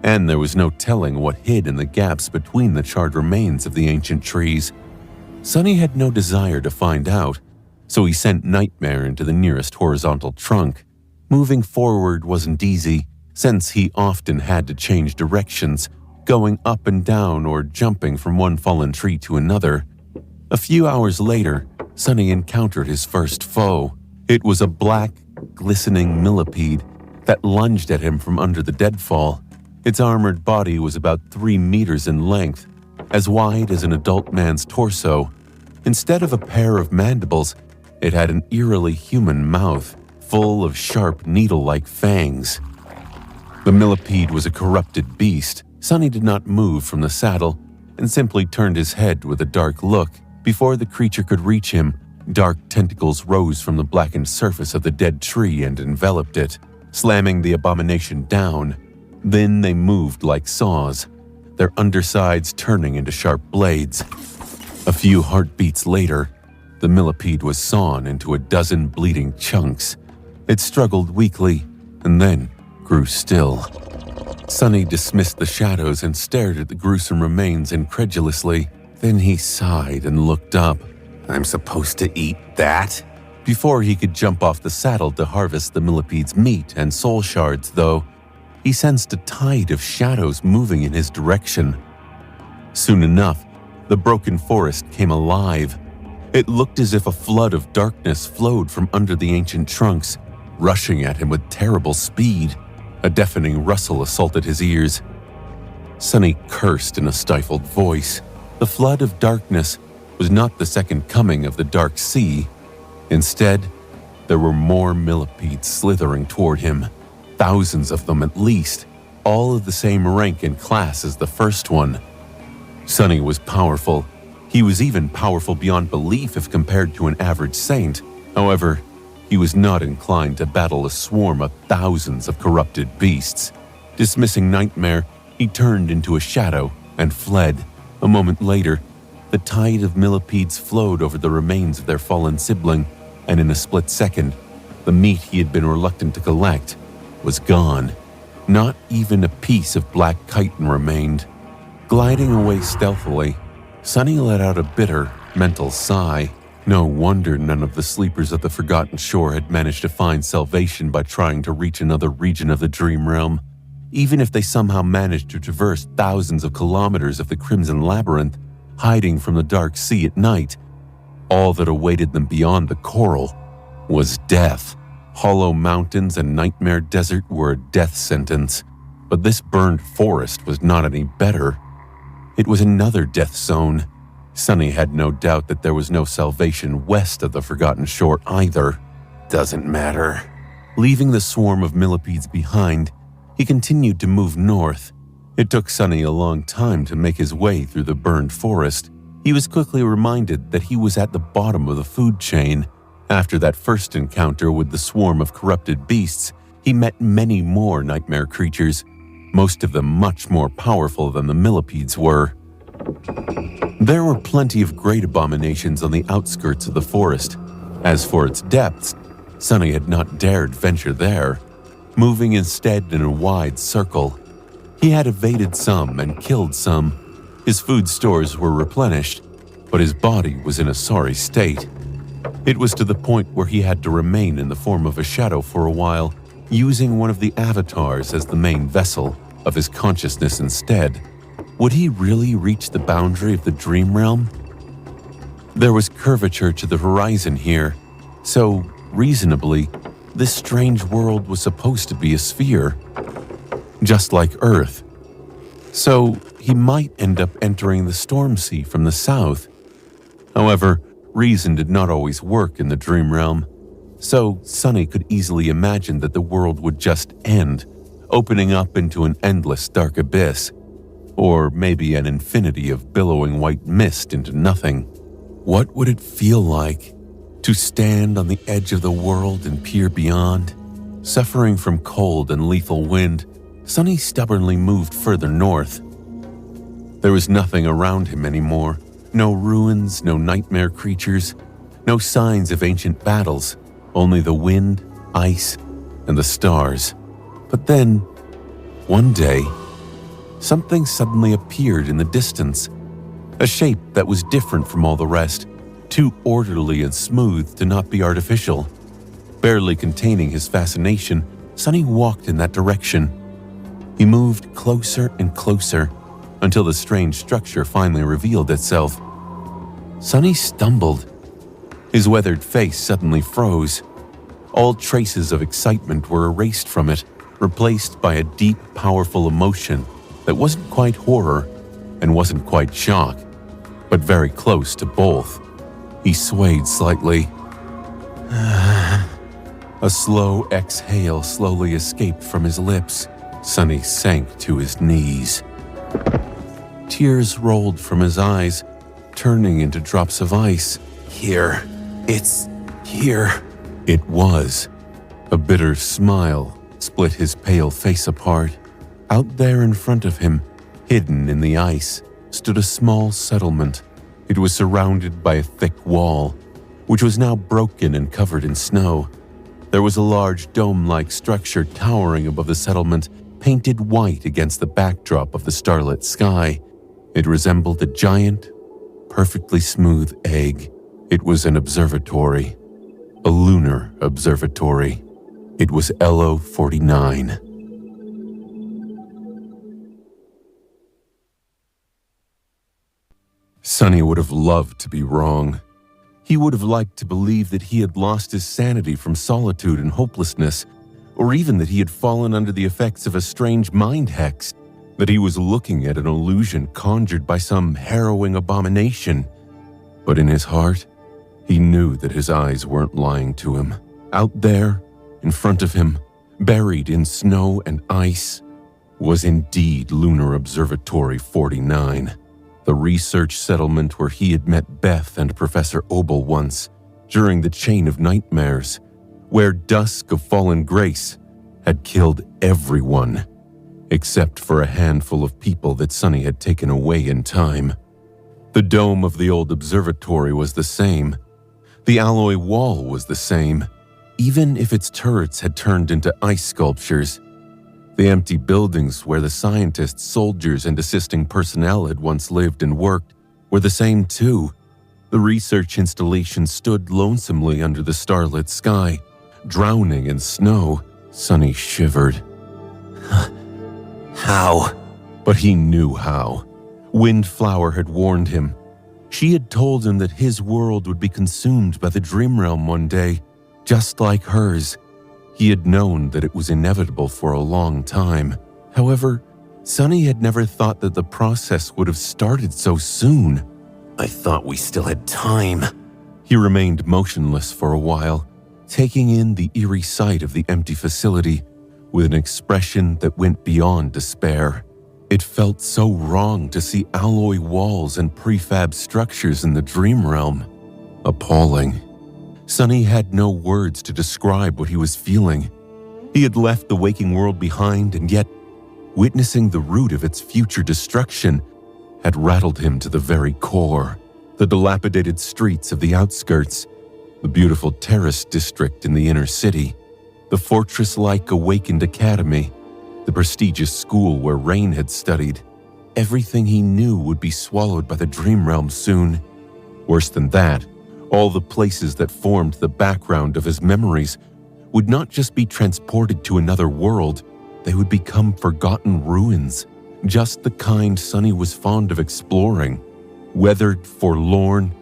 and there was no telling what hid in the gaps between the charred remains of the ancient trees. Sonny had no desire to find out, so he sent Nightmare into the nearest horizontal trunk. Moving forward wasn't easy, since he often had to change directions, going up and down or jumping from one fallen tree to another. A few hours later, Sonny encountered his first foe. It was a black, glistening millipede that lunged at him from under the deadfall. Its armored body was about 3 meters in length, as wide as an adult man's torso. Instead of a pair of mandibles, it had an eerily human mouth, full of sharp needle-like fangs. The millipede was a corrupted beast. Sonny did not move from the saddle and simply turned his head with a dark look. Before the creature could reach him, dark tentacles rose from the blackened surface of the dead tree and enveloped it, slamming the abomination down. Then they moved like saws, their undersides turning into sharp blades. A few heartbeats later, the millipede was sawn into a dozen bleeding chunks. It struggled weakly and then grew still. Sonny dismissed the shadows and stared at the gruesome remains incredulously. Then he sighed and looked up. I'm supposed to eat that? Before he could jump off the saddle to harvest the millipede's meat and soul shards, though, he sensed a tide of shadows moving in his direction. Soon enough, the broken forest came alive. It looked as if a flood of darkness flowed from under the ancient trunks, rushing at him with terrible speed. A deafening rustle assaulted his ears. Sonny cursed in a stifled voice. The flood of darkness was not the second coming of the Dark Sea. Instead, there were more millipedes slithering toward him, thousands of them at least, all of the same rank and class as the first one. Sonny was powerful. He was even powerful beyond belief if compared to an average saint. However, he was not inclined to battle a swarm of thousands of corrupted beasts. Dismissing Nightmare, he turned into a shadow and fled. A moment later, the tide of millipedes flowed over the remains of their fallen sibling, and in a split second, the meat he had been reluctant to collect was gone. Not even a piece of black chitin remained. Gliding away stealthily, Sonny let out a bitter, mental sigh. No wonder none of the sleepers of the Forgotten Shore had managed to find salvation by trying to reach another region of the Dream Realm. Even if they somehow managed to traverse thousands of kilometers of the Crimson Labyrinth, hiding from the Dark Sea at night, all that awaited them beyond the coral was death. Hollow Mountains and Nightmare Desert were a death sentence, but this burned forest was not any better. It was another death zone. Sonny had no doubt that there was no salvation west of the Forgotten Shore either. Doesn't matter. Leaving the swarm of millipedes behind, he continued to move north. It took Sonny a long time to make his way through the burned forest. He was quickly reminded that he was at the bottom of the food chain. After that first encounter with the swarm of corrupted beasts, he met many more nightmare creatures, most of them much more powerful than the millipedes were. There were plenty of great abominations on the outskirts of the forest. As for its depths, Sonny had not dared venture there, moving instead in a wide circle. He had evaded some and killed some. His food stores were replenished, but his body was in a sorry state. It was to the point where he had to remain in the form of a shadow for a while, using one of the avatars as the main vessel of his consciousness instead. Would he really reach the boundary of the Dream Realm? There was curvature to the horizon here, so, reasonably, this strange world was supposed to be a sphere, just like Earth. So, he might end up entering the Storm Sea from the south. However, reason did not always work in the Dream Realm, so Sonny could easily imagine that the world would just end, opening up into an endless dark abyss, or maybe an infinity of billowing white mist into nothing. What would it feel like to stand on the edge of the world and peer beyond? Suffering from cold and lethal wind, Sonny stubbornly moved further north. There was nothing around him anymore. No ruins, no nightmare creatures, no signs of ancient battles, only the wind, ice, and the stars. But then, one day, something suddenly appeared in the distance. A shape that was different from all the rest, too orderly and smooth to not be artificial. Barely containing his fascination, Sonny walked in that direction. He moved closer and closer until the strange structure finally revealed itself. Sonny stumbled. His weathered face suddenly froze. All traces of excitement were erased from it, replaced by a deep, powerful emotion that wasn't quite horror and wasn't quite shock, but very close to both. He swayed slightly. A slow exhale slowly escaped from his lips. Sonny sank to his knees. Tears rolled from his eyes, turning into drops of ice. Here. It's here. It was. A bitter smile split his pale face apart. Out there in front of him, hidden in the ice, stood a small settlement. It was surrounded by a thick wall, which was now broken and covered in snow. There was a large dome-like structure towering above the settlement, painted white against the backdrop of the starlit sky. It resembled a giant, perfectly smooth egg. It was an observatory, a lunar observatory. It was Elo 49. Sonny would have loved to be wrong. He would have liked to believe that he had lost his sanity from solitude and hopelessness, or even that he had fallen under the effects of a strange mind hex, that he was looking at an illusion conjured by some harrowing abomination. But in his heart, he knew that his eyes weren't lying to him. Out there, in front of him, buried in snow and ice, was indeed Lunar Observatory 49. The research settlement where he had met Beth and Professor Obel once, during the Chain of Nightmares, where Dusk of Fallen Grace had killed everyone, except for a handful of people that Sonny had taken away in time. The dome of the old observatory was the same. The alloy wall was the same, even if its turrets had turned into ice sculptures. The empty buildings where the scientists, soldiers, and assisting personnel had once lived and worked were the same too. The research installation stood lonesomely under the starlit sky, drowning in snow. Sonny shivered. How? But he knew how. Windflower had warned him. She had told him that his world would be consumed by the Dream Realm one day, just like hers. He had known that it was inevitable for a long time. However, Sonny had never thought that the process would have started so soon. I thought we still had time. He remained motionless for a while, taking in the eerie sight of the empty facility with an expression that went beyond despair. It felt so wrong to see alloy walls and prefab structures in the Dream Realm. Appalling. Sonny had no words to describe what he was feeling. He had left the waking world behind, and yet, witnessing the root of its future destruction had rattled him to the very core. The dilapidated streets of the outskirts, the beautiful terrace district in the inner city, the fortress-like awakened academy, the prestigious school where Rain had studied. Everything he knew would be swallowed by the Dream Realm soon. Worse than that, all the places that formed the background of his memories would not just be transported to another world, they would become forgotten ruins, just the kind Sonny was fond of exploring, weathered, forlorn,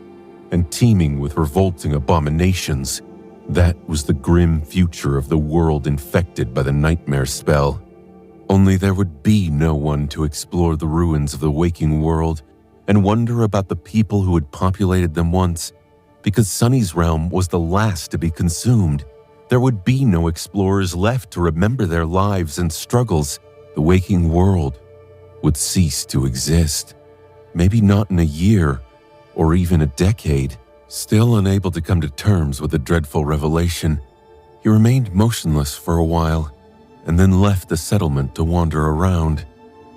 and teeming with revolting abominations. That was the grim future of the world infected by the nightmare spell. Only there would be no one to explore the ruins of the waking world and wonder about the people who had populated them once. Because Sonny's realm was the last to be consumed, there would be no explorers left to remember their lives and struggles. The waking world would cease to exist. Maybe not in a year, or even a decade. Still unable to come to terms with the dreadful revelation, he remained motionless for a while, and then left the settlement to wander around.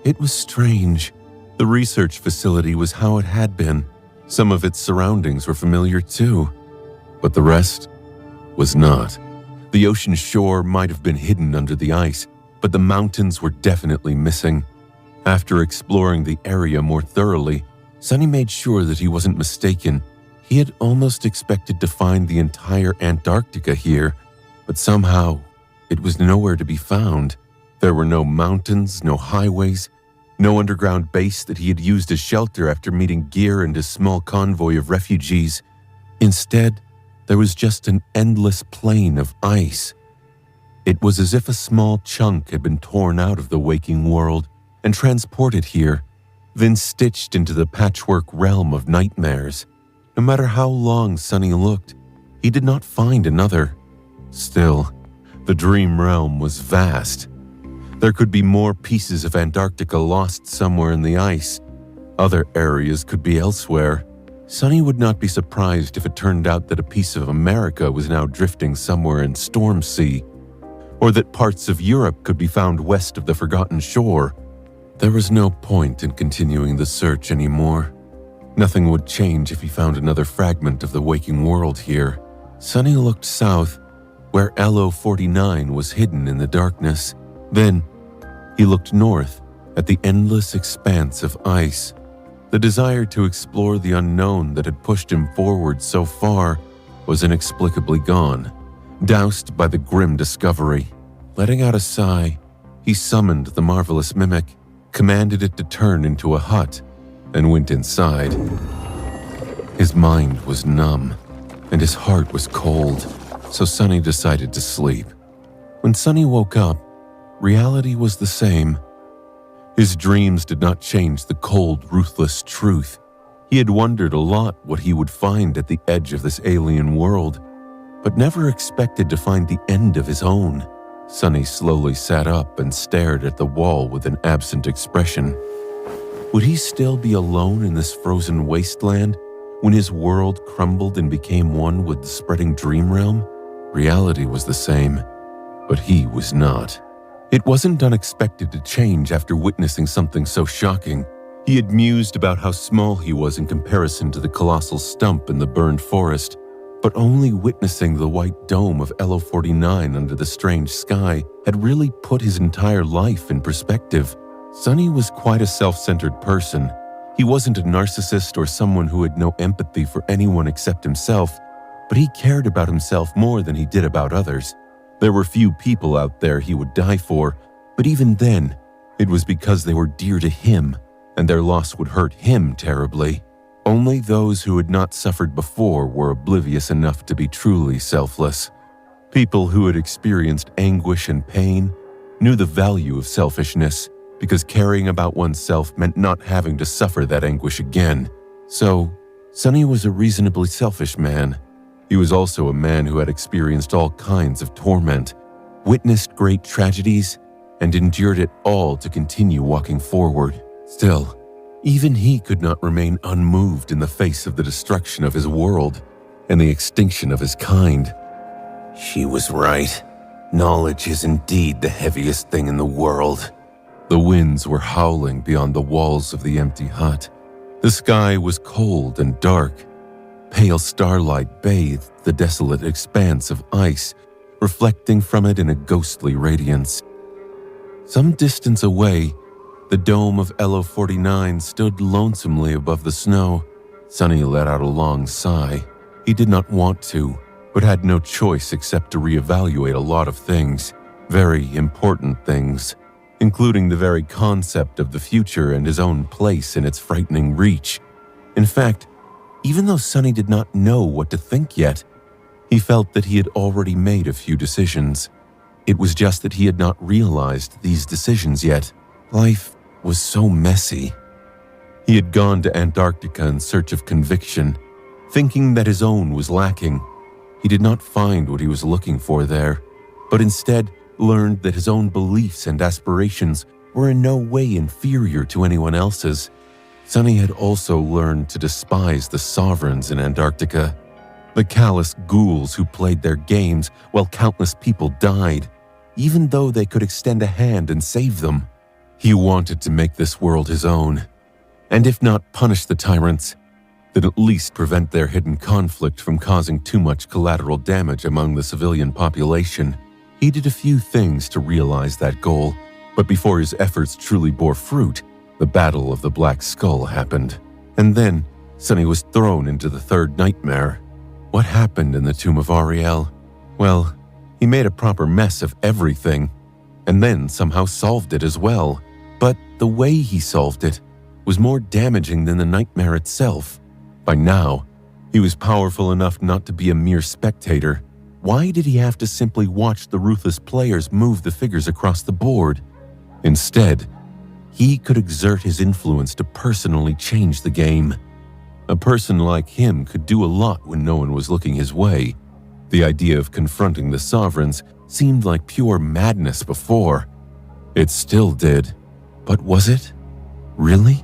It was strange. The research facility was how it had been. Some of its surroundings were familiar too, but the rest was not. The ocean shore might have been hidden under the ice, but the mountains were definitely missing. After exploring the area more thoroughly, Sonny made sure that he wasn't mistaken. He had almost expected to find the entire Antarctica here, but somehow it was nowhere to be found. There were no mountains, no highways, no underground base that he had used as shelter after meeting Gear and his small convoy of refugees. Instead, there was just an endless plain of ice. It was as if a small chunk had been torn out of the waking world and transported here, then stitched into the patchwork realm of nightmares. No matter how long Sonny looked, he did not find another. Still, the dream realm was vast. There could be more pieces of Antarctica lost somewhere in the ice. Other areas could be elsewhere. Sonny would not be surprised if it turned out that a piece of America was now drifting somewhere in Storm Sea, or that parts of Europe could be found west of the Forgotten Shore. There was no point in continuing the search anymore. Nothing would change if he found another fragment of the waking world here. Sonny looked south, where LO-49 was hidden in the darkness. Then, he looked north at the endless expanse of ice. The desire to explore the unknown that had pushed him forward so far was inexplicably gone, doused by the grim discovery. Letting out a sigh, he summoned the marvelous mimic, commanded it to turn into a hut, and went inside. His mind was numb, and his heart was cold, so Sonny decided to sleep. When Sonny woke up, reality was the same. His dreams did not change the cold, ruthless truth. He had wondered a lot what he would find at the edge of this alien world, but never expected to find the end of his own. Sonny slowly sat up and stared at the wall with an absent expression. Would he still be alone in this frozen wasteland when his world crumbled and became one with the spreading dream realm? Reality was the same, but he was not. It wasn't unexpected to change after witnessing something so shocking. He had mused about how small he was in comparison to the colossal stump in the burned forest, but only witnessing the white dome of LO-49 under the strange sky had really put his entire life in perspective. Sonny was quite a self-centered person. He wasn't a narcissist or someone who had no empathy for anyone except himself, but he cared about himself more than he did about others. There were few people out there he would die for, but even then, it was because they were dear to him, and their loss would hurt him terribly. Only those who had not suffered before were oblivious enough to be truly selfless. People who had experienced anguish and pain knew the value of selfishness, because caring about oneself meant not having to suffer that anguish again. So, Sonny was a reasonably selfish man. He was also a man who had experienced all kinds of torment, witnessed great tragedies, and endured it all to continue walking forward. Still, even he could not remain unmoved in the face of the destruction of his world and the extinction of his kind. She was right. Knowledge is indeed the heaviest thing in the world. The winds were howling beyond the walls of the empty hut. The sky was cold and dark. Pale starlight bathed the desolate expanse of ice, reflecting from it in a ghostly radiance. Some distance away, the dome of LO-49 stood lonesomely above the snow. Sonny let out a long sigh. He did not want to, but had no choice except to reevaluate a lot of things, very important things, including the very concept of the future and his own place in its frightening reach. In fact, even though Sonny did not know what to think yet, he felt that he had already made a few decisions. It was just that he had not realized these decisions yet. Life was so messy. He had gone to Antarctica in search of conviction, thinking that his own was lacking. He did not find what he was looking for there, but instead learned that his own beliefs and aspirations were in no way inferior to anyone else's. Sonny had also learned to despise the sovereigns in Antarctica, the callous ghouls who played their games while countless people died, even though they could extend a hand and save them. He wanted to make this world his own, and if not punish the tyrants, then at least prevent their hidden conflict from causing too much collateral damage among the civilian population. He did a few things to realize that goal, but before his efforts truly bore fruit, The Battle of the Black Skull happened, and then Sunny was thrown into the third nightmare. What happened in the tomb of Ariel? Well, he made a proper mess of everything, and then somehow solved it as well. But the way he solved it was more damaging than the nightmare itself. By now, he was powerful enough not to be a mere spectator. Why did he have to simply watch the ruthless players move the figures across the board? Instead, he could exert his influence to personally change the game. A person like him could do a lot when no one was looking his way. The idea of confronting the sovereigns seemed like pure madness before. It still did. But was it? Really?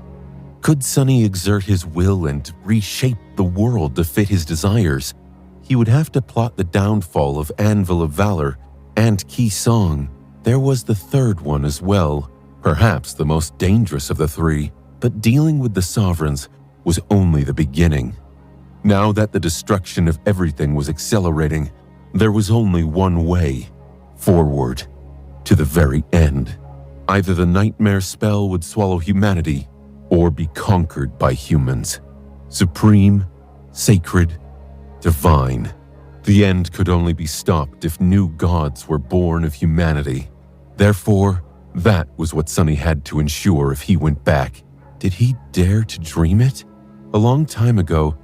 Could Sunny exert his will and reshape the world to fit his desires? He would have to plot the downfall of Anvil of Valor and Ki Song. There was the third one as well, perhaps the most dangerous of the three, but dealing with the sovereigns was only the beginning. Now that the destruction of everything was accelerating, there was only one way: forward, to the very end. Either the nightmare spell would swallow humanity, or be conquered by humans. Supreme, sacred, divine. The end could only be stopped if new gods were born of humanity. Therefore, that was what Sunny had to ensure if he went back. Did he dare to dream it? A long time ago,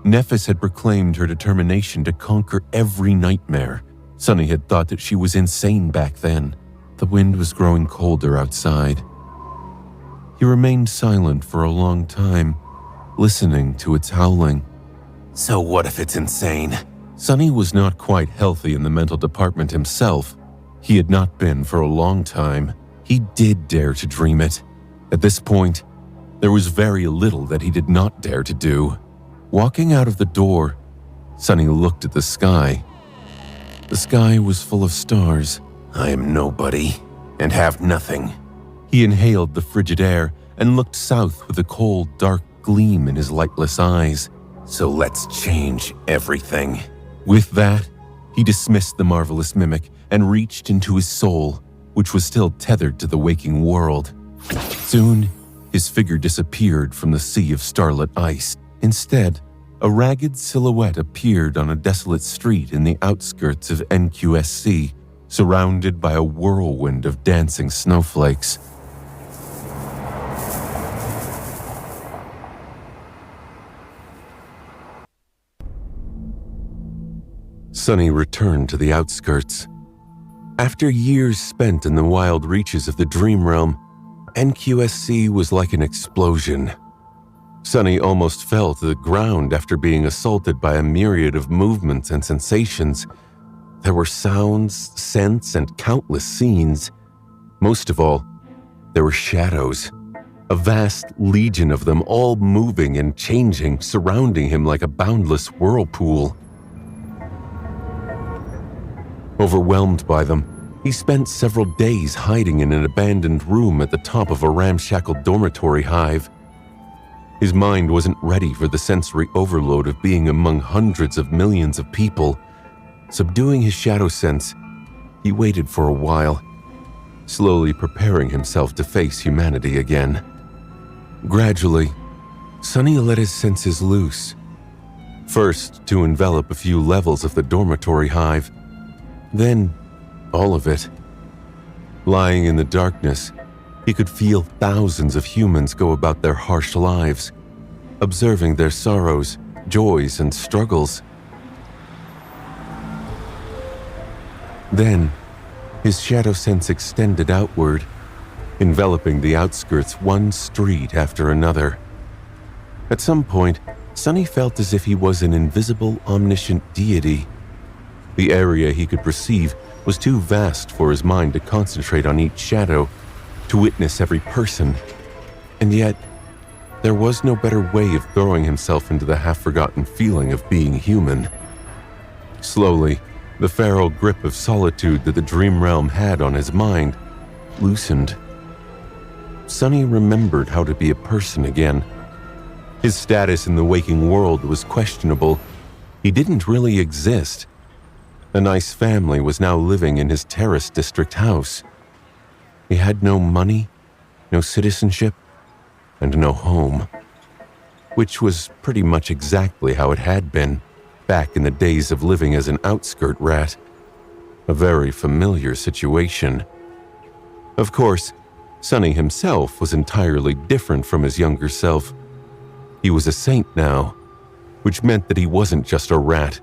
Nephis had proclaimed her determination to conquer every nightmare. Sunny had thought that she was insane back then. The wind was growing colder outside. He remained silent for a long time, listening to its howling. So what if it's insane? Sunny was not quite healthy in the mental department himself. He had not been for a long time. He did dare to dream it. At this point, there was very little that he did not dare to do. Walking out of the door, Sunny looked at the sky. The sky was full of stars. I am nobody and have nothing. He inhaled the frigid air and looked south with a cold, dark gleam in his lightless eyes. So let's change everything. With that, he dismissed the marvelous mimic and reached into his soul, which was still tethered to the waking world. Soon, his figure disappeared from the sea of starlit ice. Instead, a ragged silhouette appeared on a desolate street in the outskirts of NQSC, surrounded by a whirlwind of dancing snowflakes. Sunny returned to the outskirts. After years spent in the wild reaches of the Dream Realm, NQSC was like an explosion. Sunny almost fell to the ground after being assaulted by a myriad of movements and sensations. There were sounds, scents, and countless scenes. Most of all, there were shadows. A vast legion of them, all moving and changing, surrounding him like a boundless whirlpool. Overwhelmed by them, he spent several days hiding in an abandoned room at the top of a ramshackle dormitory hive. His mind wasn't ready for the sensory overload of being among hundreds of millions of people. Subduing his shadow sense, he waited for a while, slowly preparing himself to face humanity again. Gradually, Sunny let his senses loose. First, to envelop a few levels of the dormitory hive, then all of it. Lying in the darkness, he could feel thousands of humans go about their harsh lives, observing their sorrows, joys, and struggles. Then, his shadow sense extended outward, enveloping the outskirts one street after another. At some point, Sunny felt as if he was an invisible, omniscient deity. The area he could perceive was too vast for his mind to concentrate on each shadow, to witness every person. And yet, there was no better way of throwing himself into the half-forgotten feeling of being human. Slowly, the feral grip of solitude that the Dream Realm had on his mind loosened. Sunny remembered how to be a person again. His status in the waking world was questionable. He didn't really exist. A nice family was now living in his Terrace District house. He had no money, no citizenship, and no home. Which was pretty much exactly how it had been back in the days of living as an outskirt rat. A very familiar situation. Of course, Sonny himself was entirely different from his younger self. He was a saint now, which meant that he wasn't just a rat.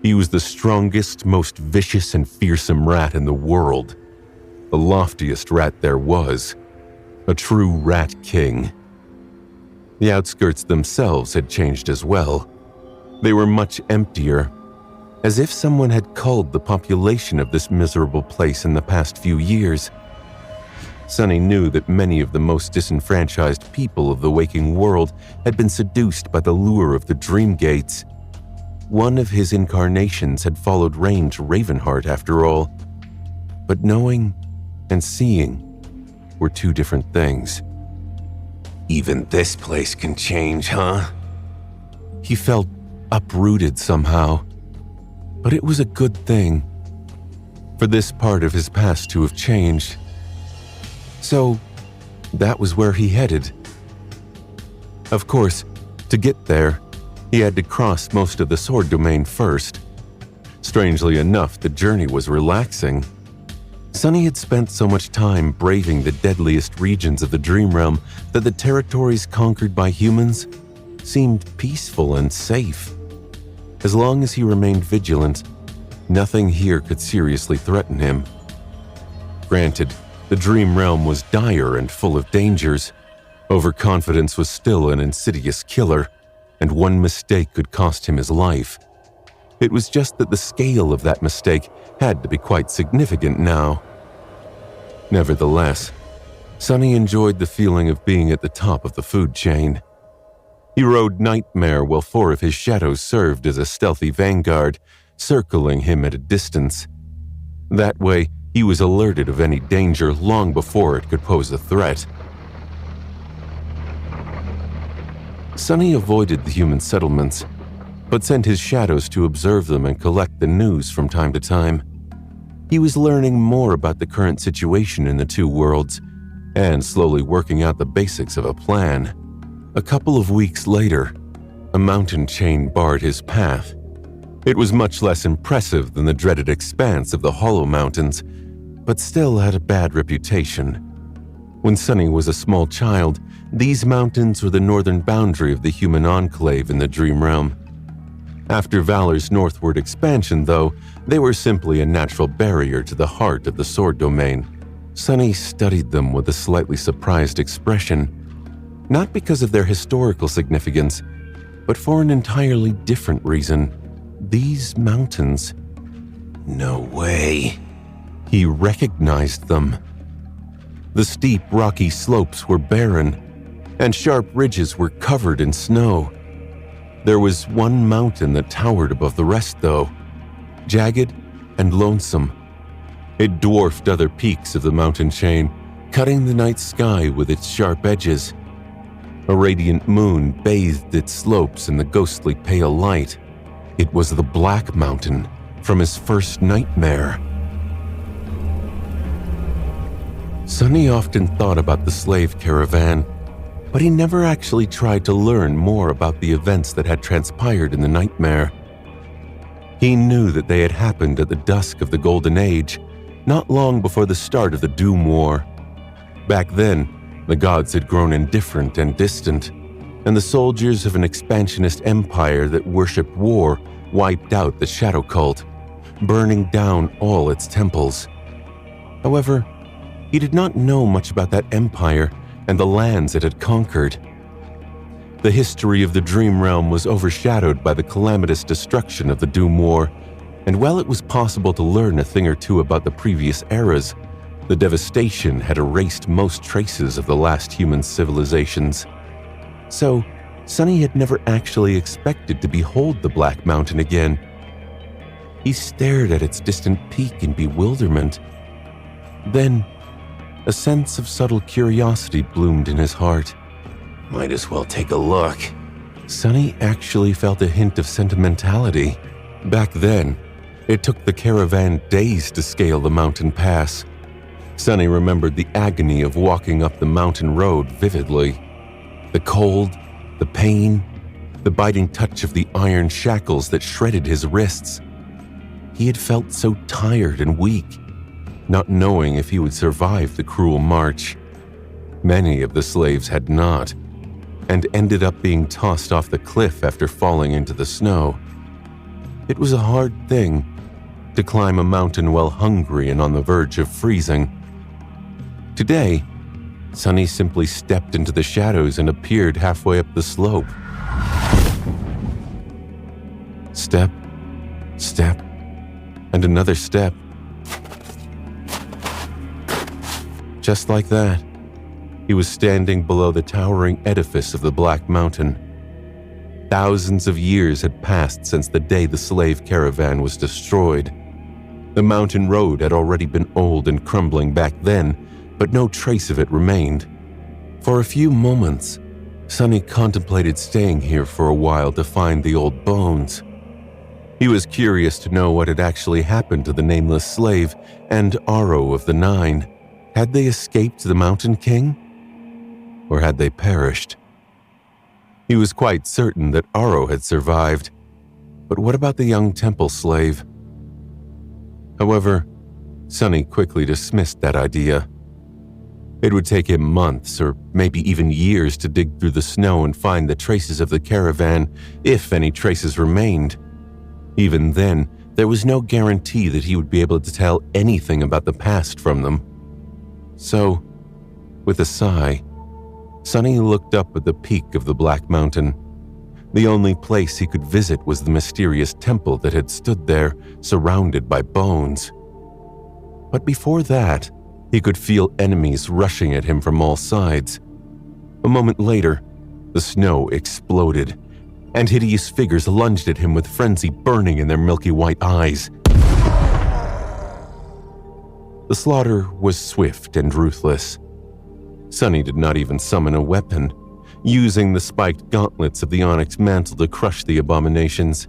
He was the strongest, most vicious and fearsome rat in the world. The loftiest rat there was. A true rat king. The outskirts themselves had changed as well. They were much emptier, as if someone had culled the population of this miserable place in the past few years. Sonny knew that many of the most disenfranchised people of the waking world had been seduced by the lure of the dream gates. One of his incarnations had followed Rain to Ravenheart after all. But knowing and seeing were two different things. Even this place can change, huh? He felt uprooted somehow, but it was a good thing for this part of his past to have changed. So that was where he headed. Of course, to get there, he had to cross most of the Sword Domain first. Strangely enough, the journey was relaxing. Sonny had spent so much time braving the deadliest regions of the Dream Realm that the territories conquered by humans seemed peaceful and safe. As long as he remained vigilant, nothing here could seriously threaten him. Granted, the Dream Realm was dire and full of dangers. Overconfidence was still an insidious killer, and one mistake could cost him his life. It was just that the scale of that mistake had to be quite significant now. Nevertheless, Sonny enjoyed the feeling of being at the top of the food chain. He rode Nightmare while 4 of his shadows served as a stealthy vanguard, circling him at a distance. That way, he was alerted of any danger long before it could pose a threat. Sonny avoided the human settlements, but sent his shadows to observe them and collect the news from time to time. He was learning more about the current situation in the two worlds, and slowly working out the basics of a plan. A couple of weeks later, a mountain chain barred his path. It was much less impressive than the dreaded expanse of the Hollow Mountains, but still had a bad reputation. When Sonny was a small child, these mountains were the northern boundary of the human enclave in the Dream Realm. After Valor's northward expansion, though, they were simply a natural barrier to the heart of the Sword Domain. Sonny studied them with a slightly surprised expression, not because of their historical significance, but for an entirely different reason. These mountains. No way. He recognized them. The steep, rocky slopes were barren, and sharp ridges were covered in snow. There was one mountain that towered above the rest, though, jagged and lonesome. It dwarfed other peaks of the mountain chain, cutting the night sky with its sharp edges. A radiant moon bathed its slopes in the ghostly pale light. It was the Black Mountain from his first nightmare. Sonny often thought about the slave caravan, but he never actually tried to learn more about the events that had transpired in the nightmare. He knew that they had happened at the dusk of the Golden Age, not long before the start of the Doom War. Back then, the gods had grown indifferent and distant, and the soldiers of an expansionist empire that worshipped war wiped out the Shadow Cult, burning down all its temples. However, he did not know much about that empire and the lands it had conquered. The history of the Dream Realm was overshadowed by the calamitous destruction of the Doom War, and while it was possible to learn a thing or two about the previous eras, the devastation had erased most traces of the last human civilizations. So, Sonny had never actually expected to behold the Black Mountain again. He stared at its distant peak in bewilderment. Then, a sense of subtle curiosity bloomed in his heart. Might as well take a look. Sonny actually felt a hint of sentimentality. Back then, it took the caravan days to scale the mountain pass. Sonny remembered the agony of walking up the mountain road vividly. The cold, the pain, the biting touch of the iron shackles that shredded his wrists. He had felt so tired and weak, not knowing if he would survive the cruel march. Many of the slaves had not, and ended up being tossed off the cliff after falling into the snow. It was a hard thing to climb a mountain while hungry and on the verge of freezing. Today, Sonny simply stepped into the shadows and appeared halfway up the slope. Step, step, and another step. Just like that, he was standing below the towering edifice of the Black Mountain. Thousands of years had passed since the day the slave caravan was destroyed. The mountain road had already been old and crumbling back then, but no trace of it remained. For a few moments, Sonny contemplated staying here for a while to find the old bones. He was curious to know what had actually happened to the nameless slave and Aro of the Nine. Had they escaped the Mountain King? Or had they perished? He was quite certain that Aro had survived, but what about the young temple slave? However, Sonny quickly dismissed that idea. It would take him months or maybe even years to dig through the snow and find the traces of the caravan, if any traces remained. Even then, there was no guarantee that he would be able to tell anything about the past from them. So, with a sigh, Sonny looked up at the peak of the Black Mountain. The only place he could visit was the mysterious temple that had stood there, surrounded by bones. But before that, he could feel enemies rushing at him from all sides. A moment later, the snow exploded, and hideous figures lunged at him with frenzy burning in their milky white eyes. The slaughter was swift and ruthless. Sonny did not even summon a weapon, using the spiked gauntlets of the onyx mantle to crush the abominations.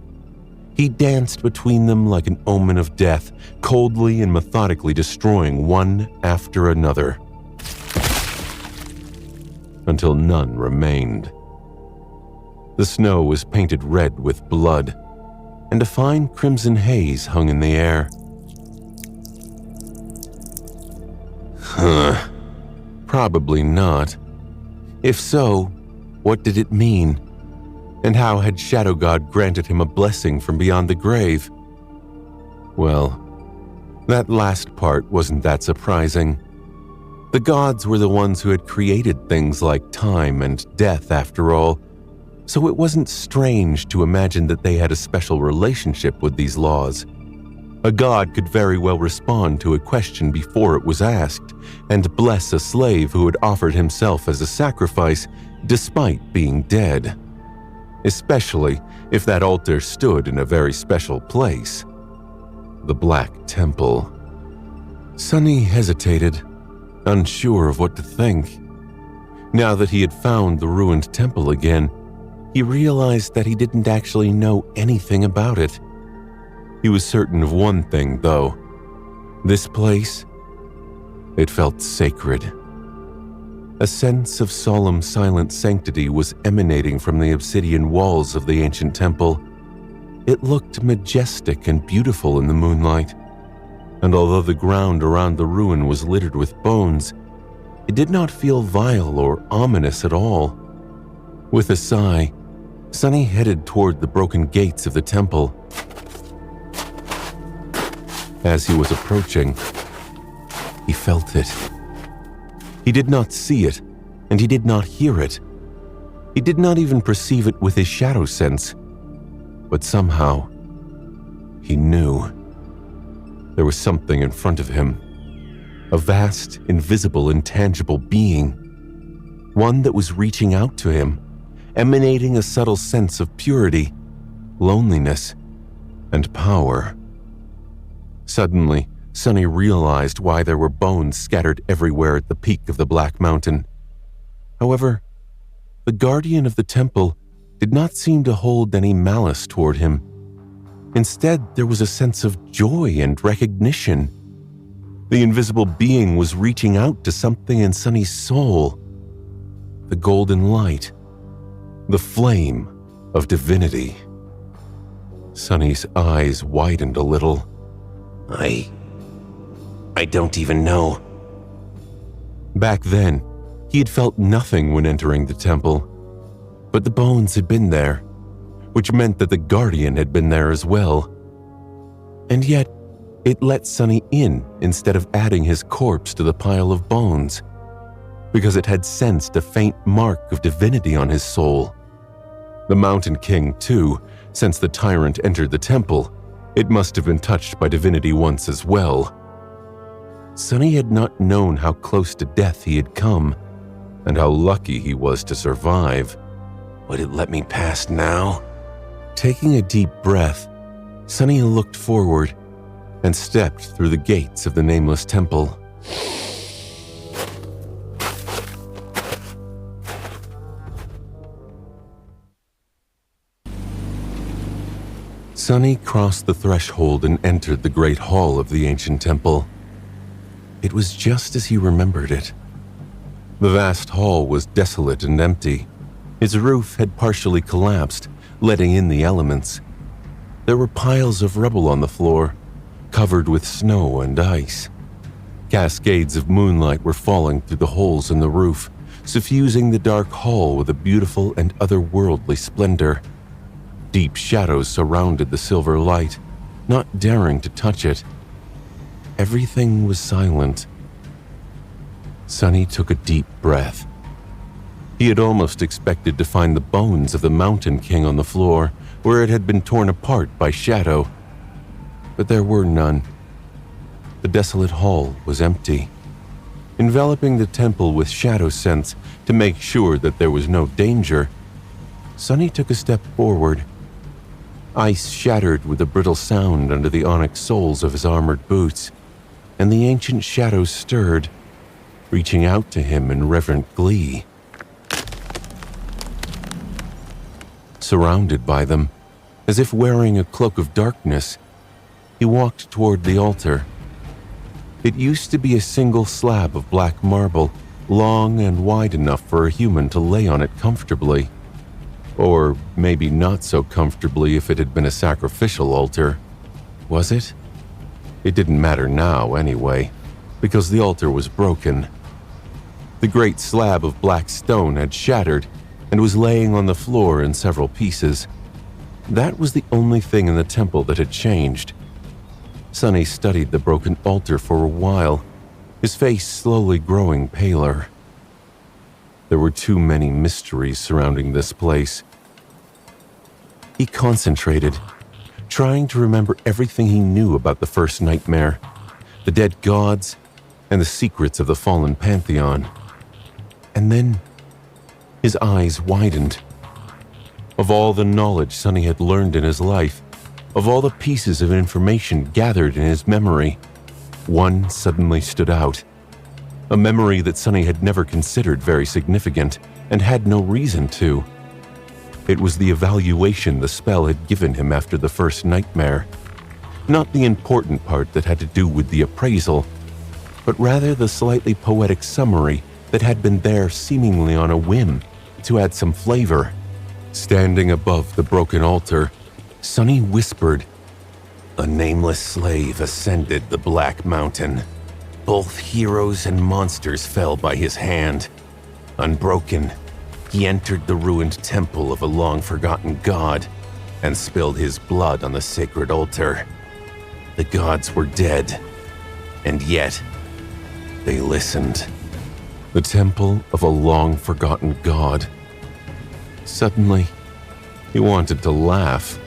He danced between them like an omen of death, coldly and methodically destroying one after another, until none remained. The snow was painted red with blood, and a fine crimson haze hung in the air. Probably not. If so, what did it mean? And how had Shadow God granted him a blessing from beyond the grave? Well, that last part wasn't that surprising. The gods were the ones who had created things like time and death, after all, so it wasn't strange to imagine that they had a special relationship with these laws. A god could very well respond to a question before it was asked, and bless a slave who had offered himself as a sacrifice despite being dead. Especially if that altar stood in a very special place. The Black Temple. Sonny hesitated, unsure of what to think. Now that he had found the ruined temple again, he realized that he didn't actually know anything about it. He was certain of one thing, though. This place, it felt sacred. A sense of solemn, silent sanctity was emanating from the obsidian walls of the ancient temple. It looked majestic and beautiful in the moonlight, and although the ground around the ruin was littered with bones, it did not feel vile or ominous at all. With a sigh, Sonny headed toward the broken gates of the temple. As he was approaching, he felt it. He did not see it, and he did not hear it. He did not even perceive it with his shadow sense. But somehow, he knew. There was something in front of him. A vast, invisible, intangible being. One that was reaching out to him, emanating a subtle sense of purity, loneliness, and power. Suddenly, Sonny realized why there were bones scattered everywhere at the peak of the Black Mountain. However, the guardian of the temple did not seem to hold any malice toward him. Instead, there was a sense of joy and recognition. The invisible being was reaching out to something in Sonny's soul. the golden light, the flame of divinity. Sonny's eyes widened a little. I don't even know. Back then, he had felt nothing when entering the temple, but the bones had been there, which meant that the guardian had been there as well. And yet, it let Sonny in instead of adding his corpse to the pile of bones, because it had sensed a faint mark of divinity on his soul. The Mountain King, too, since the tyrant entered the temple, it must have been touched by divinity once as well. Sonny had not known how close to death he had come, and how lucky he was to survive. Would it let me pass now? Taking a deep breath, Sonny looked forward and stepped through the gates of the nameless temple. Sonny crossed the threshold and entered the great hall of the ancient temple. It was just as he remembered it. The vast hall was desolate and empty. Its roof had partially collapsed, letting in the elements. There were piles of rubble on the floor, covered with snow and ice. Cascades of moonlight were falling through the holes in the roof, suffusing the dark hall with a beautiful and otherworldly splendor. Deep shadows surrounded the silver light, not daring to touch it. Everything was silent. Sonny took a deep breath. He had almost expected to find the bones of the Mountain King on the floor, where it had been torn apart by shadow. But there were none. The desolate hall was empty. Enveloping the temple with shadow scents to make sure that there was no danger, Sonny took a step forward. Ice shattered with a brittle sound under the onyx soles of his armored boots, and the ancient shadows stirred, reaching out to him in reverent glee. Surrounded by them, as if wearing a cloak of darkness, he walked toward the altar. It used to be a single slab of black marble, long and wide enough for a human to lay on it comfortably. Or maybe not so comfortably if it had been a sacrificial altar. Was it? It didn't matter now anyway, because the altar was broken. The great slab of black stone had shattered and was laying on the floor in several pieces. That was the only thing in the temple that had changed. Sonny studied the broken altar for a while, his face slowly growing paler. There were too many mysteries surrounding this place. He concentrated, trying to remember everything he knew about the first nightmare, the dead gods, and the secrets of the fallen pantheon. And then his eyes widened. Of all the knowledge Sonny had learned in his life, of all the pieces of information gathered in his memory, one suddenly stood out. A memory that Sonny had never considered very significant and had no reason to. It was the evaluation the spell had given him after the first nightmare. Not the important part that had to do with the appraisal, but rather the slightly poetic summary that had been there seemingly on a whim to add some flavor. Standing above the broken altar, Sonny whispered, "A nameless slave ascended the Black Mountain. Both heroes and monsters fell by his hand. Unbroken, he entered the ruined temple of a long-forgotten god and spilled his blood on the sacred altar. The gods were dead, and yet they listened." The temple of a long-forgotten god. Suddenly, he wanted to laugh.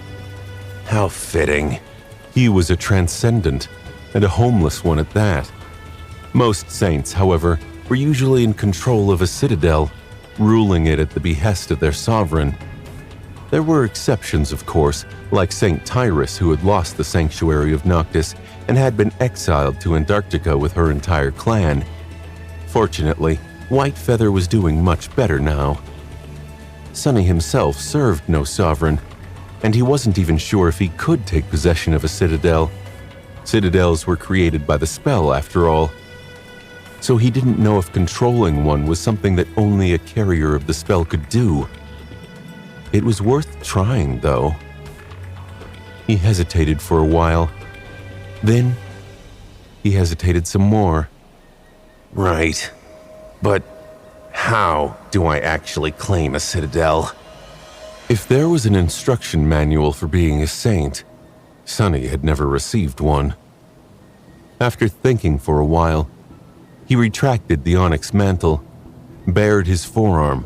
How fitting. He was a transcendent, and a homeless one at that. Most saints, however, were usually in control of a citadel, ruling it at the behest of their sovereign. There were exceptions, of course, like Saint Tyrus, who had lost the sanctuary of Noctis and had been exiled to Antarctica with her entire clan. Fortunately, Whitefeather was doing much better now. Sonny himself served no sovereign, and he wasn't even sure if he could take possession of a citadel. Citadels were created by the spell, after all. so he didn't know if controlling one was something that only a carrier of the spell could do. It was worth trying, though. He hesitated for a while. Then, he hesitated some more. Right. But how do I actually claim a citadel? If there was an instruction manual for being a saint, Sonny had never received one. After thinking for a while, he retracted the onyx mantle, bared his forearm,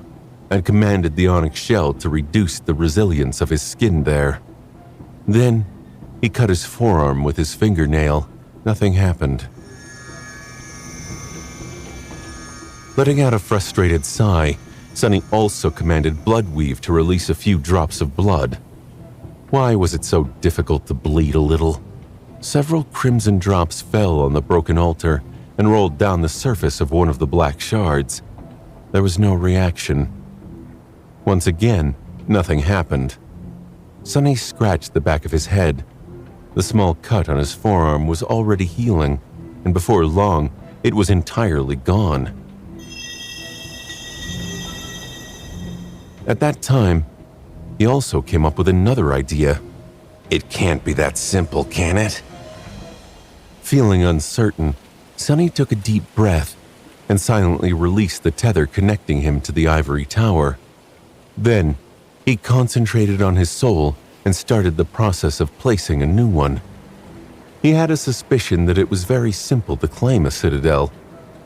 and commanded the onyx shell to reduce the resilience of his skin there. Then, he cut his forearm with his fingernail. Nothing happened. Letting out a frustrated sigh, Sonny also commanded Bloodweave to release a few drops of blood. Why was it so difficult to bleed a little? Several crimson drops fell on the broken altar and rolled down the surface of one of the black shards. There was no reaction. Once again, nothing happened. Sonny scratched the back of his head. The small cut on his forearm was already healing, and before long, it was entirely gone. At that time, he also came up with another idea. It can't be that simple, can it? Feeling uncertain, Sonny took a deep breath and silently released the tether connecting him to the ivory tower. Then, he concentrated on his soul and started the process of placing a new one. He had a suspicion that it was very simple to claim a citadel.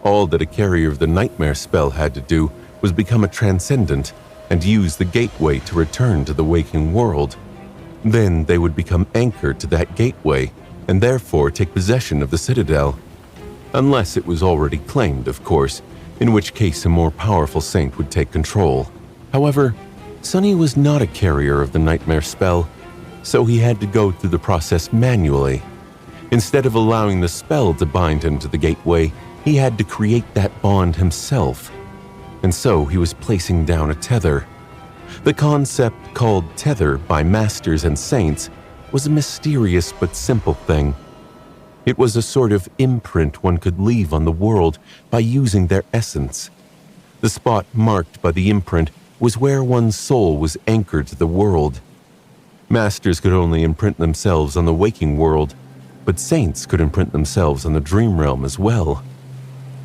All that a carrier of the nightmare spell had to do was become a transcendent and use the gateway to return to the waking world. Then they would become anchored to that gateway and therefore take possession of the citadel. Unless it was already claimed, of course, in which case a more powerful saint would take control. However, Sonny was not a carrier of the nightmare spell, so he had to go through the process manually. Instead of allowing the spell to bind him to the gateway, he had to create that bond himself. And so he was placing down a tether. The concept called tether by masters and saints was a mysterious but simple thing. It was a sort of imprint one could leave on the world by using their essence. The spot marked by the imprint was where one's soul was anchored to the world. Masters could only imprint themselves on the waking world, but saints could imprint themselves on the dream realm as well.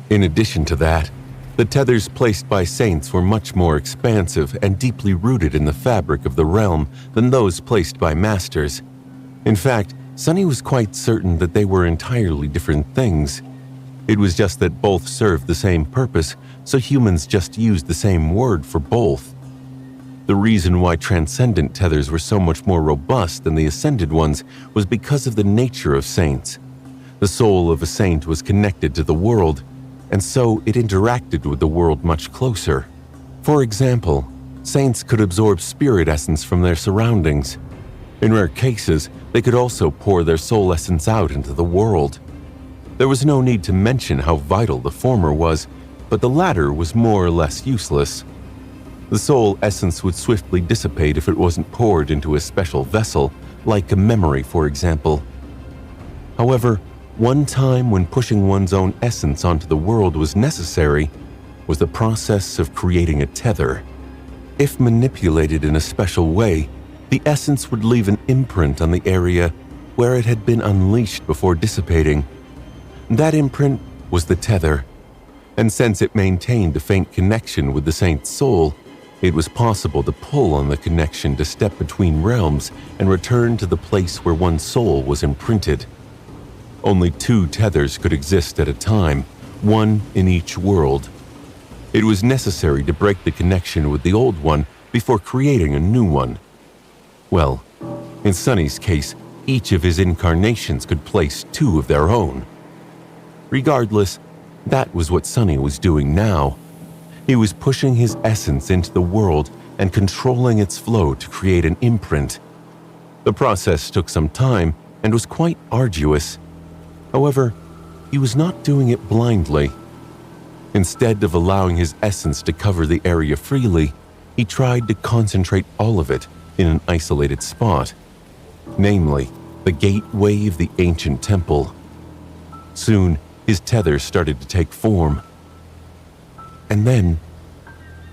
In addition to that, the tethers placed by saints were much more expansive and deeply rooted in the fabric of the realm than those placed by masters. In fact, Sonny was quite certain that they were entirely different things. It was just that both served the same purpose, so humans just used the same word for both. The reason why transcendent tethers were so much more robust than the ascended ones was because of the nature of saints. The soul of a saint was connected to the world, and so it interacted with the world much closer. For example, saints could absorb spirit essence from their surroundings. In rare cases, they could also pour their soul essence out into the world. There was no need to mention how vital the former was, but the latter was more or less useless. The soul essence would swiftly dissipate if it wasn't poured into a special vessel, like a memory, for example. However, one time when pushing one's own essence onto the world was necessary was the process of creating a tether. If manipulated in a special way, the essence would leave an imprint on the area where it had been unleashed before dissipating. That imprint was the tether, and since it maintained a faint connection with the saint's soul, it was possible to pull on the connection to step between realms and return to the place where one's soul was imprinted. Only 2 tethers could exist at a time, one in each world. It was necessary to break the connection with the old one before creating a new one. Well, in Sonny's case, each of his incarnations could place 2 of their own. Regardless, that was what Sonny was doing now. He was pushing his essence into the world and controlling its flow to create an imprint. The process took some time and was quite arduous. However, he was not doing it blindly. Instead of allowing his essence to cover the area freely, he tried to concentrate all of it in an isolated spot, namely, the gateway of the ancient temple. Soon, his tether started to take form. And then,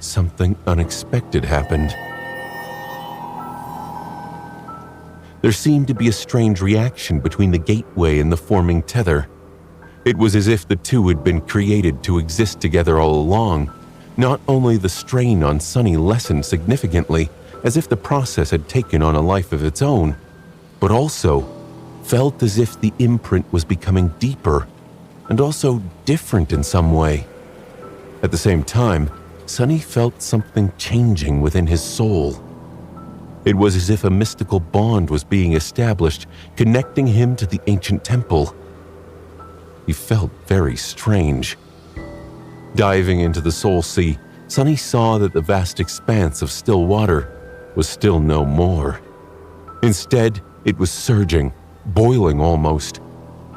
something unexpected happened. There seemed to be a strange reaction between the gateway and the forming tether. It was as if the two had been created to exist together all along. Not only the strain on Sunny lessened significantly, as if the process had taken on a life of its own, but also felt as if the imprint was becoming deeper and also different in some way. At the same time, Sunny felt something changing within his soul. It was as if a mystical bond was being established, connecting him to the ancient temple. He felt very strange. Diving into the soul sea, Sunny saw that the vast expanse of still water was still no more. Instead, it was surging, boiling almost,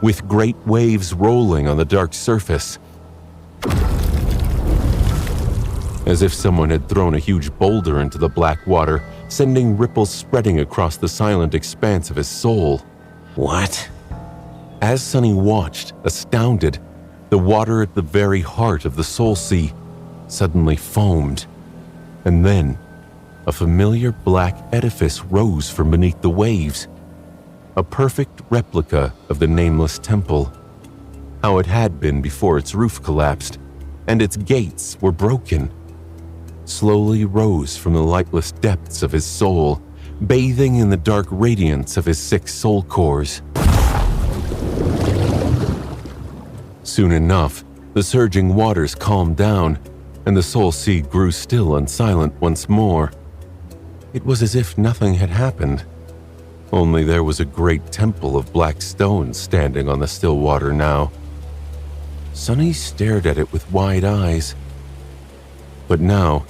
with great waves rolling on the dark surface. As if someone had thrown a huge boulder into the black water, sending ripples spreading across the silent expanse of his soul. What? As Sunny watched, astounded, the water at the very heart of the soul sea suddenly foamed. And then, a familiar black edifice rose from beneath the waves. A perfect replica of the nameless temple. How it had been before its roof collapsed, and its gates were broken. Slowly rose from the lightless depths of his soul, bathing in the dark radiance of his 6 soul cores. Soon enough, the surging waters calmed down, and the soul sea grew still and silent once more. It was as if nothing had happened. Only there was a great temple of black stone standing on the still water now. Sunny stared at it with wide eyes. But now,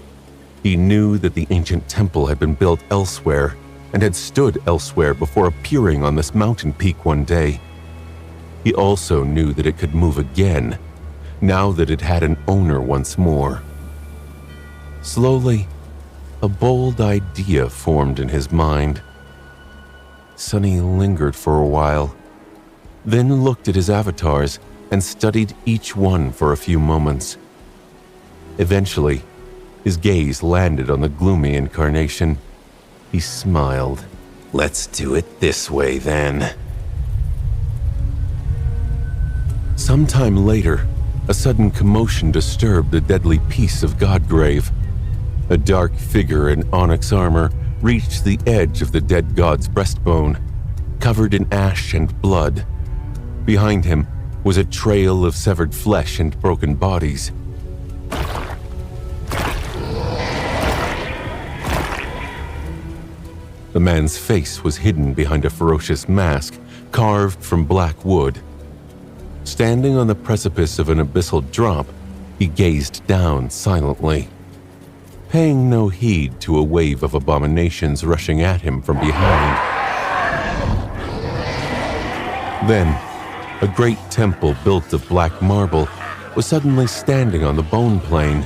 he knew that the ancient temple had been built elsewhere and had stood elsewhere before appearing on this mountain peak one day. He also knew that it could move again, now that it had an owner once more. Slowly, a bold idea formed in his mind. Sunny lingered for a while, then looked at his avatars and studied each one for a few moments. Eventually, his gaze landed on the gloomy incarnation. He smiled. Let's do it this way, then. Sometime later, a sudden commotion disturbed the deadly peace of Godgrave. A dark figure in onyx armor reached the edge of the dead god's breastbone, covered in ash and blood. Behind him was a trail of severed flesh and broken bodies. The man's face was hidden behind a ferocious mask carved from black wood. Standing on the precipice of an abyssal drop, he gazed down silently, paying no heed to a wave of abominations rushing at him from behind. Then, a great temple built of black marble was suddenly standing on the bone plane.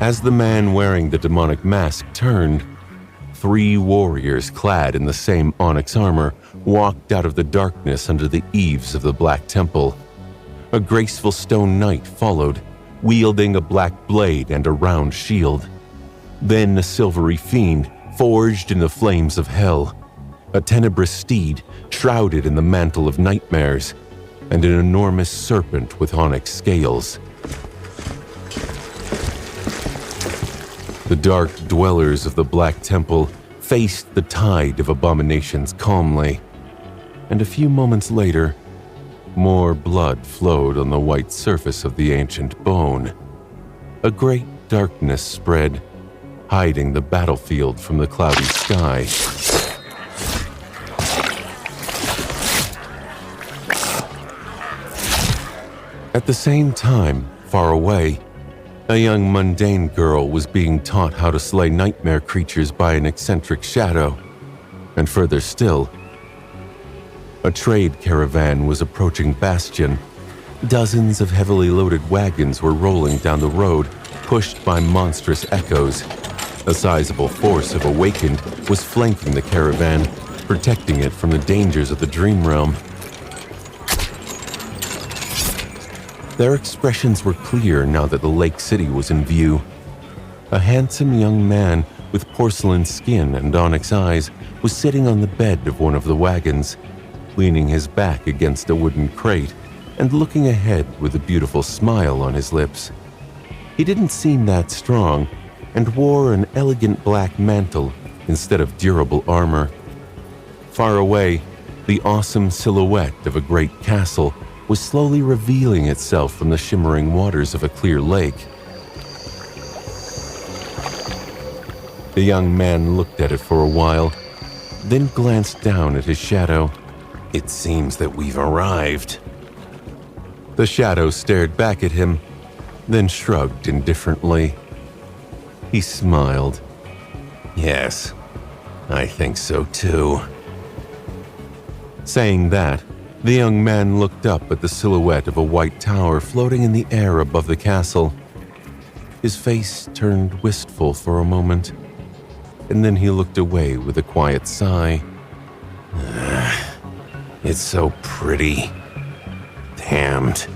As the man wearing the demonic mask turned, 3 warriors clad in the same onyx armor walked out of the darkness under the eaves of the black temple. A graceful stone knight followed, wielding a black blade and a round shield. Then a silvery fiend forged in the flames of hell, a tenebrous steed shrouded in the mantle of nightmares, and an enormous serpent with onyx scales. The dark dwellers of the Black Temple faced the tide of abominations calmly, and a few moments later, more blood flowed on the white surface of the ancient bone. A great darkness spread, hiding the battlefield from the cloudy sky. At the same time, far away, a young mundane girl was being taught how to slay nightmare creatures by an eccentric shadow. And further still, a trade caravan was approaching Bastion. Dozens of heavily loaded wagons were rolling down the road, pushed by monstrous echoes. A sizable force of Awakened was flanking the caravan, protecting it from the dangers of the Dream Realm. Their expressions were clear now that the lake city was in view. A handsome young man with porcelain skin and onyx eyes was sitting on the bed of one of the wagons, leaning his back against a wooden crate and looking ahead with a beautiful smile on his lips. He didn't seem that strong and wore an elegant black mantle instead of durable armor. Far away, the awesome silhouette of a great castle was slowly revealing itself from the shimmering waters of a clear lake. The young man looked at it for a while, then glanced down at his shadow. It seems that we've arrived. The shadow stared back at him, then shrugged indifferently. He smiled. Yes, I think so too. Saying that, the young man looked up at the silhouette of a white tower floating in the air above the castle. His face turned wistful for a moment, and then he looked away with a quiet sigh. It's so pretty. Damned.